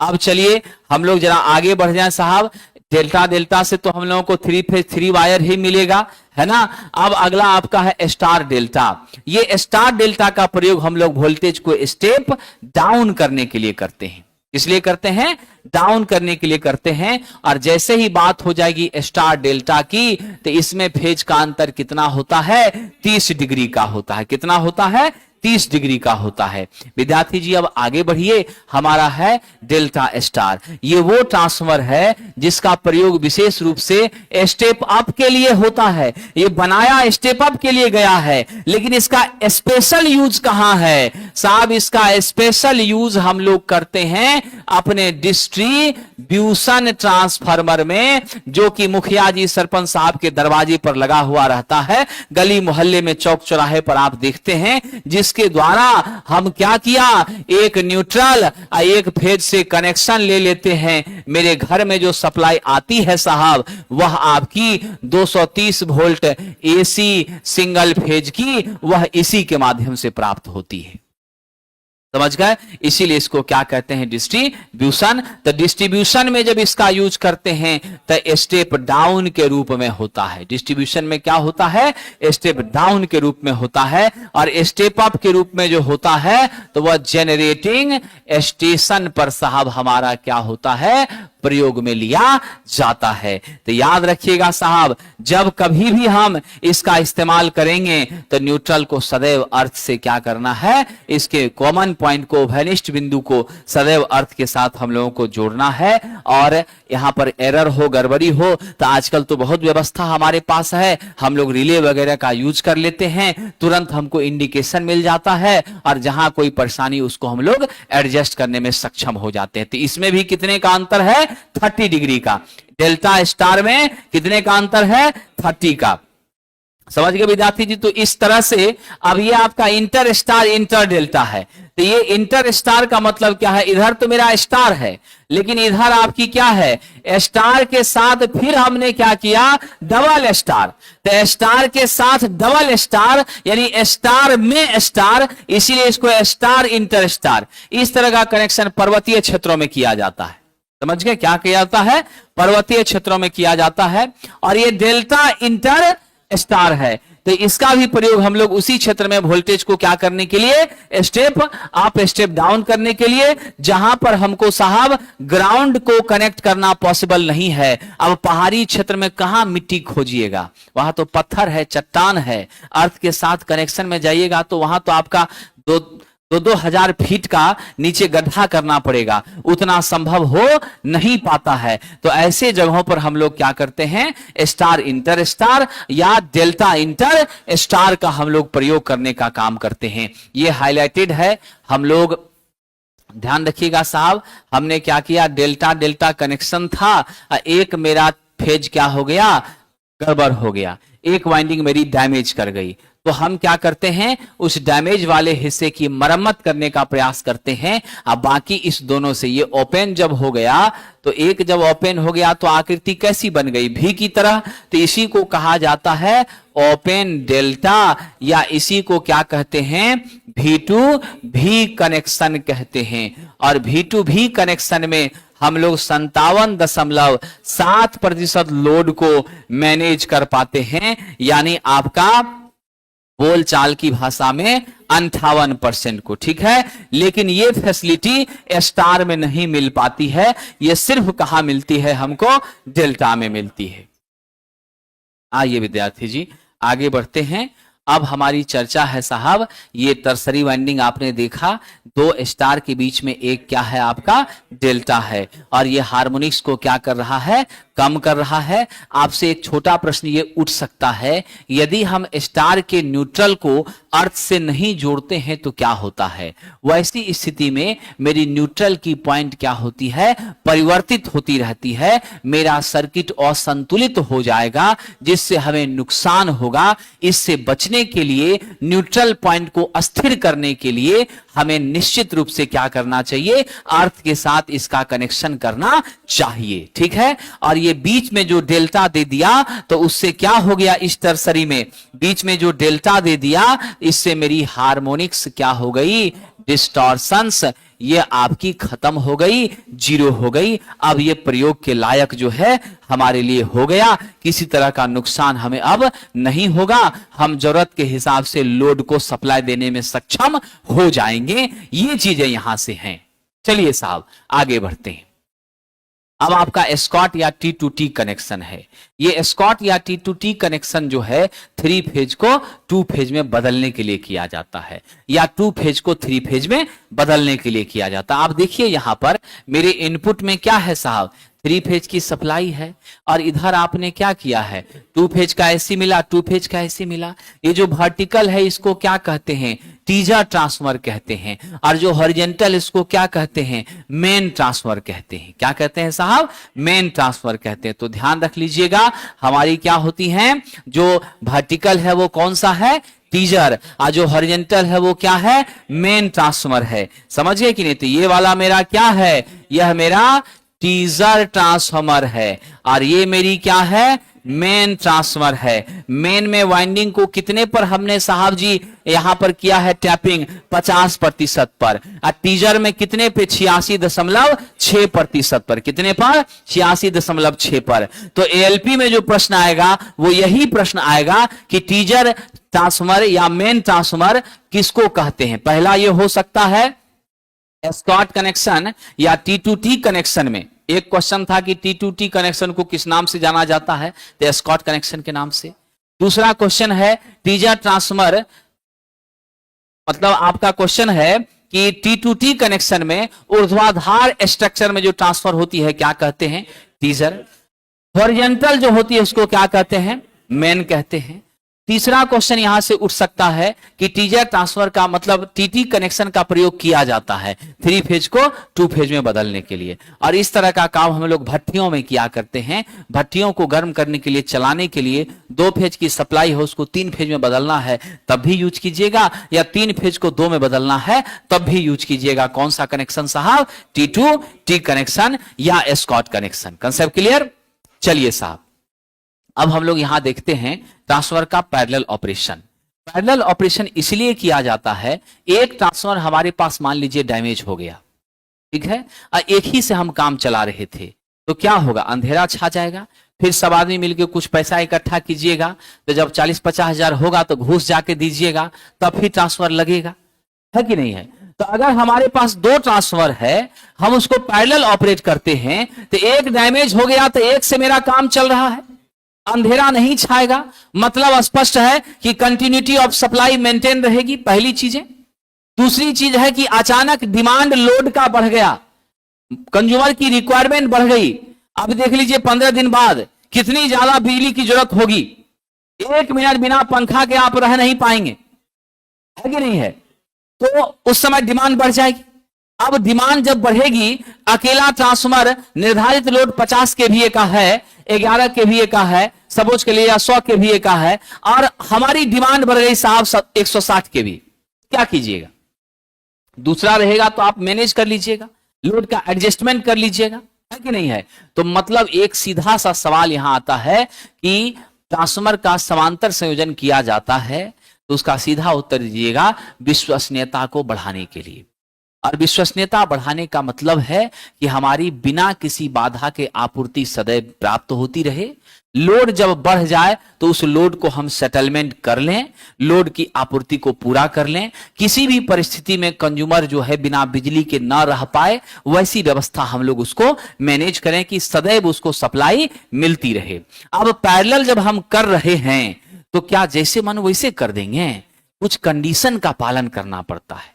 अब चलिए हम लोग जरा आगे बढ़ जाएं साहब। डेल्टा डेल्टा से तो हम लोगों को 3 फेज 3 वायर ही मिलेगा, है ना। अब अगला आपका है स्टार डेल्टा। ये स्टार डेल्टा का प्रयोग हम लोग वोल्टेज को स्टेप डाउन करने के लिए करते हैं। इसलिए करते हैं, डाउन करने के लिए करते हैं। और जैसे ही बात हो जाएगी स्टार डेल्टा की, तो इसमें फेज का अंतर कितना होता है? 30 डिग्री का होता है। कितना होता है? 30 डिग्री का होता है। विद्यार्थी जी अब आगे बढ़िए। हमारा है डेल्टा स्टार। ये वो ट्रांसफर है जिसका प्रयोग विशेष रूप से स्टेप अप के लिए होता है। ये बनाया स्टेप अप के लिए गया है, लेकिन इसका स्पेशल यूज कहां है साहब? इसका स्पेशल यूज हम लोग करते हैं अपने डिस्ट्रीब्यूशन ट्रांसफार्मर में, जो कि मुखिया जी सरपंच साहब के दरवाजे पर लगा हुआ रहता है। गली मोहल्ले में, चौक चौराहे पर आप देखते हैं, जिसके द्वारा हम क्या किया? एक न्यूट्रल एक फेज से कनेक्शन ले लेते हैं। मेरे घर में जो सप्लाई आती है साहब, वह आपकी 230 वोल्ट एसी सिंगल फेज की, वह इसी के माध्यम से प्राप्त होती है। समझ गए? इसीलिए इसको क्या कहते हैं, डिस्ट्रीब्यूशन। तो डिस्ट्रीब्यूशन में जब इसका यूज करते हैं तो स्टेप डाउन के रूप में होता है। डिस्ट्रीब्यूशन में क्या होता है, स्टेप डाउन के रूप में होता है। और स्टेप अप के रूप में जो होता है तो वह जेनरेटिंग स्टेशन पर साहब हमारा क्या होता है, प्रयोग में लिया जाता है। तो याद रखिएगा साहब, जब कभी भी हम इसका इस्तेमाल करेंगे तो न्यूट्रल को सदैव अर्थ से क्या करना है, इसके कॉमन पॉइंट को, उभयनिष्ठ बिंदु को सदैव अर्थ के साथ हम लोगों को जोड़ना है। और यहां पर एरर हो, गड़बड़ी हो तो आजकल तो बहुत व्यवस्था हमारे पास है, हम लोग रिले वगैरह का यूज कर लेते हैं, तुरंत हमको इंडिकेशन मिल जाता है और जहां कोई परेशानी उसको हम लोग एडजस्ट करने में सक्षम हो जाते हैं। तो इसमें भी कितने का अंतर है, 30 डिग्री का। डेल्टा स्टार में कितने का अंतर है, 30 का। समझ गए विद्यार्थी जी? तो इस तरह से अब ये आपका इंटर स्टार इंटर डेल्टा है। तो ये इंटर स्टार का मतलब क्या है, इधर तो मेरा स्टार है लेकिन इधर आपकी क्या है, स्टार के साथ फिर हमने क्या किया, डबल स्टार। तो स्टार के साथ डबल स्टार यानी स्टार में स्टार, इसीलिए इसको स्टार इंटर स्टार। इस तरह का कनेक्शन पर्वतीय क्षेत्रों में किया जाता है। समझ गए? क्या किया जाता है, पर्वतीय क्षेत्रों में किया जाता है। और ये डेल्टा इंटर स्टार है, तो इसका भी प्रयोग हम लोग उसी क्षेत्र में वोल्टेज को क्या करने के लिए, स्टेप अप स्टेप डाउन करने के लिए, जहां पर हमको साहब ग्राउंड को कनेक्ट करना पॉसिबल नहीं है। अब पहाड़ी क्षेत्र में कहां मिट्टी खोजिएगा, वहां तो पत्थर है, चट्टान है। अर्थ के साथ कनेक्शन में जाइएगा तो वहां तो आपका 2,000 फीट का नीचे गड्ढा करना पड़ेगा, उतना संभव हो नहीं पाता है। तो ऐसे जगहों पर हम लोग क्या करते हैं, स्टार इंटर स्टार या डेल्टा इंटर स्टार का हम लोग प्रयोग करने का काम करते हैं। ये हाईलाइटेड है, हम लोग ध्यान रखिएगा साहब। हमने क्या किया, डेल्टा डेल्टा कनेक्शन था, एक मेरा फेज क्या हो गया, गड़बड़ हो गया, एक वाइंडिंग मेरी डैमेज कर गई। तो हम क्या करते हैं, उस डैमेज वाले हिस्से की मरम्मत करने का प्रयास करते हैं। अब बाकी इस दोनों से ये ओपन जब हो गया, तो एक जब ओपन हो गया तो आकृति कैसी बन गई, भी की तरह। तो इसी को कहा जाता है ओपन डेल्टा, या इसी को क्या कहते हैं, V2V कनेक्शन कहते हैं। और V2V कनेक्शन में हम लोग 57.7% लोड को मैनेज कर पाते हैं, यानी आपका बोलचाल की भाषा में 58% को, ठीक है। लेकिन ये फैसिलिटी स्टार में नहीं मिल पाती है, ये सिर्फ कहां मिलती है, हमको डेल्टा में मिलती है। आइए विद्यार्थी जी आगे बढ़ते हैं। अब हमारी चर्चा है साहब, ये टर्सरी वाइंडिंग आपने देखा, 2 स्टार के बीच में एक क्या है, आपका डेल्टा है, और ये हार्मोनिक्स को क्या कर रहा है, कम कर रहा है। आपसे एक छोटा प्रश्न ये उठ सकता है, यदि हम स्टार के न्यूट्रल को अर्थ से नहीं जोड़ते हैं तो क्या होता है। वैसी स्थिति में मेरी न्यूट्रल की पॉइंट क्या होती है, परिवर्तित होती रहती है, मेरा सर्किट असंतुलित हो जाएगा, जिससे हमें नुकसान होगा। इससे बचने के लिए, न्यूट्रल पॉइंट को अस्थिर करने के लिए हमें निश्चित रूप से क्या करना चाहिए, अर्थ के साथ इसका कनेक्शन करना चाहिए, ठीक है। और ये बीच में जो डेल्टा दे दिया तो उससे क्या हो गया, इस टर्सरी में बीच में जो डेल्टा दे दिया, इससे मेरी हार्मोनिक्स क्या हो गई, डिस्टॉर्शंस, ये आपकी खत्म हो गई, जीरो हो गई। अब ये प्रयोग के लायक जो है हमारे लिए हो गया, किसी तरह का नुकसान हमें अब नहीं होगा, हम जरूरत के हिसाब से लोड को सप्लाई देने में सक्षम हो जाएंगे। ये चीजें यहां से हैं। चलिए साहब आगे बढ़ते हैं। अब आपका एस्कॉट या T2T कनेक्शन है। ये एस्कॉट या T2T कनेक्शन जो है 3 फेज को 2 फेज में बदलने के लिए किया जाता है, या 2 फेज को 3 फेज में बदलने के लिए किया जाता है। आप देखिए यहां पर मेरे इनपुट में क्या है साहब, 3 फेज की सप्लाई है, और इधर आपने क्या किया है, 2 फेज का एसी मिला, 2 फेज का एसी मिला। ये जो वर्टिकल है इसको क्या कहते हैं, टीजर ट्रांसफर कहते हैं, और जो हॉरिजॉन्टल इसको क्या कहते हैं, मेन ट्रांसफर कहते हैं। क्या कहते हैं साहब, मेन ट्रांसफर कहते हैं। तो ध्यान रख लीजिएगा, हमारी क्या होती हैं, जो वर्टिकल है वो कौन सा है, टीजर, और जो हॉरिजॉन्टल है वो क्या है, मेन ट्रांसफर है। समझ गए कि नहीं। तो ये वाला मेरा क्या है, यह मेरा टीजर ट्रांसफार्मर है और ये मेरी क्या है, मेन ट्रांसफार्मर है। मेन में वाइंडिंग को कितने पर हमने साहब जी यहां पर किया है टैपिंग, 50% पर। और टीजर में कितने पे, 86.6% पर। कितने पर, 86.6 पर। तो एएलपी में जो प्रश्न आएगा वो यही प्रश्न आएगा कि टीजर ट्रांसफार्मर या मेन ट्रांसफार्मर किसको कहते हैं। पहला ये हो सकता है एस्कॉट कनेक्शन या T2T कनेक्शन में। एक क्वेश्चन था कि T2T कनेक्शन को किस नाम से जाना जाता है, तो एस्कॉट कनेक्शन के नाम से। दूसरा क्वेश्चन है टीजर ट्रांसफार्मर, मतलब आपका क्वेश्चन है कि T2T कनेक्शन में ऊर्ध्वाधर स्ट्रक्चर में जो ट्रांसफर होती है क्या कहते हैं, टीजर। हॉरिजॉन्टल जो होती है उसको क्या कहते हैं, मेन कहते हैं। तीसरा क्वेश्चन यहां से उठ सकता है कि टीजर ट्रांसफर का मतलब टीटी कनेक्शन का प्रयोग किया जाता है 3 फेज को 2 फेज में बदलने के लिए। और इस तरह का काम हम लोग भट्टियों में किया करते हैं। भट्टियों को गर्म करने के लिए, चलाने के लिए 2 फेज की सप्लाई हो उसको 3 फेज में बदलना है तब भी यूज कीजिएगा, या 3 फेज को 2 में बदलना है तब भी यूज कीजिएगा। कौन सा कनेक्शन साहब, T2T कनेक्शन या एस्कॉट कनेक्शन। Concept clear. चलिए साहब अब हम लोग यहां देखते हैं ट्रांसफर का पैरेलल ऑपरेशन। पैरेलल ऑपरेशन इसलिए किया जाता है, एक ट्रांसफर हमारे पास मान लीजिए डैमेज हो गया, ठीक है, और एक ही से हम काम चला रहे थे, तो क्या होगा, अंधेरा छा जाएगा। फिर सब आदमी मिलकर कुछ पैसा इकट्ठा कीजिएगा, तो जब 40-50 हजार होगा तो घूस जाके दीजिएगा, तब भी ट्रांसफर लगेगा, है कि नहीं है। तो अगर हमारे पास 2 ट्रांसफर है, हम उसको पैरेलल ऑपरेट करते हैं, तो एक डैमेज हो गया तो एक से मेरा काम चल रहा है, अंधेरा नहीं छाएगा, मतलब स्पष्ट है कि कंटिन्यूटी ऑफ सप्लाई मेंटेन रहेगी। पहली चीज है। दूसरी चीज है कि अचानक डिमांड लोड का बढ़ गया, कंज्यूमर की रिक्वायरमेंट बढ़ गई। अब देख लीजिए 15 दिन बाद कितनी ज्यादा बिजली की जरूरत होगी, 1 मिनट बिना पंखा के आप रह नहीं पाएंगे, है कि नहीं है। तो उस समय डिमांड बढ़ जाएगी। अब डिमांड जब बढ़ेगी, अकेला ट्रांसफार्मर निर्धारित लोड 50 केवीए का है, 11 केवीए का है, सपोज के लिए, या 100 केवीए का है, और हमारी डिमांड बढ़ गई साहब 160 केवीए, क्या कीजिएगा। दूसरा रहेगा तो आप मैनेज कर लीजिएगा, लोड का एडजस्टमेंट कर लीजिएगा, है कि नहीं है। तो मतलब एक सीधा सा सवाल यहां आता है कि ट्रांसफार्मर का समांतर संयोजन किया जाता है, तो उसका सीधा उत्तर दीजिएगा विश्वसनीयता को बढ़ाने के लिए। और विश्वसनीयता बढ़ाने का मतलब है कि हमारी बिना किसी बाधा के आपूर्ति सदैव प्राप्त होती रहे। लोड जब बढ़ जाए तो उस लोड को हम सेटलमेंट कर लें, लोड की आपूर्ति को पूरा कर लें। किसी भी परिस्थिति में कंज्यूमर जो है बिना बिजली के ना रह पाए, वैसी व्यवस्था हम लोग उसको मैनेज करें कि सदैव उसको सप्लाई मिलती रहे। अब पैरेलल जब हम कर रहे हैं तो क्या जैसे मन वैसे कर देंगे, कुछ कंडीशन का पालन करना पड़ता है।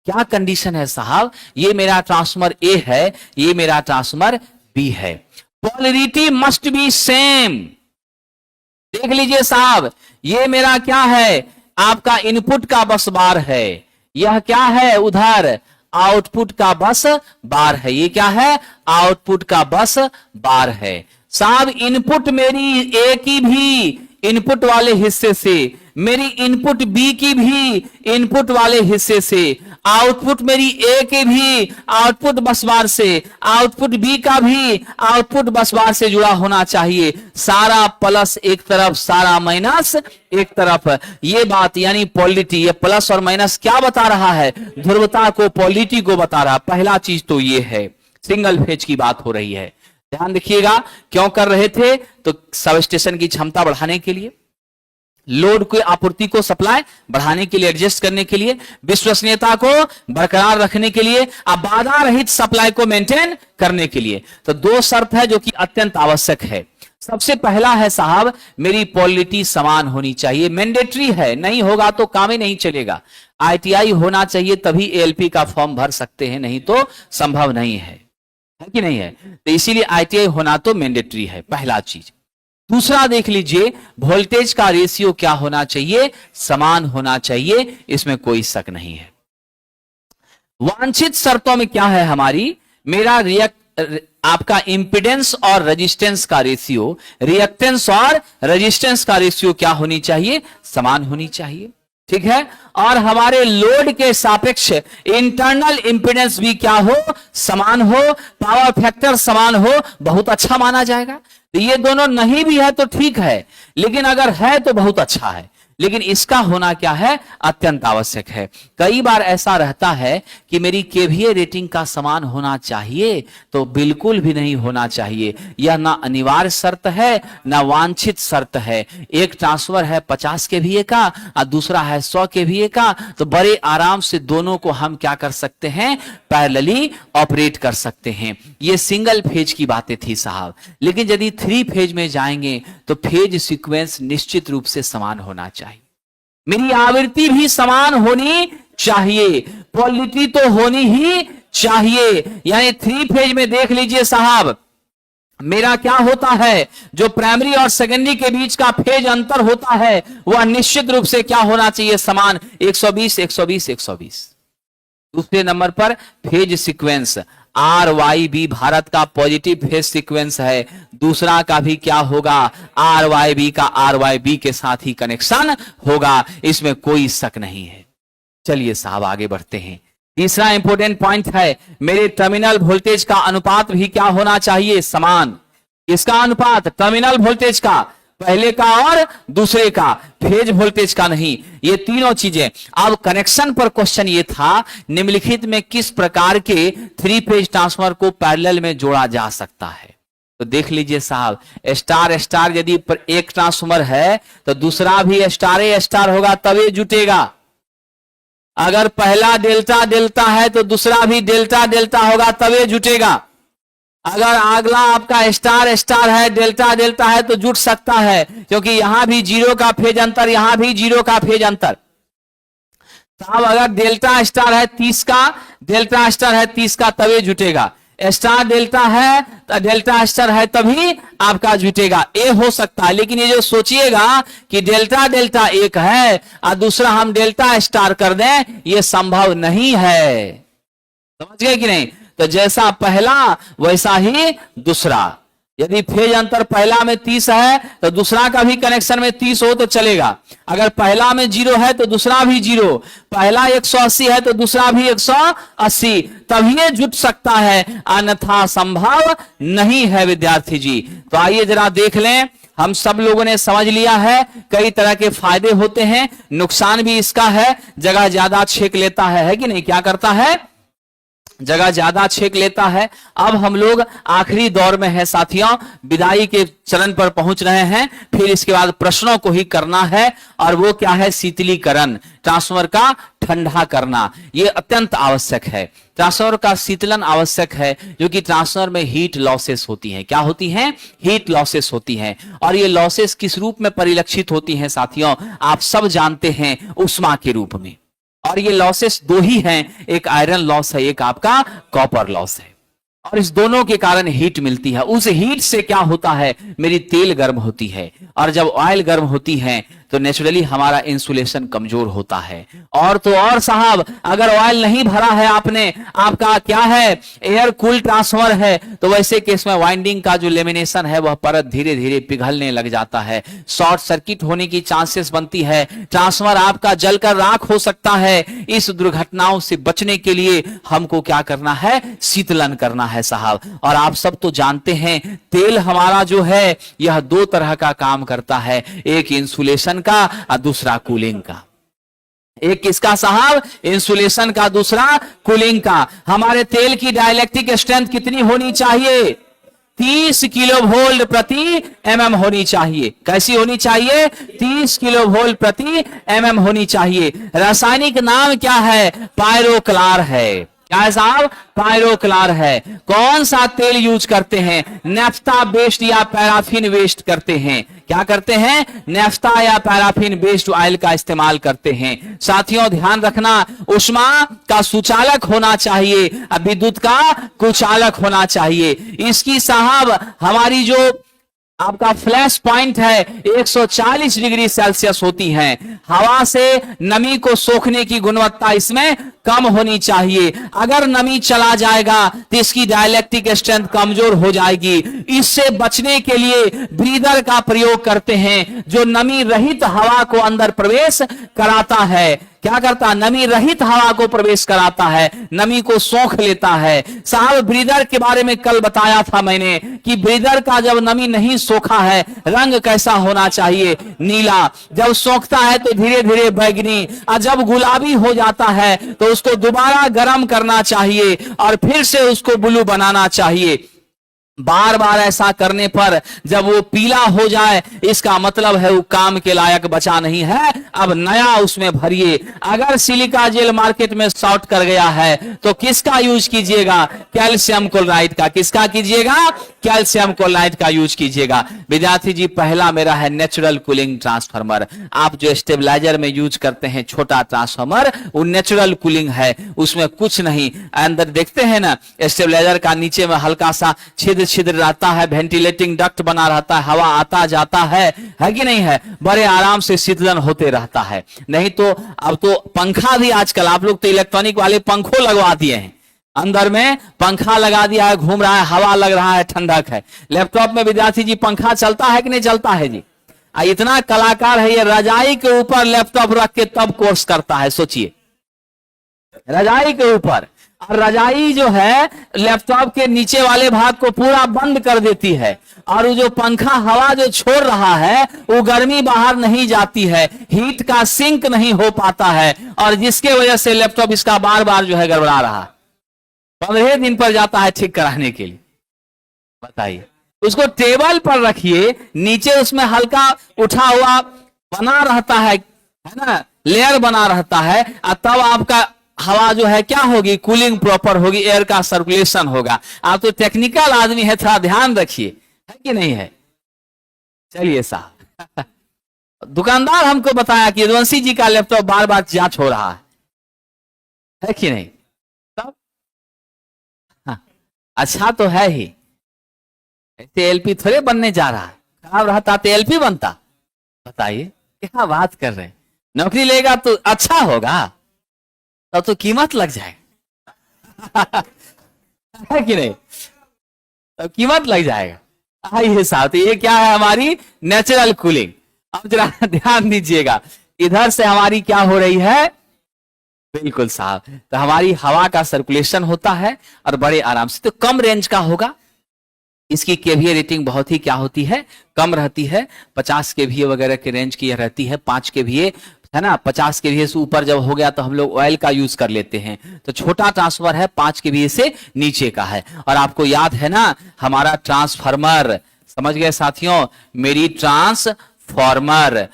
क्या कंडीशन है साहब, ये मेरा ट्रांसफार्मर ए है, ये मेरा ट्रांसफार्मर बी है, पोलैरिटी मस्ट बी सेम। देख लीजिए साहब, ये मेरा क्या है, आपका इनपुट का बस बार है, यह क्या है उधर आउटपुट का बस बार है, ये क्या है आउटपुट का बस बार है। साहब इनपुट मेरी ए की भी इनपुट वाले हिस्से से, मेरी इनपुट बी की भी इनपुट वाले हिस्से से, आउटपुट मेरी ए के भी आउटपुट बस बार से, आउटपुट बी का भी आउटपुट बस बार से जुड़ा होना चाहिए। सारा प्लस एक तरफ, सारा माइनस एक तरफ। ये बात यानी पोलैरिटी, ये प्लस और माइनस क्या बता रहा है, ध्रुवता को, पोलैरिटी को बता रहा। पहला चीज तो ये है, सिंगल फेज की बात हो रही है। ध्यान रखिएगा, क्यों कर रहे थे, तो सब स्टेशन की क्षमता बढ़ाने के लिए, लोड की आपूर्ति को सप्लाई बढ़ाने के लिए, एडजस्ट करने के लिए, विश्वसनीयता को बरकरार रखने के लिए, बाधा रहित सप्लाई को मेंटेन करने के लिए। तो 2 शर्त है जो कि अत्यंत आवश्यक है। सबसे पहला है साहब, मेरी पोलैरिटी समान होनी चाहिए, मैंडेटरी है, नहीं होगा तो काम ही नहीं चलेगा। ITI होना चाहिए तभी ALP का फॉर्म भर सकते हैं, नहीं तो संभव नहीं है कि नहीं है। तो इसीलिए ITI होना तो मैंडेटरी है, पहला चीज। दूसरा देख लीजिए, वोल्टेज का रेशियो क्या होना चाहिए, समान होना चाहिए, इसमें कोई शक नहीं है। वांछित शर्तों में क्या है हमारी, मेरा आपका इंपिडेंस और रेजिस्टेंस का रेशियो, रिएक्टेंस और रेजिस्टेंस का रेशियो क्या होनी चाहिए, समान होनी चाहिए। ठीक है, और हमारे लोड के सापेक्ष इंटरनल इंपीडेंस भी क्या हो, समान हो, पावर फैक्टर समान हो, बहुत अच्छा माना जाएगा। तो ये दोनों नहीं भी है तो ठीक है, लेकिन अगर है तो बहुत अच्छा है, लेकिन इसका होना क्या है, अत्यंत आवश्यक है। कई बार ऐसा रहता है कि मेरी केवीए रेटिंग का समान होना चाहिए, तो बिल्कुल भी नहीं होना चाहिए। यह ना अनिवार्य शर्त है ना वांछित शर्त है। एक ट्रांसफर है 50 केवीए का और दूसरा है 100 केवीए का, तो बड़े आराम से दोनों को हम क्या कर सकते हैं, पैरेलली ऑपरेट कर सकते हैं। ये सिंगल फेज की बातें थी साहब, लेकिन यदि 3 फेज में जाएंगे तो फेज सीक्वेंस निश्चित रूप से समान होना चाहिए। मेरी आवृत्ति भी समान होनी चाहिए, पोलैरिटी तो होनी ही चाहिए। यानी 3 फेज में देख लीजिए साहब, मेरा क्या होता है, जो प्राइमरी और सेकेंडरी के बीच का फेज अंतर होता है वह निश्चित रूप से क्या होना चाहिए, समान 120 120 120। दूसरे नंबर पर फेज सीक्वेंस RYB भारत का पॉजिटिव फेज सीक्वेंस है, दूसरा का भी क्या होगा, RYB का RYB के साथ ही कनेक्शन होगा, इसमें कोई शक नहीं है। चलिए साहब आगे बढ़ते हैं। तीसरा इंपॉर्टेंट पॉइंट है, मेरे टर्मिनल वोल्टेज का अनुपात भी क्या होना चाहिए, समान। इसका अनुपात टर्मिनल वोल्टेज का, पहले का और दूसरे का, फेज वोल्टेज का नहीं, ये तीनों चीजें। अब कनेक्शन पर क्वेश्चन ये था, निम्नलिखित में किस प्रकार के 3 फेज ट्रांसफार्मर को पैरेलल में जोड़ा जा सकता है। तो देख लीजिए साहब, स्टार स्टार यदि एक ट्रांसफार्मर है तो दूसरा भी स्टार स्टार होगा तभी जुटेगा। अगर पहला डेल्टा डेल्टा है तो दूसरा भी डेल्टा डेल्टा होगा तभी जुटेगा। अगर अगला आपका स्टार स्टार है, डेल्टा डेल्टा है तो जुट सकता है, क्योंकि यहां भी 0 का फेज अंतर, यहां भी 0 का फेज अंतर। तो अगर डेल्टा स्टार है 30 का, डेल्टा स्टार है 30 का तभी जुटेगा। स्टार डेल्टा है तो डेल्टा स्टार है तभी आपका जुटेगा। ए हो सकता है, लेकिन ये जो सोचिएगा कि डेल्टा डेल्टा एक है और दूसरा हम डेल्टा स्टार कर दें, ये संभव नहीं है। समझ गए कि नहीं। तो जैसा पहला वैसा ही दूसरा। यदि फेज अंतर पहला में 30 है तो दूसरा का भी कनेक्शन में 30 हो तो चलेगा। अगर पहला में 0 है तो दूसरा भी 0, पहला 180 है तो दूसरा भी 180, तभी जुट सकता है, अन्यथा संभव नहीं है विद्यार्थी जी। तो आइए जरा देख लें, हम सब लोगों ने समझ लिया है कई तरह के फायदे होते हैं, नुकसान भी इसका है, जगह ज्यादा छेक लेता है कि नहीं, क्या करता है, जगह ज्यादा छेक लेता है। अब हम लोग आखिरी दौर में है साथियों, विदाई के चरण पर पहुंच रहे हैं। फिर इसके बाद प्रश्नों को ही करना है, और वो क्या है, शीतलीकरण, ट्रांसफार्मर का ठंडा करना, ये अत्यंत आवश्यक है। ट्रांसफार्मर का शीतलन आवश्यक है, जो कि ट्रांसफार्मर में हीट लॉसेस होती हैं। क्या होती हैं, हीट लॉसेस होती हैं। और ये लॉसेस किस रूप में परिलक्षित होती हैं साथियों, आप सब जानते हैं, उष्मा के रूप में। और ये लॉसेस 2 ही हैं, एक आयरन लॉस है, एक आपका कॉपर लॉस है। और इस दोनों के कारण हीट मिलती है। उस हीट से क्या होता है, मेरी तेल गर्म होती है, और जब ऑयल गर्म होती है तो नेचुरली हमारा इंसुलेशन कमजोर होता है। और तो और साहब, अगर ऑयल नहीं भरा है आपने, आपका क्या है, एयर कूल ट्रांसफार्मर है, तो वैसे केस में वाइंडिंग का जो लेमिनेशन है वह परत धीरे धीरे पिघलने लग जाता है, शॉर्ट सर्किट होने की चांसेस बनती है, ट्रांसफार्मर आपका जलकर राख हो सकता है। इस दुर्घटनाओं से बचने के लिए हमको क्या करना है, शीतलन करना है साहब। और आप सब तो जानते हैं, तेल हमारा जो है यह 2 तरह का काम करता है, एक इंसुलेशन का और दूसरा कूलिंग का। एक किसका साहब, इंसुलेशन का, दूसरा कूलिंग का। हमारे तेल की डाइलेक्ट्रिक स्ट्रेंथ कितनी होनी चाहिए, 30 किलो वोल्ट प्रति mm होनी चाहिए। कैसी होनी चाहिए, 30 किलो वोल्ट प्रति mm होनी चाहिए। रासायनिक नाम क्या है, पायरोक्लार है। क्या है साहब, पायरोक्लार है। कौन सा तेल यूज करते हैं, नेफ्था बेस्ड या पैराफिन बेस्ड करते हैं। क्या करते हैं, नेफ्था या पैराफिन बेस्ड ऑयल का इस्तेमाल करते हैं। साथियों ध्यान रखना, उष्मा का सुचालक होना चाहिए, विद्युत का कुचालक होना चाहिए। इसकी साहब हमारी जो आपका फ्लैश पॉइंट है 140 डिग्री सेल्सियस होती है। हवा से नमी को सोखने की गुणवत्ता इसमें कम होनी चाहिए। अगर नमी चला जाएगा तो इसकी डाइलेक्ट्रिक स्ट्रेंथ कमजोर हो जाएगी। इससे बचने के लिए ब्रीदर का प्रयोग करते हैं, जो नमी रहित हवा को अंदर प्रवेश कराता है। क्या करता? नमी रहित हवा को प्रवेश कराता है, नमी को सोख लेता है। साहब ब्रीदर के बारे में कल बताया था मैंने कि ब्रीदर का जब नमी नहीं सोखा है रंग कैसा होना चाहिए? नीला। जब सोखता है तो धीरे धीरे बैगनी, और जब गुलाबी हो जाता है तो उसको दोबारा गर्म करना चाहिए और फिर से उसको ब्लू बनाना चाहिए। बार बार ऐसा करने पर जब वो पीला हो जाए इसका मतलब है वो काम के लायक बचा नहीं है, अब नया उसमें भरिए। अगर सिलिका जेल मार्केट में शॉर्ट कर गया है तो किसका यूज कीजिएगा? कैल्शियम क्लोराइड का। किसका कीजिएगा? कैल्शियम क्लोराइड का यूज कीजिएगा। विद्यार्थी जी, पहला मेरा है नेचुरल कूलिंग ट्रांसफार्मर। आप जो स्टेबलाइजर में यूज करते हैं छोटा ट्रांसफार्मर, वो नेचुरल कूलिंग है, उसमें कुछ नहीं। अंदर देखते हैं ना स्टेबलाइजर का नीचे में हल्का सा छिद्र रहता है, वेंटिलेटिंग डक्ट बना रहता है, हवा आता जाता है कि नहीं है? बड़े आराम से शीतलन होते रहता है। नहीं तो अब तो पंखा भी आजकल आप लोग तो इलेक्ट्रॉनिक वाले पंखों लगवा दिए हैं, अंदर में पंखा लगा दिया है, घूम रहा है, हवा लग रहा है, ठंडक है। लैपटॉप में विद्यार्थी जी पंखा चलता है कि नहीं चलता है जी? इतना कलाकार है ये, रजाई के ऊपर लैपटॉप रख के तब कोर्स करता है। सोचिए, रजाई के ऊपर, और रजाई जो है लैपटॉप के नीचे वाले भाग को पूरा बंद कर देती है, और वो जो पंखा हवा जो छोड़ रहा है वो गर्मी बाहर नहीं जाती है, हीट का सिंक नहीं हो पाता है, और जिसके वजह से लैपटॉप इसका बार बार जो है गड़बड़ा रहा। 15 दिन पर जाता है ठीक कराने के लिए। बताइए, उसको टेबल पर रखिए, नीचे उसमें हल्का उठा हुआ बना रहता है ना, लेयर बना रहता है, और तब आपका हवा जो है क्या होगी? कूलिंग प्रॉपर होगी, एयर का सर्कुलेशन होगा। आप तो टेक्निकल आदमी है, थोड़ा ध्यान रखिए, है कि नहीं है? चलिए साहब, दुकानदार हमको बताया कि यदुवंशी जी का लैपटॉप बार बार जांच हो रहा है कि नहीं? तब हाँ, अच्छा तो है ही, ऐसे एलपी थोड़े बनने जा रहा है। खराब रहता तो एलपी बनता? बताइए क्या बात कर रहे हैं। नौकरी लेगा तो अच्छा होगा, तब तो कीमत लग जाएगा है कि नहीं? तब कीमत लग जाएगा। आइए साहब, ये क्या है? हमारी नेचुरल कूलिंग। अब जरा ध्यान दीजिएगा, इधर से हमारी क्या हो रही है? बिल्कुल साहब, तो हमारी हवा का सर्कुलेशन होता है और बड़े आराम से। तो कम रेंज का होगा, इसकी केवीए रेटिंग बहुत ही क्या होती है? कम रहती है। 50 केवीए वगैरह के रेंज की रहती है। 5 केवीए है ना, 50 केवीए से ऊपर जब हो गया तो हम लोग ऑयल का यूज कर लेते हैं। तो छोटा ट्रांसफार्मर है, 5 केवीए से नीचे का है। और आपको याद है ना हमारा ट्रांसफार्मर, समझ गए साथियों? मेरी ट्रांसफार्मर,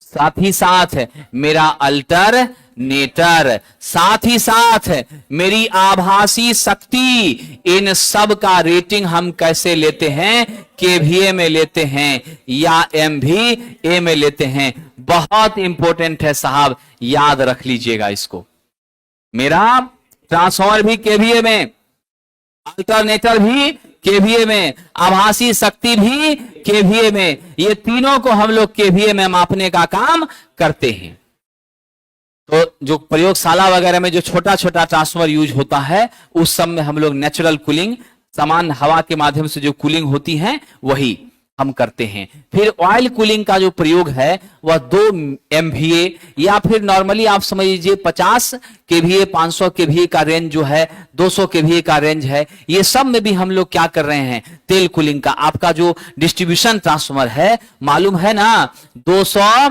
साथ ही साथ मेरा अल्टरनेटर, साथ ही साथ मेरी आभासी शक्ति, इन सब का रेटिंग हम कैसे लेते हैं? केवीए में लेते हैं या एमवीए में लेते हैं। बहुत इंपॉर्टेंट है साहब, याद रख लीजिएगा इसको। मेरा ट्रांसफार्मर भी केवीए में, अल्टरनेटर भी केवीए में, आभासी शक्ति भी केवीए में, ये तीनों को हम लोग केवीए में मापने का काम करते हैं। तो जो प्रयोगशाला वगैरह में जो छोटा छोटा ट्रांसफार्मर यूज होता है उस सब में हम लोग नेचुरल कूलिंग, समान हवा के माध्यम से जो कूलिंग होती है वही हम करते हैं। फिर ऑयल कूलिंग का जो प्रयोग है वह 2 MVA या फिर नॉर्मली आप समझ लीजिए 50 केवीए, 500 केवीए का रेंज जो है, 200 केवीए का रेंज है। ये सब में भी हम लोग क्या कर रहे हैं? तेल कूलिंग का। आपका जो डिस्ट्रीब्यूशन ट्रांसफार्मर है मालूम है ना, 200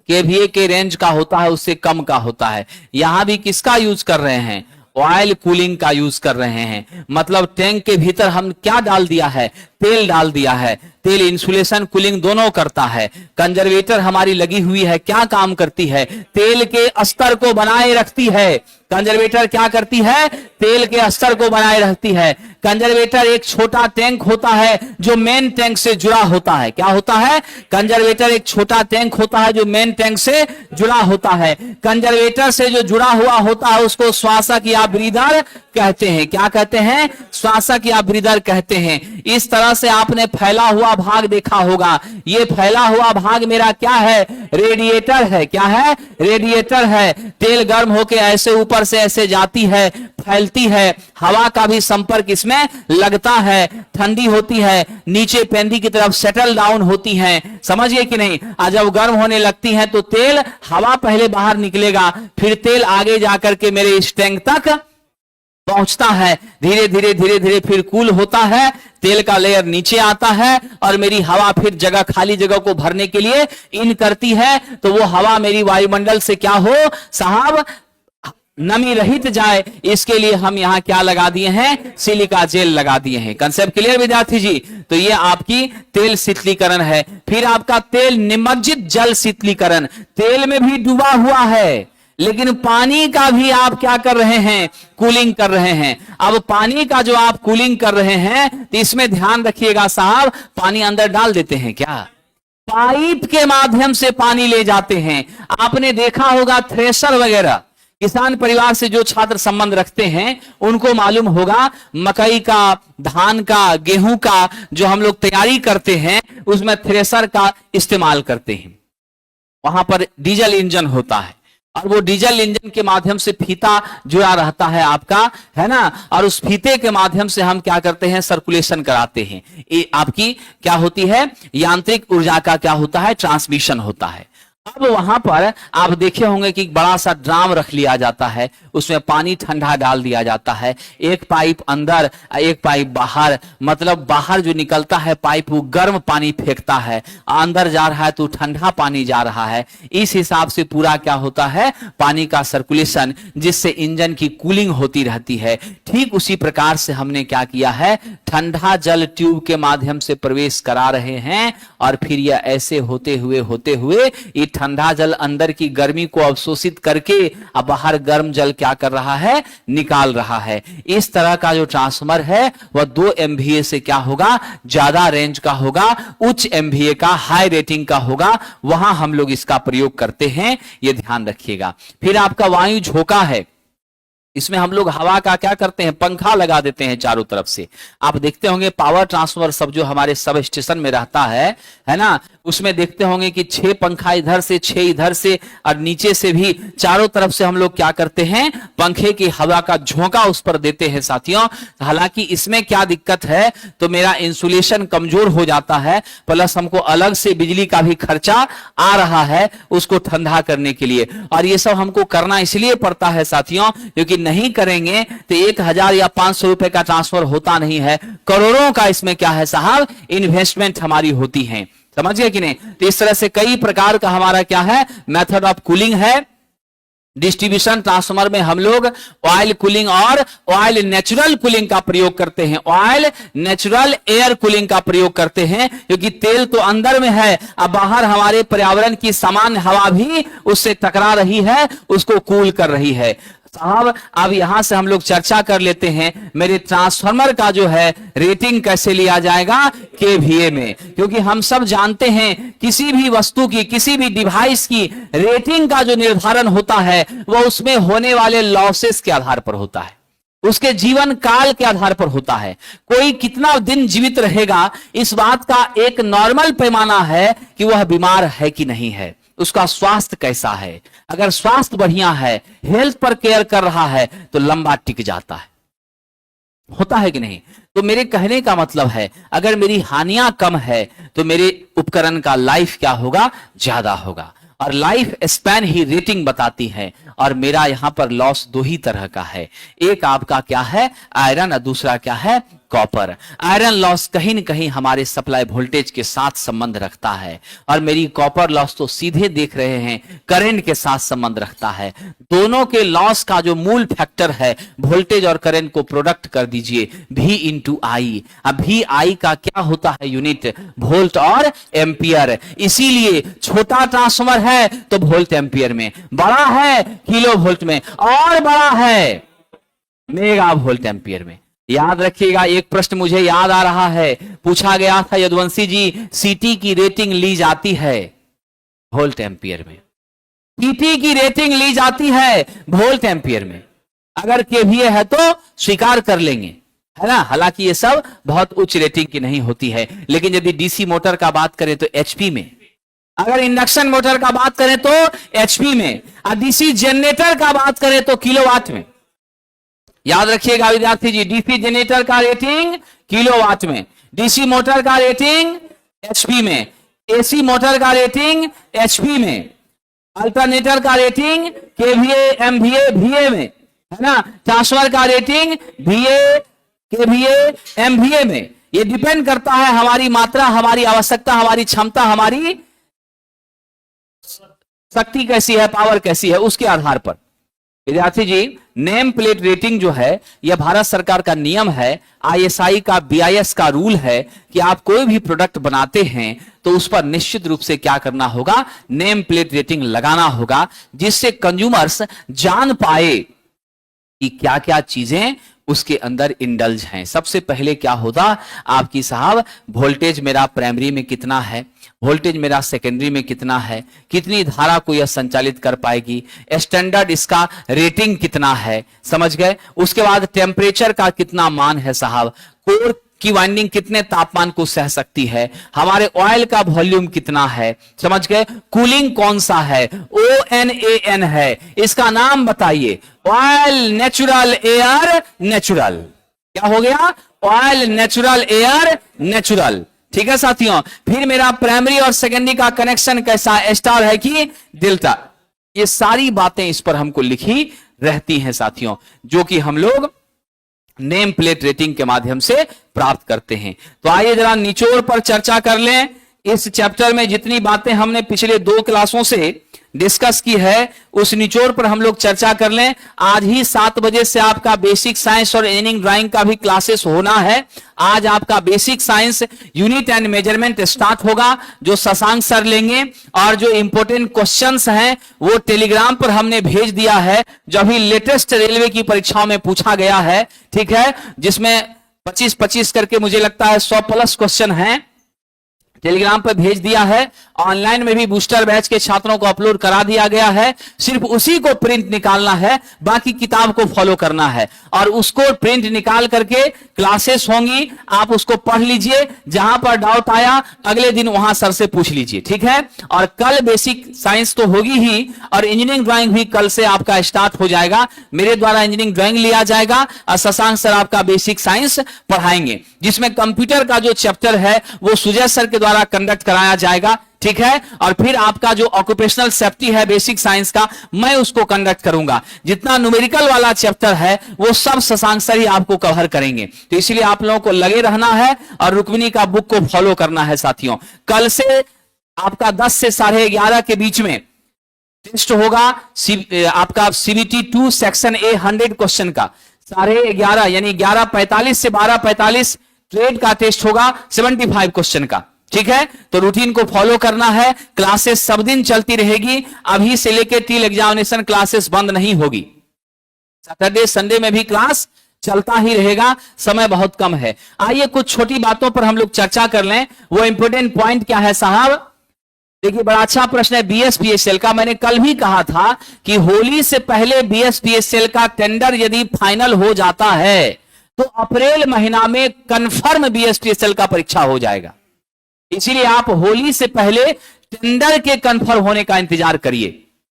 केवीए के रेंज का होता है, उससे कम का होता है। यहां भी किसका यूज कर रहे हैं? ऑयल कूलिंग का यूज कर रहे हैं। मतलब टैंक के भीतर हम क्या डाल दिया है? तेल डाल दिया है। तेल इंसुलेशन कूलिंग दोनों करता है। कंजर्वेटर हमारी लगी हुई है, क्या काम करती है? तेल के स्तर को बनाए रखती है। कंजर्वेटर क्या करती है? तेल के स्तर को बनाए रखती है। कंजर्वेटर एक छोटा टैंक होता है जो मेन टैंक से जुड़ा होता है। क्या होता है? कंजर्वेटर एक छोटा टैंक होता है जो मेन टैंक से जुड़ा होता है। कंजर्वेटर से जो जुड़ा हुआ होता है उसको श्वासक या ब्रीदर कहते हैं। क्या कहते हैं? श्वासक या ब्रीदर कहते हैं। इस तरह से आपने फैला हुआ हुआ भाग देखा होगा। ये फैला हुआ भाग मेरा क्या है? रेडिएटर है। क्या है? रेडिएटर है। तेल गर्म होके ऐसे ऊपर से ऐसे जाती है, फैलती है, हवा का भी संपर्क इसमें लगता है, ठंडी होती है, नीचे पेंदी की तरफ सेटल डाउन होती है, समझिए कि नहीं। आज जब गर्म होने लगती है तो तेल, हवा पहले बाहर निकलेगा, फिर तेल आगे जाकर के मेरे इस टैंक तक पहुंचता है, धीरे धीरे धीरे धीरे फिर कूल होता है, तेल का लेयर नीचे आता है और मेरी हवा फिर जगह, खाली जगह को भरने के लिए इन करती है। तो वो हवा मेरी वायुमंडल से क्या हो साहब, नमी रहित जाए, इसके लिए हम यहां क्या लगा दिए हैं? सिलिका जेल लगा दिए हैं। कंसेप्ट क्लियर विद्यार्थी जी? तो ये आपकी तेल शीतलीकरण है। फिर आपका तेल निमज्जित जल शीतलीकरण, तेल में भी डूबा हुआ है लेकिन पानी का भी आप क्या कर रहे हैं? कूलिंग कर रहे हैं। अब पानी का जो आप कूलिंग कर रहे हैं तो इसमें ध्यान रखिएगा साहब, पानी अंदर डाल देते हैं क्या? पाइप के माध्यम से पानी ले जाते हैं। आपने देखा होगा थ्रेशर वगैरह, किसान परिवार से जो छात्र संबंध रखते हैं उनको मालूम होगा, मकई का, धान का, गेहूं का जो हम लोग तैयारी करते हैं उसमें थ्रेशर का इस्तेमाल करते हैं। वहां पर डीजल इंजन होता है और वो डीजल इंजन के माध्यम से फीता जुड़ा रहता है आपका, है ना, और उस फीते के माध्यम से हम क्या करते हैं? सर्कुलेशन कराते हैं। ये आपकी क्या होती है? यांत्रिक ऊर्जा का क्या होता है? ट्रांसमिशन होता है। अब वहां पर आप देखे होंगे कि बड़ा सा ड्राम रख लिया जाता है, उसमें पानी ठंडा डाल दिया जाता है, एक पाइप अंदर, एक पाइप बाहर, मतलब बाहर जो निकलता है पाइप वो गर्म पानी फेंकता है, अंदर जा रहा है तो ठंडा पानी जा रहा है। इस हिसाब से पूरा क्या होता है? पानी का सर्कुलेशन, जिससे इंजन की कूलिंग होती रहती है। ठीक उसी प्रकार से हमने क्या किया है? ठंडा जल ट्यूब के माध्यम से प्रवेश करा रहे हैं और फिर यह ऐसे होते हुए ये ठंडा जल अंदर की गर्मी को अवशोषित करके अब बाहर गर्म जल क्या कर रहा है? निकाल रहा है। इस तरह का जो ट्रांसफार्मर है वह 2 MVA से क्या होगा? ज्यादा रेंज का होगा, उच्च MVA का, हाई रेटिंग का होगा, वहां हम लोग इसका प्रयोग करते हैं, यह ध्यान रखिएगा। फिर आपका वायु झोंका है, इसमें हम लोग हवा का क्या करते हैं? पंखा लगा देते हैं चारों तरफ से। आप देखते होंगे पावर ट्रांसफर सब जो हमारे सब स्टेशन में रहता है ना, उसमें देखते होंगे कि 6 पंखा इधर से, 6 इधर से और नीचे से भी, चारों तरफ से हम लोग क्या करते हैं? पंखे की हवा का झोंका उस पर देते हैं साथियों। हालांकि इसमें क्या दिक्कत है? तो मेरा इंसुलेशन कमजोर हो जाता है, प्लस हमको अलग से बिजली का भी खर्चा आ रहा है उसको ठंडा करने के लिए। और ये सब हमको करना इसलिए पड़ता है साथियों, क्योंकि नहीं करेंगे तो 1000 या 500 रुपए का ट्रांसफर होता नहीं है, करोड़ों का इसमें क्या है साहब? इन्वेस्टमेंट हमारी होती है, समझिए कि नहीं। तो इस तरह से कई प्रकार का हमारा क्या है? मेथड ऑफ कूलिंग है। डिस्ट्रीब्यूशन ट्रांसफार्मर में हम लोग ऑयल कूलिंग और ऑयल नेचुरल कूलिंग का प्रयोग करते हैं, ऑयल नेचुरल एयर कूलिंग का प्रयोग करते हैं, क्योंकि तेल तो अंदर में है, अब बाहर हमारे पर्यावरण की सामान्य हवा भी उससे टकरा रही है, उसको कूल कर रही है। साहब अब यहां से हम लोग चर्चा कर लेते हैं, मेरे ट्रांसफार्मर का जो है रेटिंग कैसे लिया जाएगा? KVA में, क्योंकि हम सब जानते हैं किसी भी वस्तु की, किसी भी डिवाइस की रेटिंग का जो निर्धारण होता है वह उसमें होने वाले लॉसेस के आधार पर होता है, उसके जीवन काल के आधार पर होता है। कोई कितना दिन जीवित रहेगा, इस बात का एक नॉर्मल पैमाना है कि वह बीमार है कि नहीं है, उसका स्वास्थ्य कैसा है। अगर स्वास्थ्य बढ़िया है, हेल्थ पर केयर कर रहा है तो लंबा टिक जाता है, होता है कि नहीं। तो मेरे कहने का मतलब है, अगर मेरी हानियां कम है तो मेरे उपकरण का लाइफ क्या होगा? ज्यादा होगा। और लाइफ स्पैन ही रेटिंग बताती है। और मेरा यहां पर लॉस 2 ही तरह का है, एक आपका क्या है? आयरन, और दूसरा क्या है? कॉपर। आयरन लॉस कहीं न कहीं हमारे सप्लाई वोल्टेज के साथ संबंध रखता है, और मेरी कॉपर लॉस तो सीधे देख रहे हैं करंट के साथ संबंध रखता है। दोनों के लॉस का जो मूल फैक्टर है, वोल्टेज और करंट को प्रोडक्ट कर दीजिए, V/I। अब VI का क्या होता है? यूनिट, वोल्ट और एम्पियर। इसीलिए छोटा ट्रांसफार्मर है तो वोल्ट एम्पियर में, बड़ा है किलो वोल्ट में, और बड़ा है मेगा वोल्ट एम्पियर में। याद रखिएगा, एक प्रश्न मुझे याद आ रहा है, पूछा गया था, यदुवंशी जी सीटी की रेटिंग ली जाती है वोल्ट एम्पियर में, सीटी की रेटिंग ली जाती है वोल्ट एम्पियर में। अगर केवीए है तो स्वीकार कर लेंगे, है ना। हालांकि ये सब बहुत उच्च रेटिंग की नहीं होती है, लेकिन यदि डीसी मोटर का बात करें तो एचपी में, अगर इंडक्शन मोटर का बात करें तो एचपी में, और डीसी जनरेटर का बात करें तो किलोवाट में। याद रखिएगा विद्यार्थी जी, डीसी जनरेटर का रेटिंग किलोवाट में, डीसी मोटर का रेटिंग एचपी में, एसी मोटर का रेटिंग एचपी में, अल्टरनेटर का रेटिंग केवीए एमवीए वीए में, है ना। ट्रांसफर का रेटिंग वीए केवीए एमवीए में। ये डिपेंड करता है हमारी मात्रा, हमारी आवश्यकता, हमारी क्षमता, हमारी शक्ति कैसी है, पावर कैसी है, उसके आधार पर। विद्यार्थी जी, नेम प्लेट रेटिंग जो है यह भारत सरकार का नियम है, आईएसआई का, बीआईएस का रूल है कि आप कोई भी प्रोडक्ट बनाते हैं तो उस पर निश्चित रूप से क्या करना होगा, नेम प्लेट रेटिंग लगाना होगा, जिससे कंज्यूमर्स जान पाए कि क्या क्या चीजें उसके अंदर इंडल्ज हैं। सबसे पहले क्या होता आपकी साहब, वोल्टेज मेरा प्राइमरी में कितना है, वोल्टेज मेरा सेकेंडरी में कितना है, कितनी धारा को यह संचालित कर पाएगी, स्टैंडर्ड इसका रेटिंग कितना है, समझ गए। उसके बाद टेम्परेचर का कितना मान है साहब, कोर की वाइंडिंग कितने तापमान को सह सकती है, हमारे ऑयल का वॉल्यूम कितना है, समझ गए। कूलिंग कौन सा है, ONAN है, इसका नाम बताइए, ऑयल नेचुरल एयर नेचुरल। क्या हो गया, ऑयल नेचुरल एयर नेचुरल। ठीक है साथियों। फिर मेरा प्राइमरी और सेकेंडरी का कनेक्शन कैसा है, स्टार है कि डेल्टा। ये सारी बातें इस पर हमको लिखी रहती हैं साथियों, जो कि हम लोग नेम प्लेट रेटिंग के माध्यम से प्राप्त करते हैं। तो आइए जरा निचोड़ पर चर्चा कर लें। इस चैप्टर में जितनी बातें हमने पिछले 2 क्लासों से डिस्कस की है, उस निचोड़ पर हम लोग चर्चा कर लें। आज ही 7 बजे से आपका बेसिक साइंस और इंजीनियरिंग ड्राइंग का भी क्लासेस होना है। आज आपका basic science unit and measurement start होगा, जो शशांक सर लेंगे, और जो इंपॉर्टेंट क्वेश्चंस हैं वो टेलीग्राम पर हमने भेज दिया है, जो अभी लेटेस्ट रेलवे की परीक्षाओं में पूछा गया है, ठीक है, जिसमें 25-25 करके मुझे लगता है 100+ क्वेश्चन हैं, टेलीग्राम पर भेज दिया है। ऑनलाइन में भी बूस्टर बैच के छात्रों को अपलोड करा दिया गया है, सिर्फ उसी को प्रिंट निकालना है, बाकी किताब को फॉलो करना है, और उसको प्रिंट निकाल करके क्लासेस होंगी, आप उसको पढ़ लीजिए, जहां पर डाउट आया अगले दिन वहां सर से पूछ लीजिए, ठीक है। और कल बेसिक साइंस तो होगी ही, और इंजीनियरिंग ड्राइंग भी कल से आपका स्टार्ट हो जाएगा। मेरे द्वारा इंजीनियरिंग ड्राइंग लिया जाएगा और शशांक सर आपका बेसिक साइंस पढ़ाएंगे, जिसमें कंप्यूटर का जो चैप्टर है वो सुजय सर के द्वारा कंडक्ट कराया जाएगा, ठीक है। और फिर आपका जो ऑक्यूपेशनल सेफ्टी है बेसिक साइंस का, मैं उसको कंडक्ट करूंगा। जितना न्यूमेरिकल वाला चैप्टर है वो सब शशांक सर ही आपको कवर करेंगे। तो इसलिए आप लोगों को लगे रहना है और रुक्मिणी का बुक को फॉलो करना है साथियों। कल से आपका 10 से 11:30 के बीच में टेस्ट होगा आपका CBT 2 सेक्शन A 100 क्वेश्चन का। 11:30 यानी 11:45 से 12:45 ट्रेड का टेस्ट होगा 75 क्वेश्चन का, ठीक है। तो रूटीन को फॉलो करना है। क्लासेस सब दिन चलती रहेगी, अभी से लेकर टिल एग्जामिनेशन क्लासेस बंद नहीं होगी। सैटरडे संडे में भी क्लास चलता ही रहेगा, समय बहुत कम है। आइए कुछ छोटी बातों पर हम लोग चर्चा कर लें। वो इंपोर्टेंट पॉइंट क्या है साहब, देखिए बड़ा अच्छा प्रश्न है BSPSL का। मैंने कल भी कहा था कि होली से पहले BSPSL का टेंडर यदि फाइनल हो जाता है तो अप्रैल महीना में कंफर्म BSPSL का परीक्षा हो जाएगा। इसीलिए आप होली से पहले टेंडर के कंफर्म होने का इंतजार करिए,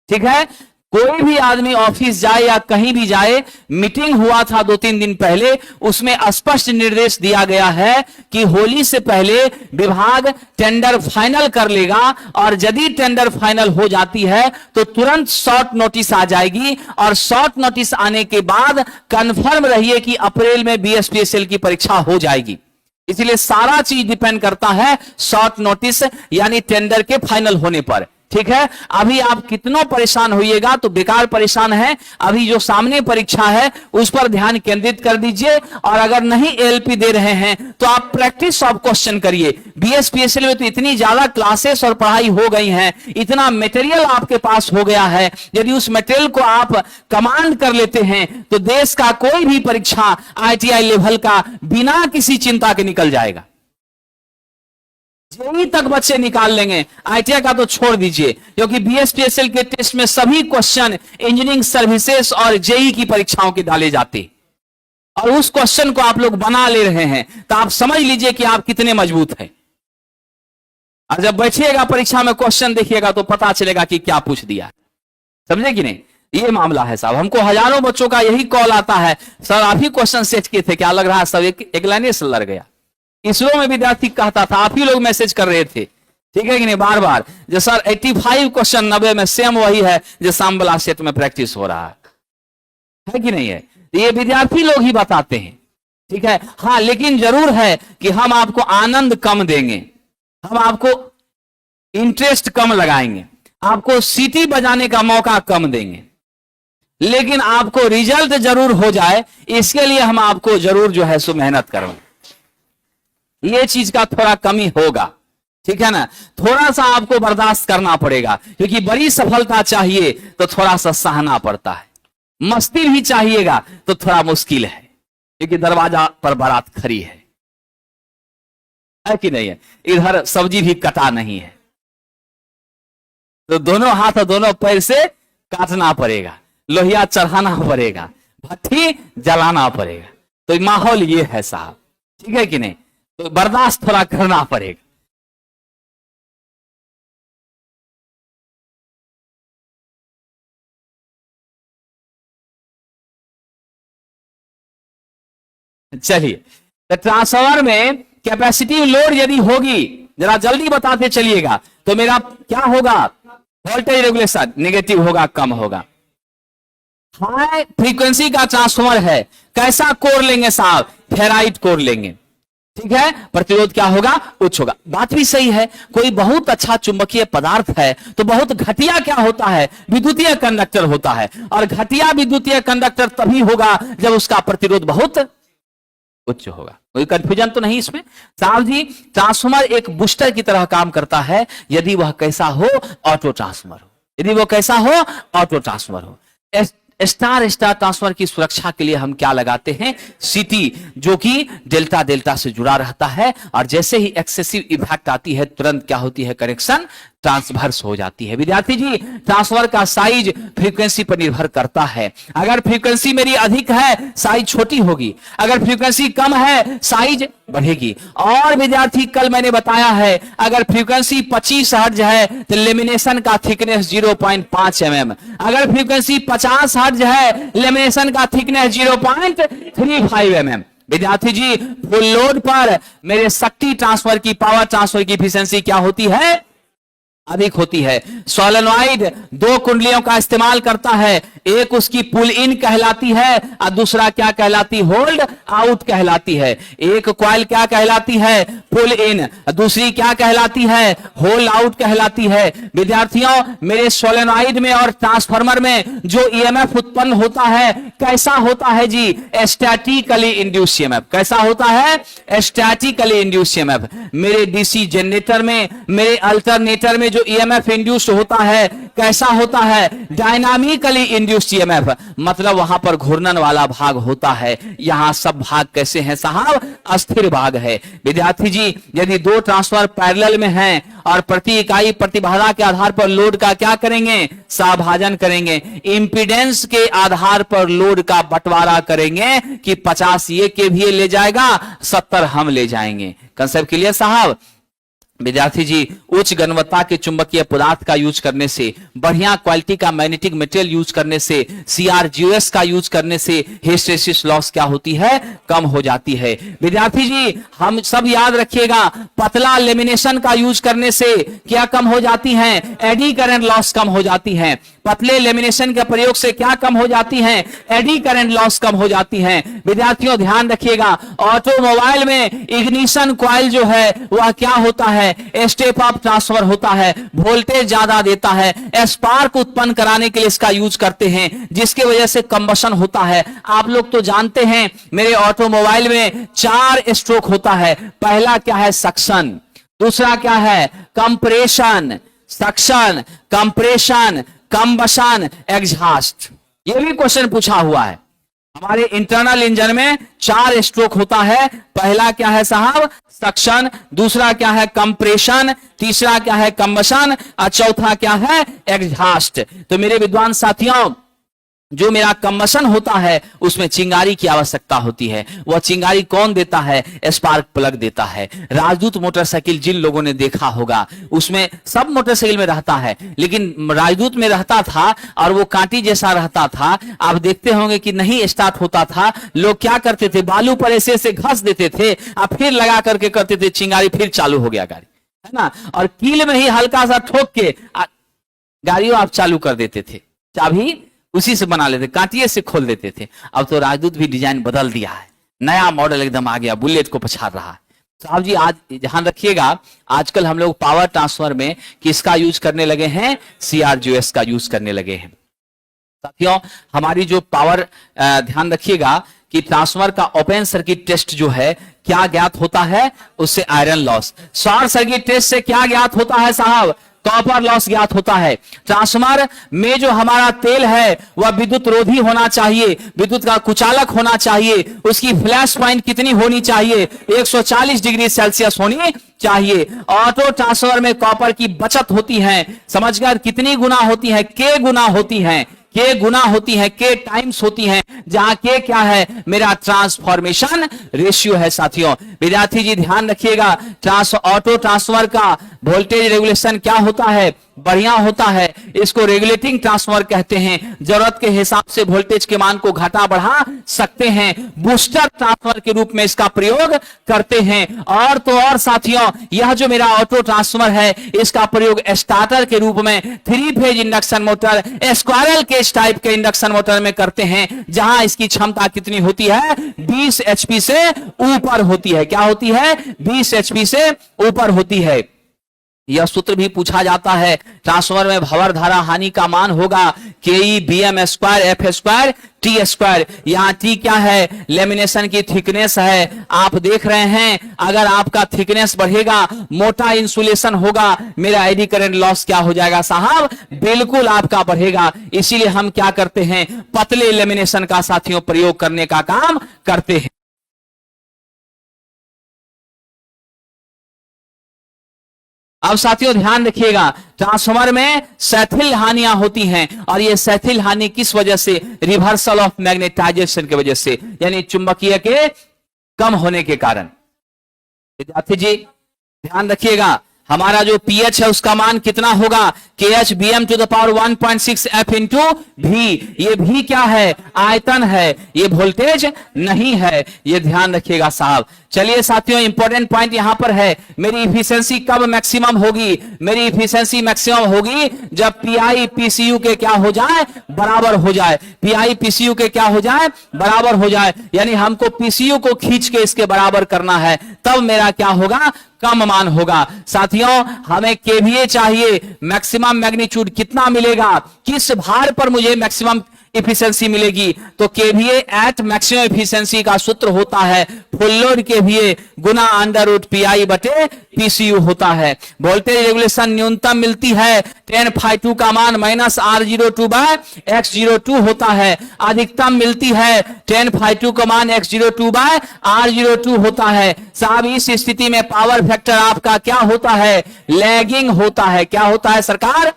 ठीक है। कोई भी आदमी ऑफिस जाए या कहीं भी जाए, मीटिंग हुआ था 2-3 दिन पहले, उसमें स्पष्ट निर्देश दिया गया है कि होली से पहले विभाग टेंडर फाइनल कर लेगा, और यदि टेंडर फाइनल हो जाती है तो तुरंत शॉर्ट नोटिस आ जाएगी, और शॉर्ट नोटिस आने के बाद कंफर्म रहिए कि अप्रैल में BSPSL की परीक्षा हो जाएगी। इसलिए सारा चीज डिपेंड करता है शॉर्ट नोटिस यानी टेंडर के फाइनल होने पर, ठीक है। अभी आप कितनों परेशान होइएगा तो बेकार परेशान है। अभी जो सामने परीक्षा है उस पर ध्यान केंद्रित कर दीजिए, और अगर नहीं ALP दे रहे हैं तो आप प्रैक्टिस ऑफ क्वेश्चन करिए। BSPSL में तो इतनी ज्यादा क्लासेस और पढ़ाई हो गई हैं, इतना मटेरियल आपके पास हो गया है, यदि उस मटेरियल को आप कमांड कर लेते हैं तो देश का कोई भी परीक्षा ITI लेवल का बिना किसी चिंता के निकल जाएगा। जेई तक बच्चे निकाल लेंगे, ITI का तो छोड़ दीजिए, क्योंकि BSPSL के टेस्ट में सभी क्वेश्चन इंजीनियरिंग सर्विसेज और जेई की परीक्षाओं के डाले जाते। और उस क्वेश्चन को आप लोग बना ले रहे हैं, तो आप समझ लीजिए कि आप कितने मजबूत हैं। और जब बैठिएगा परीक्षा में क्वेश्चन देखिएगा तो पता चलेगा कि क्या पूछ दिया, समझे कि नहीं। ये मामला है साहब। हमको हजारों बच्चों का यही कॉल आता है, सर आप ही क्वेश्चन सेट किए थे, क्या लग रहा है सब एक लाइन से लड़ गया। इसरो में विद्यार्थी कहता था, आप ही लोग मैसेज कर रहे थे, ठीक है कि नहीं, बार बार, जो सर 85 क्वेश्चन 90 में सेम वही है जो सांबला सेट में प्रैक्टिस हो रहा है कि नहीं है। ये विद्यार्थी लोग ही बताते हैं, ठीक है। हाँ, लेकिन जरूर है कि हम आपको आनंद कम देंगे, हम आपको इंटरेस्ट कम लगाएंगे, आपको सीटी बजाने का मौका कम देंगे, लेकिन आपको रिजल्ट जरूर हो जाए इसके लिए हम आपको जरूर जो है सो मेहनत करवाएं। ये चीज का थोड़ा कमी होगा, ठीक है ना, थोड़ा सा आपको बर्दाश्त करना पड़ेगा, क्योंकि बड़ी सफलता चाहिए तो थोड़ा सा सहना पड़ता है। मस्ती भी चाहिएगा तो थोड़ा मुश्किल है, क्योंकि दरवाजा पर बारात खड़ी है कि नहीं है, इधर सब्जी भी कटा नहीं है, तो दोनों हाथ और दोनों पैर से काटना पड़ेगा, लोहिया चढ़ाना पड़ेगा, भट्टी जलाना पड़ेगा। तो माहौल ये है साहब, ठीक है कि नहीं, तो बर्दाश्त थोड़ा करना पड़ेगा। चलिए, तो ट्रांसफार्मर में कैपेसिटिव लोड यदि होगी, जरा जल्दी बताते चलिएगा, तो मेरा क्या होगा, वोल्टेज रेगुलेशन नेगेटिव होगा, कम होगा। हाई फ्रीक्वेंसी का ट्रांसफार्मर है, कैसा कोर लेंगे साहब, फेराइट कोर लेंगे, ठीक है, प्रतिरोध क्या होगा, उच्च होगा। बात भी सही है, कोई बहुत अच्छा चुंबकीय पदार्थ है तो बहुत घटिया क्या होता है, विद्युतीय कंडक्टर होता है, और घटिया विद्युतीय कंडक्टर तभी होगा जब उसका प्रतिरोध बहुत उच्च होगा। कोई कंफ्यूजन तो नहीं इसमें साहब जी। ट्रांसफार्मर एक बूस्टर की तरह काम करता है, यदि वह कैसा हो, ऑटो ट्रांसफार्मर हो, यदि वो कैसा हो, ऑटो ट्रांसफार्मर हो। स्टार स्टार ट्रांसफार्मर की सुरक्षा के लिए हम क्या लगाते हैं, सीटी, जो कि डेल्टा डेल्टा से जुड़ा रहता है, और जैसे ही एक्सेसिव इफेक्ट आती है तुरंत क्या होती है, कनेक्शन ट्रांसवर्स हो जाती है। विद्यार्थी जी, ट्रांसफार्मर का साइज फ्रीक्वेंसी पर निर्भर करता है। अगर फ्रीक्वेंसी मेरी अधिक है साइज छोटी होगी, अगर फ्रीक्वेंसी कम है साइज बढ़ेगी। और विद्यार्थी, कल मैंने बताया है, अगर फ्रीक्वेंसी 25 हर्ट्ज है तो लेमिनेशन का थिकनेस 0.5 mm, अगर फ्रीक्वेंसी 50 हर्ट्ज है लेमिनेशन का थिकनेस 0.35 mm। विद्यार्थी जी, फुल लोड पर मेरे शक्ति ट्रांसफर की, पावर ट्रांसफर की एफिशिएंसी क्या होती है, अधिक होती है। सोलेनॉइड 2 कुंडलियों का इस्तेमाल करता है, एक उसकी पुल इन कहलाती है और दूसरा क्या कहलाती, होल्ड आउट कहलाती है। एक कॉइल क्या कहलाती है, पुल इन, दूसरी क्या कहलाती है, होल्ड आउट कहलाती है। विद्यार्थियों, मेरे सोलेनॉइड में और ट्रांसफार्मर में जो ईएमएफ उत्पन्न होता है कैसा होता है जी, स्टैटिकली इंड्यूस ईएमएफ। कैसा होता है, स्टैटिकली इंड्यूस ईएमएफ। मेरे डीसी जनरेटर में, मेरे अल्टरनेटर में जो ईएमएफ इंड्यूस होता है कैसा होता है, डायनामिकली इंड्यूस्ड ईएमएफ, मतलब वहां पर घूर्णन वाला भाग होता है। यहां सब भाग कैसे हैं साहब, अस्थिर भाग है। विद्यार्थी जी, यदि 2 ट्रांसफार्मर पैरेलल में हैं और प्रति इकाई प्रतिबाधा के आधार पर लोड का क्या करेंगे, साभाजन करेंगे, इंपीडेंस के आधार पर लोड का बंटवारा करेंगे कि 50 ये केवीए ले जाएगा, 70 हम ले जाएंगे। कंसेप्ट क्लियर साहब। विद्यार्थी जी, उच्च गुणवत्ता के चुंबकीय पदार्थ का यूज करने से, बढ़िया क्वालिटी का मैग्नेटिक मटेरियल यूज करने से, सीआरजीओएस का यूज करने से हिस्टैरिसीस लॉस क्या होती है, कम हो जाती है। विद्यार्थी जी, हम सब याद रखिएगा, पतला लेमिनेशन का यूज करने से क्या कम हो जाती है, एडी करंट लॉस कम हो जाती है। पतले लेमिनेशन के प्रयोग से क्या कम हो जाती है, एडी करंट लॉस कम हो जाती है। विद्यार्थियों ध्यान रखिएगा, ऑटोमोबाइल में इग्निशन कॉइल जो है वह क्या होता है, स्टेप अप ट्रांसफर होता है, वोल्टेज ज्यादा देता है, स्पार्क उत्पन्न कराने के लिए इसका यूज करते हैं, जिसके वजह से कंबशन होता है। आप लोग तो जानते हैं, मेरे ऑटोमोबाइल में 4 स्ट्रोक होता है। पहला क्या है, सक्शन, दूसरा क्या है, compression, suction, compression, combustion, exhaust. यह भी क्वेश्चन पूछा हुआ है। हमारे इंटरनल इंजन में 4 स्ट्रोक होता है। पहला क्या है साहब, सक्शन, दूसरा क्या है, कंप्रेशन, तीसरा क्या है, कंबशन, और चौथा क्या है, एग्जॉस्ट। तो मेरे विद्वान साथियों, जो मेरा कंबशन होता है उसमें चिंगारी की आवश्यकता होती है। वह चिंगारी कौन देता है? स्पार्क प्लग देता है। राजदूत मोटरसाइकिल जिन लोगों ने देखा होगा, उसमें सब मोटरसाइकिल में रहता है, लेकिन राजदूत में रहता था और वो कांटी जैसा रहता था। आप देखते होंगे कि नहीं स्टार्ट होता था। लोग क्या करते थे? बालू पर ऐसे ऐसे घस देते थे और फिर लगा करके करते थे चिंगारी, फिर चालू हो गया गाड़ी, है ना। और कील में ही हल्का सा ठोक के गाड़ियों आप चालू कर देते थे, चाबी उसी से बना लेते, कांटिए से खोल देते थे। अब तो राजदूत भी डिजाइन बदल दिया है, नया मॉडल एकदम आ गया, बुलेट को पछाड़ रहा है। साहब जी आज ध्यान रखिएगा, आजकल हम लोग पावर ट्रांसफर में किसका यूज करने लगे हैं? CRGS का यूज करने लगे हैं। साथियों हमारी जो पावर, ध्यान रखिएगा कि ट्रांसफर का ओपन सर्किट टेस्ट जो है क्या ज्ञात होता है? उससे iron loss. Short circuit test से क्या ज्ञात होता है साहब? कॉपर लॉस ज्ञात होता है। ट्रांसफार्मर में जो हमारा तेल है वह विद्युत रोधी होना चाहिए, विद्युत का कुचालक होना चाहिए, उसकी फ्लैश पॉइंट कितनी होनी चाहिए? 140 डिग्री सेल्सियस होनी चाहिए। ऑटो ट्रांसफार्मर में कॉपर की बचत होती है, समझ गए? कितनी गुना होती है? के गुना होती है, के गुना होती है, के टाइम्स होती है, जहां के क्या है? मेरा ट्रांसफॉर्मेशन रेशियो है। साथियों विद्यार्थी जी ध्यान रखिएगा, ऑटो ट्रांसफार्मर का वोल्टेज रेगुलेशन क्या होता है? बढ़िया होता है। इसको रेगुलेटिंग ट्रांसफार्मर कहते हैं। जरूरत के हिसाब से वोल्टेज के मान को घटा बढ़ा सकते हैं। बूस्टर ट्रांसफार्मर के रूप में इसका प्रयोग करते हैं। और तो और साथियों, यह जो मेरा ऑटो ट्रांसफार्मर है इसका प्रयोग स्टार्टर के रूप में 3 phase induction motor, squirrel cage type के इंडक्शन मोटर में करते हैं, जहां इसकी क्षमता कितनी होती है? 20 HP से ऊपर होती है। क्या होती है? 20 HP से ऊपर होती है। यह सूत्र भी पूछा जाता है, ट्रांसफार्मर में भंवर धारा हानि का मान होगा KE BM square F square T square. यहाँ T क्या है? लेमिनेशन की थिकनेस है। आप देख रहे हैं अगर आपका थिकनेस बढ़ेगा, मोटा इंसुलेशन होगा, मेरा एडी करंट लॉस क्या हो जाएगा साहब? बिल्कुल आपका बढ़ेगा। इसीलिए हम क्या करते हैं? पतले लेमिनेशन का साथियों प्रयोग करने का काम करते हैं। अब साथियों ध्यान रखिएगा, ट्रांसफार्मर में शैथिल हानियां होती हैं, और ये शैथिल हानि किस वजह से? रिवर्सल ऑफ मैग्नेटाइजेशन की वजह से, यानी चुंबकीय के कम होने के कारण। विद्यार्थी जी ध्यान रखिएगा, हमारा जो pH है उसका मान कितना होगा? KH BM to the power 1.6 F into V। ये भी क्या है? आयतन है, ये वोल्टेज नहीं है। ये ध्यान रखिएगा साहब। चलिए साथियों इंपॉर्टेंट पॉइंट यहां पर है, मेरी इफिशियंसी कब मैक्सिमम होगी? मेरी इफिशियंसी मैक्सिमम होगी जब PI PCU के क्या हो जाए? बराबर हो जाए। PI PCU के क्या हो जाए? बराबर हो जाए। यानी हमको PCU को खींच के इसके बराबर करना है, तब मेरा क्या होगा? कम मान होगा। साथियों हमें KVA चाहिए, मैक्सिमम मैग्नीट्यूड कितना मिलेगा? किस भार पर मुझे मैक्सिमम इफिशियंसी मिलेगी? तो KVA एट मैक्सिमम इफिशियंसी का सूत्र होता है फुल लोड KVA गुना √PI बटे PCU होता है। वोल्टेज रेगुलेशन न्यूनतम मिलती है 10φ2 का मान -R02 बाय X02 होता है। अधिकतम मिलती है 10φ2 का मान X02 बाय R02 होता है। साहब इस स्थिति में पावर फैक्टर आपका क्या होता है? लैगिंग होता है। क्या होता है सरकार?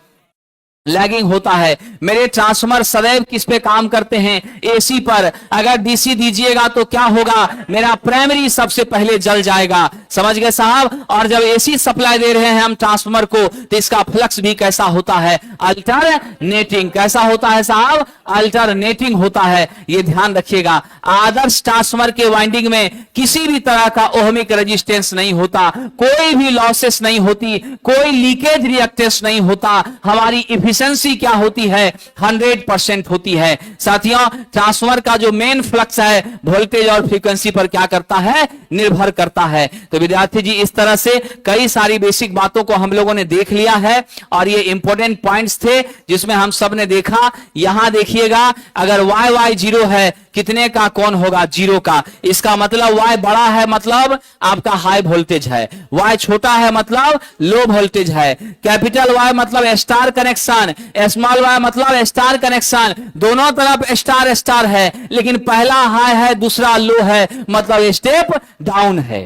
लैगिंग होता है। मेरे ट्रांसफार्मर सदैव किस पे काम करते हैं? AC पर। अगर DC दीजिएगा तो क्या होगा? मेरा प्राइमरी सबसे पहले जल जाएगा, समझ गए साहब। और जब AC सप्लाई दे रहे हैं हम ट्रांसफार्मर को, तो इसका फ्लक्स भी कैसा होता है? अल्टरनेटिंग। कैसा होता है साहब? अल्टरनेटिंग होता है। ये ध्यान रखिएगा। आदर्श ट्रांसफार्मर के वाइंडिंग में किसी भी तरह का ओहमिक रेजिस्टेंस नहीं होता, कोई भी लॉसेस नहीं होती, कोई लीकेज रिएक्टेंस नहीं होता। हमारी एफिशिएंसी क्या होती है? 100% होती है। साथियों ट्रांसफार्मर का जो मेन फ्लक्स है वोल्टेज और फ्रीक्वेंसी पर क्या करता है? निर्भर करता है। तो विद्यार्थी जी इस तरह से कई सारी बेसिक बातों को हम लोगों ने देख लिया है, और ये इंपॉर्टेंट पॉइंट्स थे जिसमें हम सब ने देखा। यहां देखिएगा, अगर y 0 है, कितने का कौन होगा? 0 का। इसका मतलब y बड़ा है मतलब आपका हाई वोल्टेज है, y छोटा है मतलब लो वोल्टेज है। कैपिटल Y मतलब स्टार कनेक्शन, स्मॉल y मतलब स्टार कनेक्शन। दोनों तरफ स्टार स्टार है, लेकिन पहला हाई है दूसरा लो है, मतलब स्टेप डाउन है।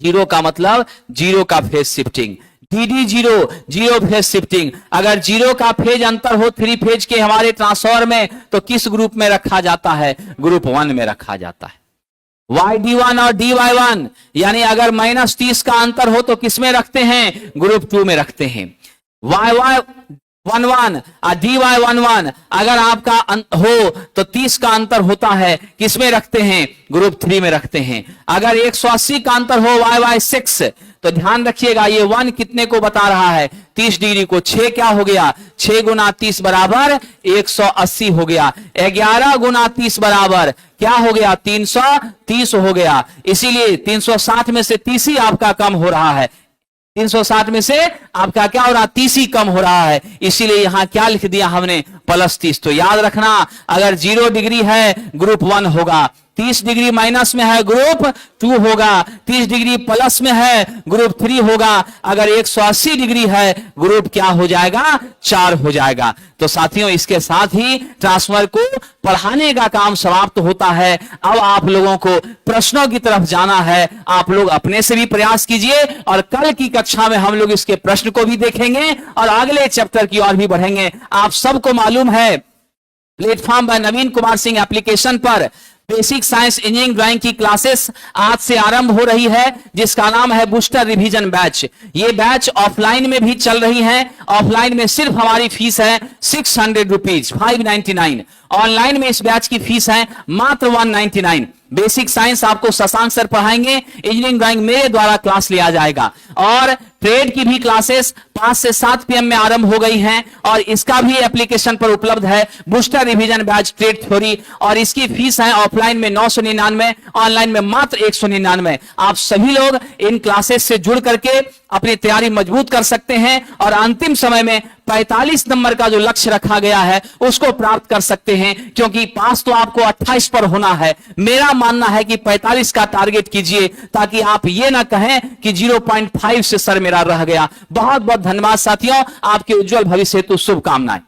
0 का मतलब 0 का phase shifting. DD zero phase shifting. अगर जीरो का फेज अंतर हो थ्री फेज के हमारे ट्रांसफार्मर में तो किस ग्रुप में रखा जाता है? ग्रुप 1 में रखा जाता है। YD1 और DY1 यानी अगर -30 का अंतर हो तो किस में रखते हैं? ग्रुप 2 में रखते हैं। YY11 और DY11 अगर आपका हो तो 30 का अंतर होता है, किस में रखते हैं? ग्रुप 3 में रखते हैं। अगर 180 का अंतर हो YY6 तो ध्यान रखिएगा ये 1 कितने को बता रहा है? 30 डिग्री को। 6 क्या हो गया? 6 गुना 30 बराबर 180 हो गया। 11 गुना 30 बराबर क्या हो गया? 330 हो गया। इसीलिए 360 में से 30 ही आपका कम हो रहा है। 360 में से आपका क्या हो रहा? 30 ही कम हो रहा है। इसीलिए यहां क्या लिख दिया हमने? +30। तो याद रखना अगर 0 डिग्री है ग्रुप 1 होगा, 30 डिग्री माइनस में है ग्रुप 2 होगा, 30 डिग्री प्लस में है ग्रुप 3 होगा, अगर 180 डिग्री है ग्रुप क्या हो जाएगा? 4 हो जाएगा। तो साथियों इसके साथ ही ट्रांसफार्मर को पढ़ाने का काम समाप्त होता है। अब आप लोगों को प्रश्नों की तरफ जाना है। आप लोग अपने से भी प्रयास कीजिए और कल की कक्षा में हम लोग इसके प्रश्न को भी देखेंगे और अगले चैप्टर की ओर भी बढ़ेंगे। आप सबको मालूम है प्लेटफॉर्म बाय नवीन कुमार सिंह एप्लीकेशन पर बेसिक साइंस इंजीनियरिंग ड्राइंग की क्लासेस आज से आरंभ हो रही है, जिसका नाम है बूस्टर रिवीजन बैच। ये बैच ऑफलाइन में भी चल रही है। ऑफलाइन में सिर्फ हमारी फीस है 600 रुपीज, 599। ऑनलाइन में इस बैच की फीस है मात्र 199। बेसिक साइंस आपको शशांक सर पढ़ाएंगे, इंजीनियरिंग ड्राइंग मेरे द्वारा क्लास लिया जाएगा और ट्रेड की भी क्लासेस 5 से 7 PM में आरंभ हो गई हैं और इसका भी एप्लीकेशन पर उपलब्ध है booster revision batch trade theory. और इसकी फीस है ऑफलाइन में 999, ऑनलाइन में मात्र 199। आप सभी लोग इन क्लासेस से जुड़ करके अपनी तैयारी मजबूत कर सकते हैं और अंतिम समय में 45 नंबर का जो लक्ष्य रखा गया है उसको प्राप्त कर सकते हैं, क्योंकि पास तो आपको 28 पर होना है। मेरा मानना है कि 45 का टारगेट कीजिए ताकि आप ये ना कहें कि 0.5 से सर मेरा रह गया। बहुत बहुत धन्यवाद साथियों, आपके उज्जवल भविष्य हेतु शुभकामनाएं।